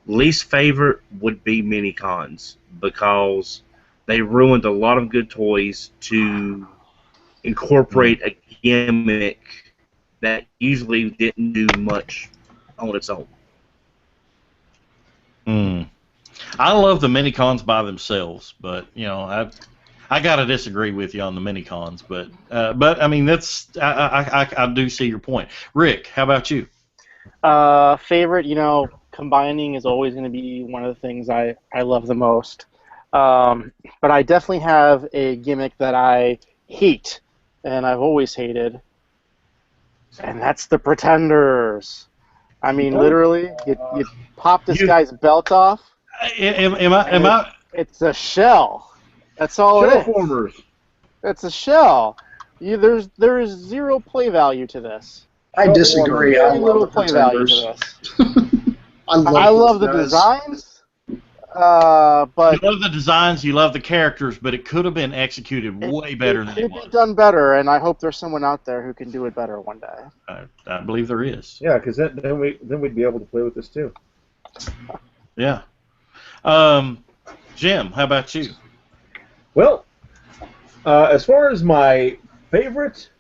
Least favorite would be mini cons because they ruined a lot of good toys to incorporate a gimmick that usually didn't do much on its own. I love the mini cons by themselves, but you know, I gotta disagree with you on the mini cons, but I mean I do see your point. Rick, how about you? Favorite, you know, combining is always going to be one of the things I love the most. But I definitely have a gimmick that I hate, and I've always hated, and that's the Pretenders. I mean, literally, you pop this guy's belt off. Am I? It's a shell. That's all it is. Formers. It's a shell. There is zero play value to this. I disagree. I Very little love play value to this. I love the designs, but You love the designs, you love the characters, but it could have been executed way better than it It was. could be done better, and I hope there's someone out there who can do it better one day. I believe there is. Yeah, because then we'd be able to play with this too. Yeah. Jim, how about you? Well, as far as my favorite,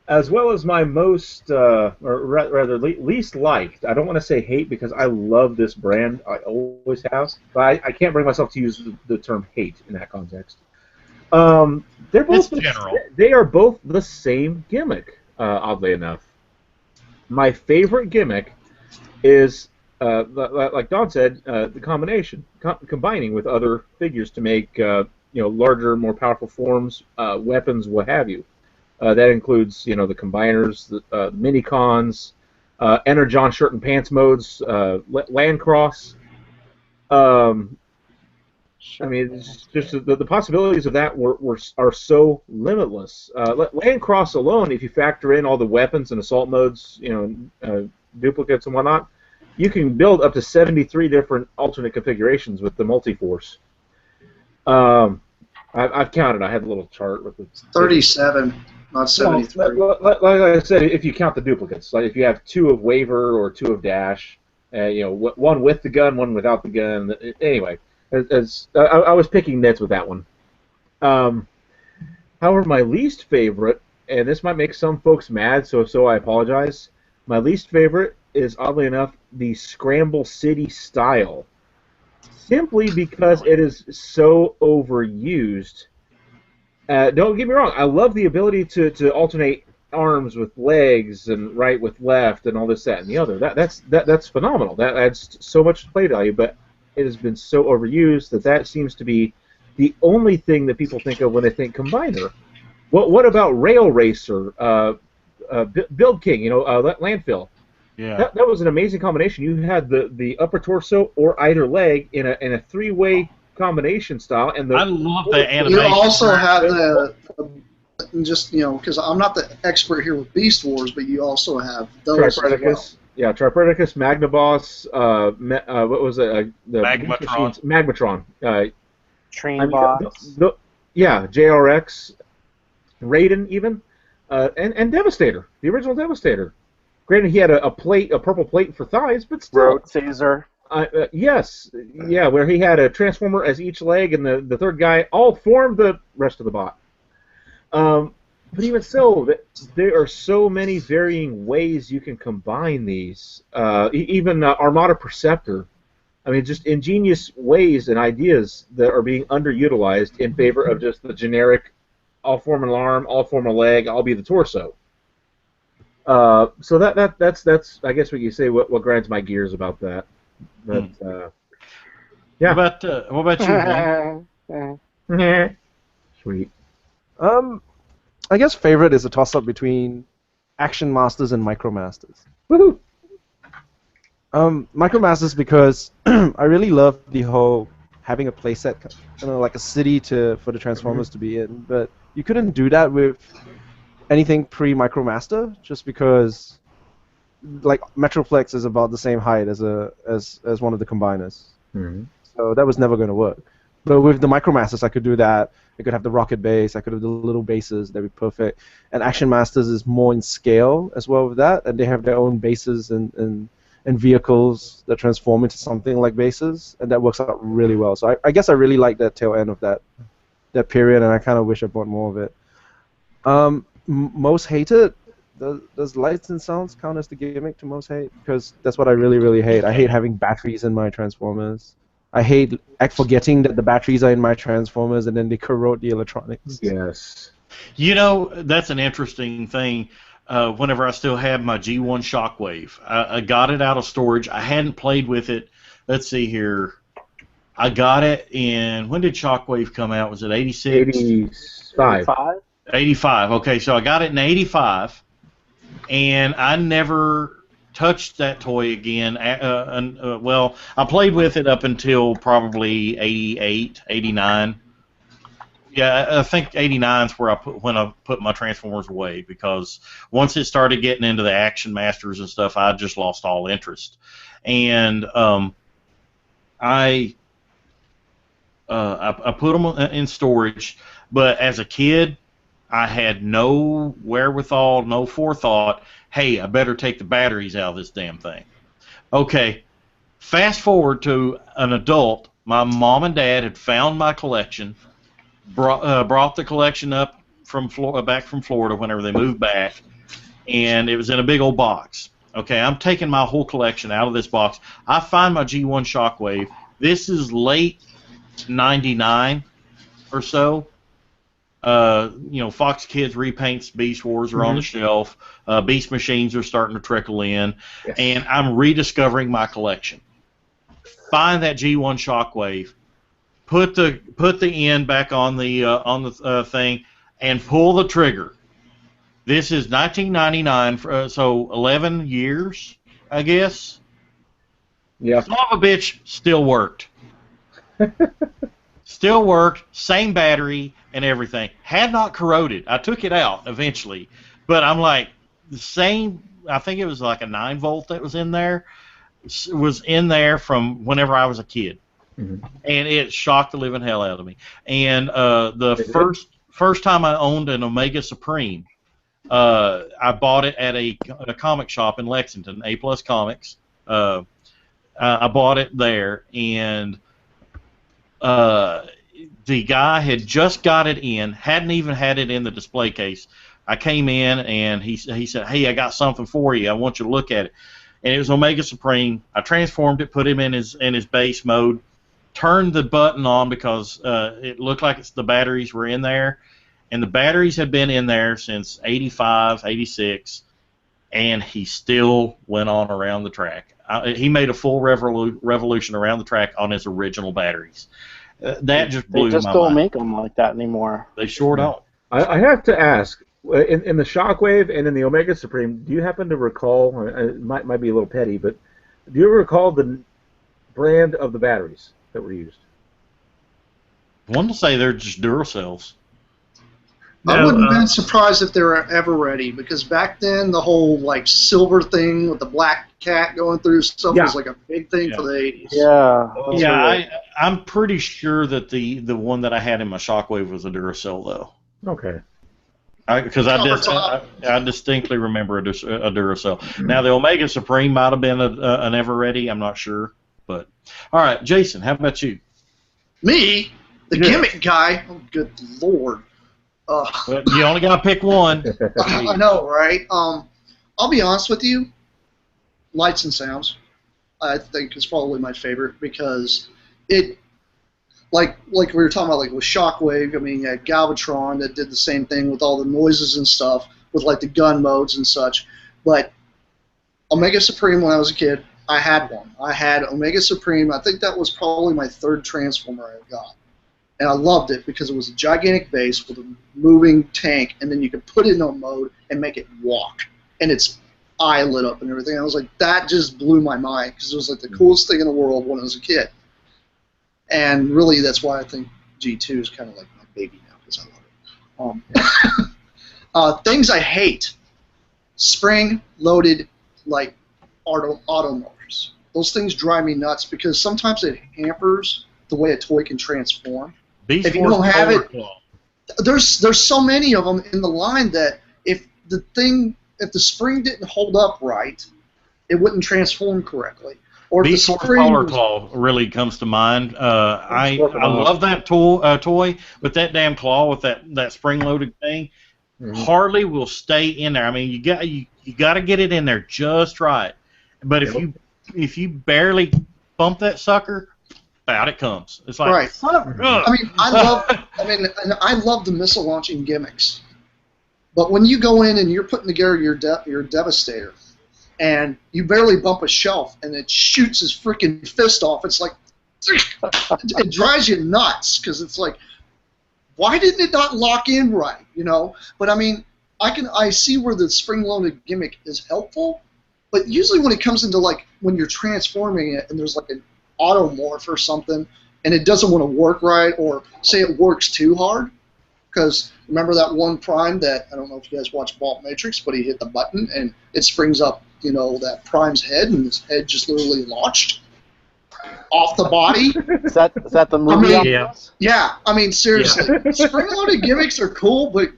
as well as my most, or rather least liked, I don't want to say hate because I love this brand. I always have, but I can't bring myself to use the term hate in that context. They're both general. They are both the same gimmick, oddly enough. My favorite gimmick is, like Don said, the combination, combining with other figures to make larger, more powerful forms, weapons, what have you. That includes, the combiners, the mini cons, Energon shirt and pants modes, Landcross. I mean, it's just the possibilities of that are so limitless. Landcross alone, if you factor in all the weapons and assault modes, duplicates and whatnot, you can build up to 73 different alternate configurations with the Multiforce. I've counted. I had a little chart with the 37, not 73. Like I said, if you count the duplicates, like if you have 2 of Waver or 2 of Dash, one with the gun, one without the gun. Anyway, I was picking nits with that one. However, my least favorite, and this might make some folks mad, so I apologize. My least favorite is, oddly enough, the Scramble City style. Simply because it is so overused. Don't get me wrong, I love the ability to alternate arms with legs and right with left and all this, that, and the other. That's phenomenal. That adds so much play value, but it has been so overused that seems to be the only thing that people think of when they think combiner. What about Rail Racer, Build King, Landfill? Yeah. That was an amazing combination. You had the upper torso or either leg in a 3-way combination style, and I love the animation. You also have just because I'm not the expert here with Beast Wars, but you also have those. Tripredicus. As well. Yeah, Tripredicus, Magnaboss, what was it? The Magmatron. Magmatron. Trainbots. Yeah, JRX, Raiden even, and Devastator, the original Devastator. Granted, he had a purple plate for thighs, but still. Road Caesar. Yes, yeah, where he had a Transformer as each leg, and the third guy all formed the rest of the bot. But even so, there are so many varying ways you can combine these. Even Armada Perceptor. I mean, just ingenious ways and ideas that are being underutilized in favor of just the generic, I'll form an arm, I'll form a leg, I'll be the torso. So that's I guess what you say what grinds my gears about that. But yeah. What about you, Glenn? Sweet. I guess favorite is a toss-up between Action Masters and Micromasters. Woohoo! Micromasters because I really love the whole having a playset, like a city for the Transformers to be in, but you couldn't do that with anything pre-Micromaster, just because like Metroplex is about the same height as one of the combiners. Mm-hmm. So that was never going to work. But with the Micromasters, I could do that. I could have the rocket base. I could have the little bases. That'd be perfect. And Action Masters is more in scale as well with that, and they have their own bases and vehicles that transform into something like bases, and that works out really well. So I guess I really like that tail end of that period, and I kind of wish I bought more of it. Most hated. Does lights and sounds count as the gimmick to most hate? Because that's what I really, really hate. I hate having batteries in my Transformers. I hate forgetting that the batteries are in my Transformers and then they corrode the electronics. Yes. You know, that's an interesting thing. Whenever I still had my G1 Shockwave, I got it out of storage. I hadn't played with it. Let's see here. I got it in, when did Shockwave come out? Was it 86? 85. 85. Okay, so I got it in 85, and I never touched that toy again. Well, I played with it up until probably 88, 89. Yeah, I think 89 is where when I put my Transformers away, because once it started getting into the Action Masters and stuff, I just lost all interest. And I put them in storage, but as a kid, I had no wherewithal, no forethought. Hey, I better take the batteries out of this damn thing. Okay, fast forward to an adult. My mom and dad had found my collection, brought the collection up from back from Florida whenever they moved back, and it was in a big old box. Okay, I'm taking my whole collection out of this box. I find my G1 Shockwave. This is late 99 or so. You know, Fox Kids repaints Beast Wars are on the shelf. Beast Machines are starting to trickle in, and I'm rediscovering my collection. Find that G1 Shockwave, put the end back on the thing, and pull the trigger. This is 1999, so 11 years, I guess. Yeah. Son of a bitch, still worked. Still worked, same battery and everything. Had not corroded. I took it out eventually, but I'm like, the same, I think it was like a 9-volt that was in there from whenever I was a kid. And it shocked the living hell out of me. And the first time I owned an Omega Supreme, I bought it at a comic shop in Lexington, A+ Comics. I bought it there, and the guy had just got it in, hadn't even had it in the display case. I came in, and he said, "Hey, I got something for you. I want you to look at it." And it was Omega Supreme. I transformed it, put him in his base mode, turned the button on because it looked like the batteries were in there, and the batteries had been in there since 85, 86, and he still went on around the track. He made a full revolution around the track on his original batteries. That just blew my mind. They just don't make them like that anymore. They sure don't. I have to ask, in the Shockwave and in the Omega Supreme, do you happen to recall, it might be a little petty, but do you ever recall the brand of the batteries that were used? I want to say they're just Duracells. I wouldn't have been surprised if they were ever ready, because back then the whole like silver thing with the black cat going through stuff was like a big thing for the 80s. Yeah. I'm pretty sure that the one that I had in my Shockwave was a Duracell though. Okay. Because I distinctly remember a Duracell. Now the Omega Supreme might have been an Ever-Ready. I'm not sure, but all right, Jason, how about you? Me, the gimmick guy. Oh, good lord. Well, you only got to pick one. I know, right? I'll be honest with you. Lights and Sounds, I think, is probably my favorite because it, like we were talking about, like with Shockwave. I mean, you had Galvatron that did the same thing with all the noises and stuff, with like the gun modes and such. But Omega Supreme, when I was a kid, I had one. I had Omega Supreme. I think that was probably my third Transformer I got. And I loved it because it was a gigantic base with a moving tank, and then you could put it in a mode and make it walk. And its eye lit up and everything. I was like, that just blew my mind because it was like the coolest thing in the world when I was a kid. And really, that's why I think G2 is kind of like my baby now because I love it. Things I hate. Spring-loaded, like, auto motors. Those things drive me nuts because sometimes it hampers the way a toy can transform. Beast If you Wars don't have Polar it, Claw. there's so many of them in the line that if the spring didn't hold up right, it wouldn't transform correctly. Or if Beast the Wars spring Polar was- Claw really comes to mind. I working on it. love that toy, but that damn claw with that spring-loaded thing hardly will stay in there. I mean, you got to get it in there just right. But if you barely bump that sucker, out it comes. It's like Right. son of I mean, I love the missile launching gimmicks. But when you go in and you're putting together your Devastator, and you barely bump a shelf, and it shoots his freaking fist off, it's like it drives you nuts because it's like, why didn't it not lock in right? You know. But I mean, I see where the spring-loaded gimmick is helpful, but usually when it comes into like when you're transforming it and there's like an automorph or something, and it doesn't want to work right, or say it works too hard. Because remember that one Prime that, I don't know if you guys watch Vault Matrix, but he hit the button and it springs up, you know, that Prime's head, and his head just literally launched off the body. Is that the movie? I mean, Yeah. Yeah, I mean, seriously. Spring-loaded gimmicks are cool, but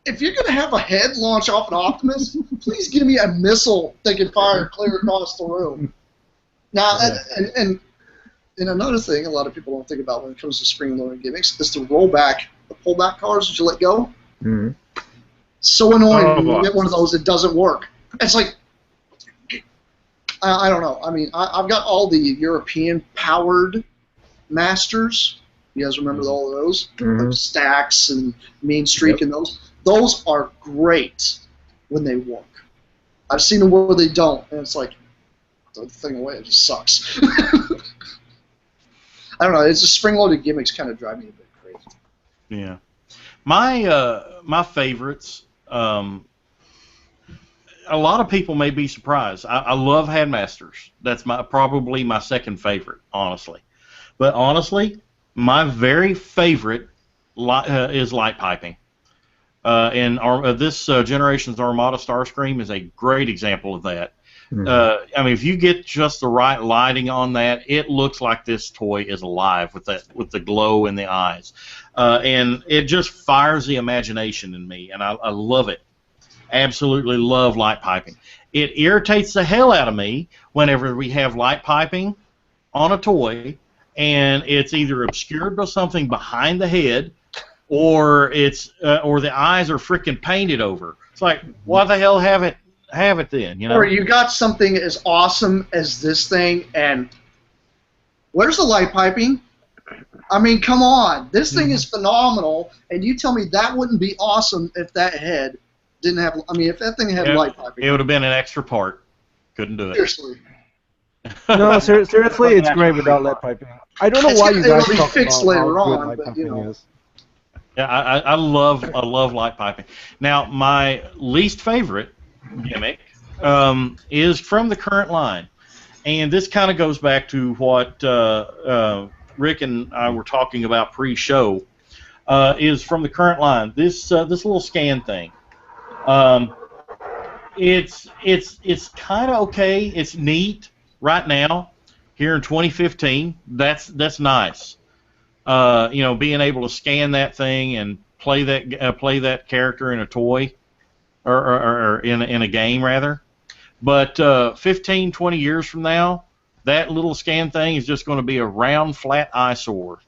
if you're going to have a head launch off an Optimus, please give me a missile that can fire clear across the room. Now, and another thing a lot of people don't think about when it comes to spring-loaded gimmicks is the pullback cars that you let go. Mhm. So annoying Oh, when you boy. get one of those, it doesn't work. It's like, I don't know. I mean, I've got all the European-powered Masters. You guys remember all of those? Mhm. Stacks and Mean Streak and those. Those are great when they work. I've seen them where they don't, and it's like, throw the thing away. It just sucks. I don't know. It's just spring-loaded gimmicks kind of drive me a bit crazy. Yeah, my favorites. A lot of people may be surprised. I love Headmasters. That's probably my second favorite, honestly. But honestly, my very favorite is light piping. And this generation's Armada Starscream is a great example of that. I mean, if you get just the right lighting on that, it looks like this toy is alive with the glow in the eyes, and it just fires the imagination in me, and I love it. Absolutely love light piping. It irritates the hell out of me whenever we have light piping on a toy, and it's either obscured by something behind the head, or the eyes are freaking painted over. It's like, why the hell have it then, you know? Or you got something as awesome as this thing, and where's the light piping? I mean, come on. This thing is phenomenal, and you tell me that wouldn't be awesome if that head didn't have, I mean, if that thing had light piping. It would have been an extra part. Couldn't do it. Seriously. No, seriously, it's great without lead piping. I don't know It's why gonna- you guys it'll be talk fixed about later how good on, light but, piping you know. is. Yeah, I love light piping. Now, my least favorite gimmick is from the current line, and this kind of goes back to what Rick and I were talking about pre-show. Is from the current line. This little scan thing. It's kind of okay. It's neat right now here in 2015. That's nice. You know, being able to scan that thing and play that character in a toy, or in a game rather. But 15, 20 years from now, that little scan thing is just going to be a round, flat eyesore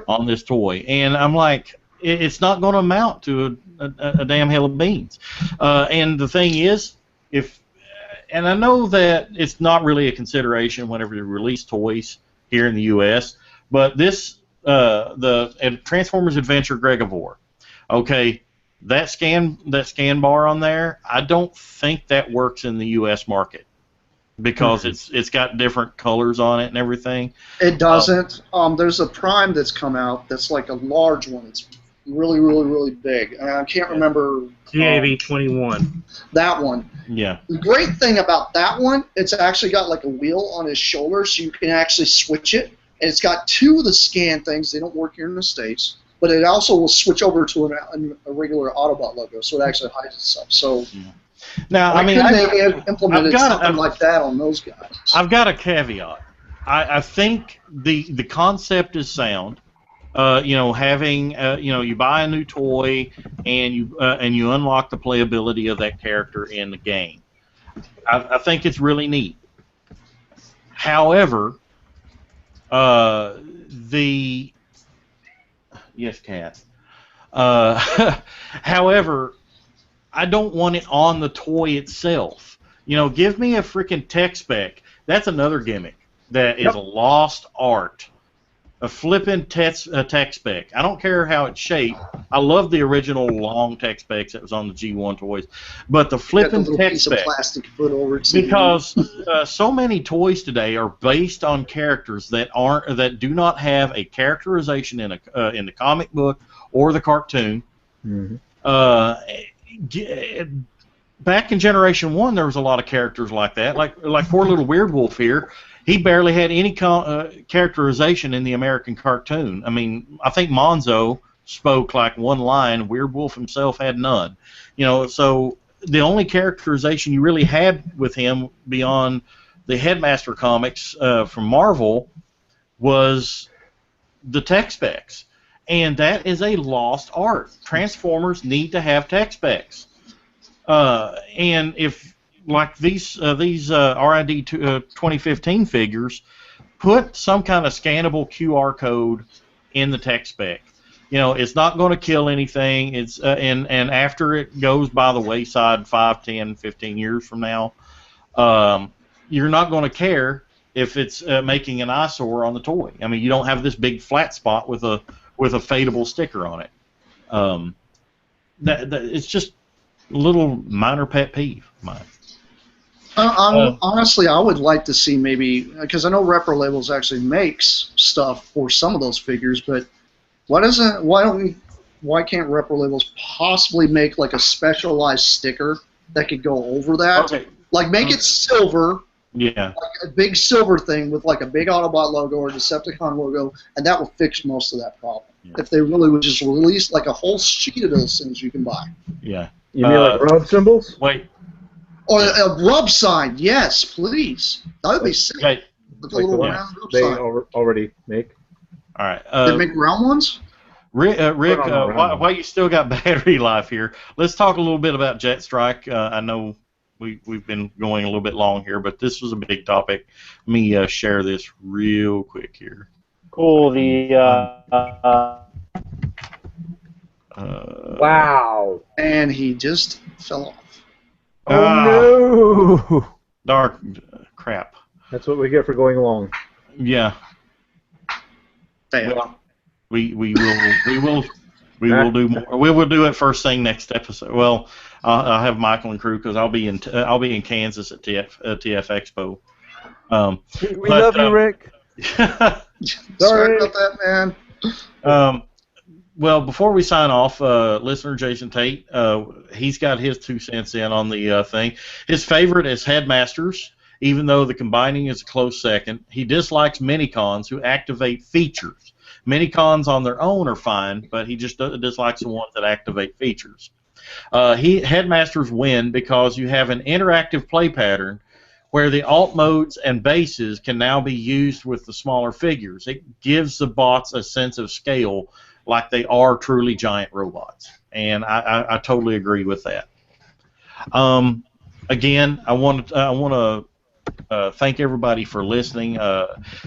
on this toy, and I'm like, it's not going to amount to a damn hill of beans. And the thing is, and I know that it's not really a consideration whenever you release toys here in the U.S., but this the Transformers Adventure Gregavore, okay, that scan bar on there, I don't think that works in the U.S. market because it's got different colors on it and everything. It doesn't. There's a Prime that's come out that's like a large one. It's really, really, really big. And I can't remember. GAV-21. That one. Yeah. The great thing about that one, it's actually got like a wheel on his shoulder, so you can actually switch it. And it's got two of the scan things. They don't work here in the States. But it also will switch over to a regular Autobot logo, so it actually hides itself. So now, I mean, they have implemented something like that on those guys. I've got a caveat. I think the concept is sound. Having you buy a new toy and you unlock the playability of that character in the game. I think it's really neat. However, yes, Cat. However, I don't want it on the toy itself. Give me a freaking tech spec. That's another gimmick that is a lost art. A flippin' tech spec. I don't care how it's shaped. I love the original long tech specs that was on the G1 toys, but the flippin' tech spec. Plastic foot over it. Because so many toys today are based on characters that do not have a characterization in the comic book or the cartoon. Mm-hmm. Back in Generation 1, there was a lot of characters like that, like poor little Weird Wolf here. He barely had any characterization in the American cartoon. I mean, I think Monzo spoke like one line. Weird Wolf himself had none. So the only characterization you really had with him beyond the Headmaster comics from Marvel was the tech specs. And that is a lost art. Transformers need to have tech specs. And if like these RID 2015 figures, put some kind of scannable QR code in the tech spec. It's not going to kill anything. It's and after it goes by the wayside 5, 10, 15 years from now, you're not going to care if it's making an eyesore on the toy. I mean, you don't have this big flat spot with a fadable sticker on it. It's just a little minor pet peeve of mine. Honestly, I would like to see maybe, because I know Repro Labels actually makes stuff for some of those figures, but why can't Repro Labels possibly make like a specialized sticker that could go over that? Okay. Like make it silver. Yeah. Like a big silver thing with like a big Autobot logo or Decepticon logo, and that will fix most of that problem. Yeah. If they really would just release like a whole sheet of those things you can buy. Yeah. You mean like rub symbols? Wait. Or a rub sign, yes, please. That would be sick. Okay. Like a little round rub they sign. already make. All right. They make round ones? Rick, while you still got battery life here, let's talk a little bit about Jet Strike. I know we've been going a little bit long here, but this was a big topic. Let me share this real quick here. Cool. Wow. And he just fell off. Oh no! Dark crap. That's what we get for going long. Yeah. Damn. Well, we will do more. We will do it first thing next episode. Well, I'll have Michael and crew because I'll be in Kansas at TF Expo. We love you, Rick. Sorry about that, man. Well, before we sign off, listener Jason Tate, he's got his 2 cents in on the thing. His favorite is Headmasters, even though the combining is a close second. He dislikes minicons who activate features. Minicons on their own are fine, but he just dislikes the ones that activate features. Headmasters win because you have an interactive play pattern where the alt modes and bases can now be used with the smaller figures. It gives the bots a sense of scale like they are truly giant robots. And I totally agree with that. Again, I want to thank everybody for listening.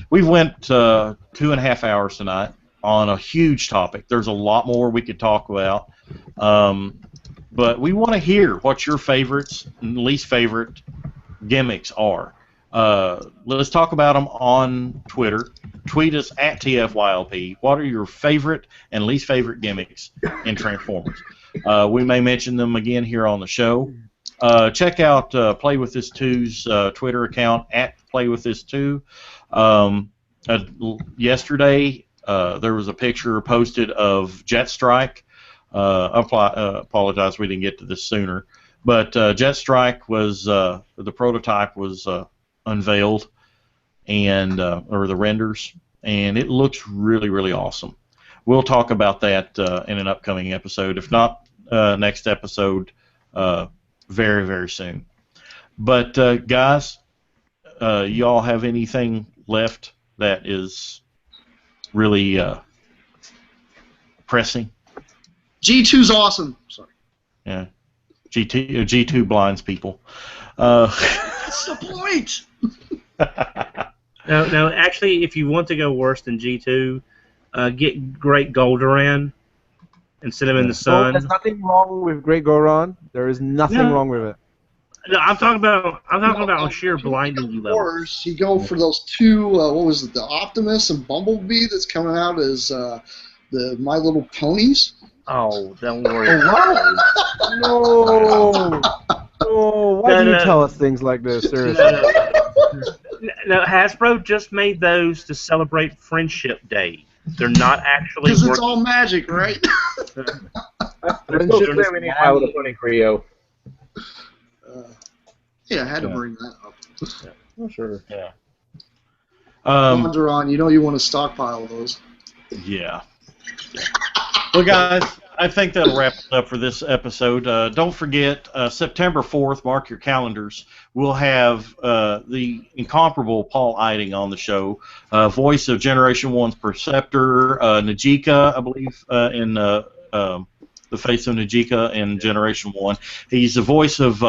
We've went 2.5 hours tonight on a huge topic. There's a lot more we could talk about. But we want to hear what your favorites and least favorite gimmicks are. Let's talk about them on Twitter. Tweet us at TFYLP. What are your favorite and least favorite gimmicks in Transformers? We may mention them again here on the show. Check out Play With This 2's Twitter account at Play With This 2. Yesterday, there was a picture posted of Jet Strike. Apologize we didn't get to this sooner. But Jet Strike was the prototype was unveiled, and or the renders, and it looks really, really awesome. We'll talk about that in an upcoming episode. If not next episode, very, very soon. But guys, you all have anything left that is really pressing. G2's awesome. Sorry. Yeah, G2 blinds people. That's the point. No, actually, if you want to go worse than G2, get Great Goldoran and set him in the sun. There's nothing wrong with Great Goron. There is nothing wrong with it. No, I'm talking about on sheer blinding you levels. Wars, you go for those two. What was it? The Optimus and Bumblebee that's coming out as the My Little Ponies. Oh, don't worry. No. Oh, why do you tell us things like this? Seriously. No, Hasbro just made those to celebrate Friendship Day. They're not actually. Because it's all magic, right? We need My Little Pony Creo. Yeah, I had to bring that up. Oh, sure. Yeah. Wanderon, you know you want to stockpile those. Yeah. Well, guys, I think that'll wrap it up for this episode. Don't forget, September 4th, mark your calendars, we'll have the incomparable Paul Eiding on the show, voice of Generation 1's Perceptor, Najika, I believe, in the face of Najika in Generation 1. He's the voice of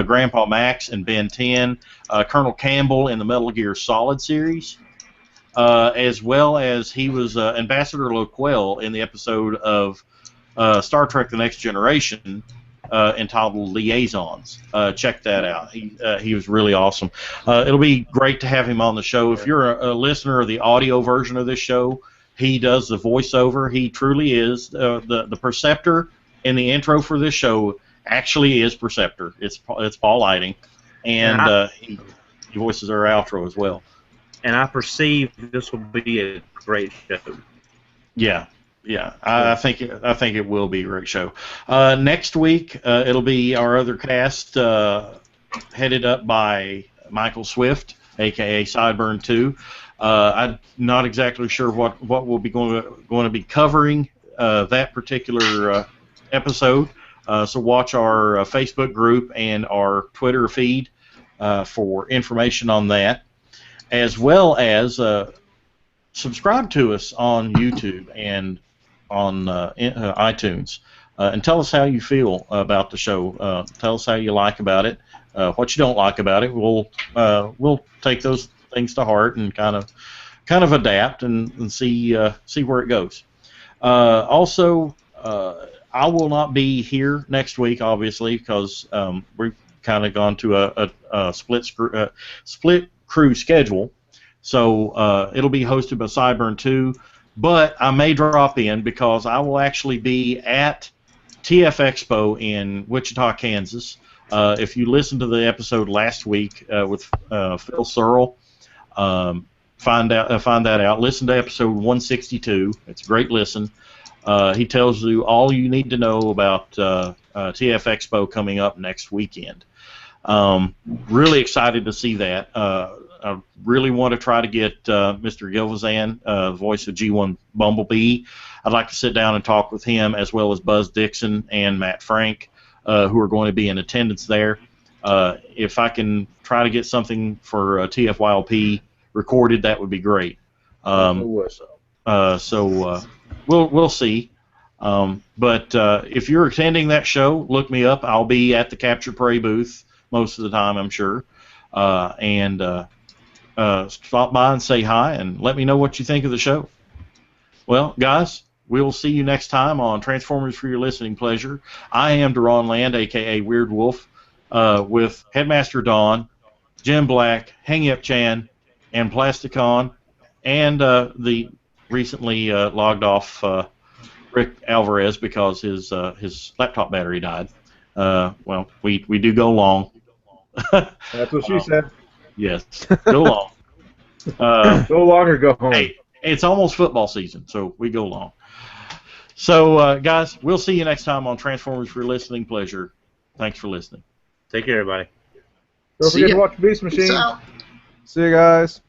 Grandpa Max in Ben 10, Colonel Campbell in the Metal Gear Solid series, as well as he was Ambassador Loquel in the episode of Star Trek The Next Generation entitled Liaisons. Check that out. He was really awesome. It'll be great to have him on the show. If you're a listener of the audio version of this show, he does the voiceover. He truly is. The Perceptor in the intro for this show actually is Perceptor. It's Paul Eiding, and he voices our outro as well. And I perceive this will be a great show. Yeah. I think it will be a great show. Next week, it'll be our other cast headed up by Michael Swift, a.k.a. Sideburn 2. I'm not exactly sure what we'll be going to be covering that particular episode. So watch our Facebook group and our Twitter feed for information on that, as well as subscribe to us on YouTube and on iTunes, and tell us how you feel about the show. Tell us how you like about it, what you don't like about it. We'll take those things to heart and kind of adapt and see where it goes. Also, I will not be here next week, obviously, because we've kind of gone to a split crew schedule. So it'll be hosted by Sideburn 2, but I may drop in because I will actually be at TF-Expo in Wichita, Kansas. If you listened to the episode last week with Phil Searle, find that out. Listen to episode 162. It's a great listen. He tells you all you need to know about TF-Expo coming up next weekend. Really excited to see that. I really want to try to get Mr. Gilvazan, voice of G1 Bumblebee. I'd like to sit down and talk with him, as well as Buzz Dixon and Matt Frank, who are going to be in attendance there. If I can try to get something for TFYLP recorded, that would be great. We'll see. But if you're attending that show, look me up. I'll be at the Capture Prey booth most of the time, I'm sure. And stop by and say hi and let me know what you think of the show. Well, guys, we'll see you next time on Transformers for Your Listening Pleasure. I am Deron Land, a.k.a. Weird Wolf, with Headmaster Dawn, Jim Black, Hang Up Chan, and Plasticon, and the recently logged off Rick Alvarez because his laptop battery died. Well, we do go long. That's what she said. Yes, go long. Go long or go home. Hey, it's almost football season, so we go long. So, guys, we'll see you next time on Transformers for Your Listening Pleasure. Thanks for listening. Take care, everybody. Don't forget to watch Beast Machine. See you guys.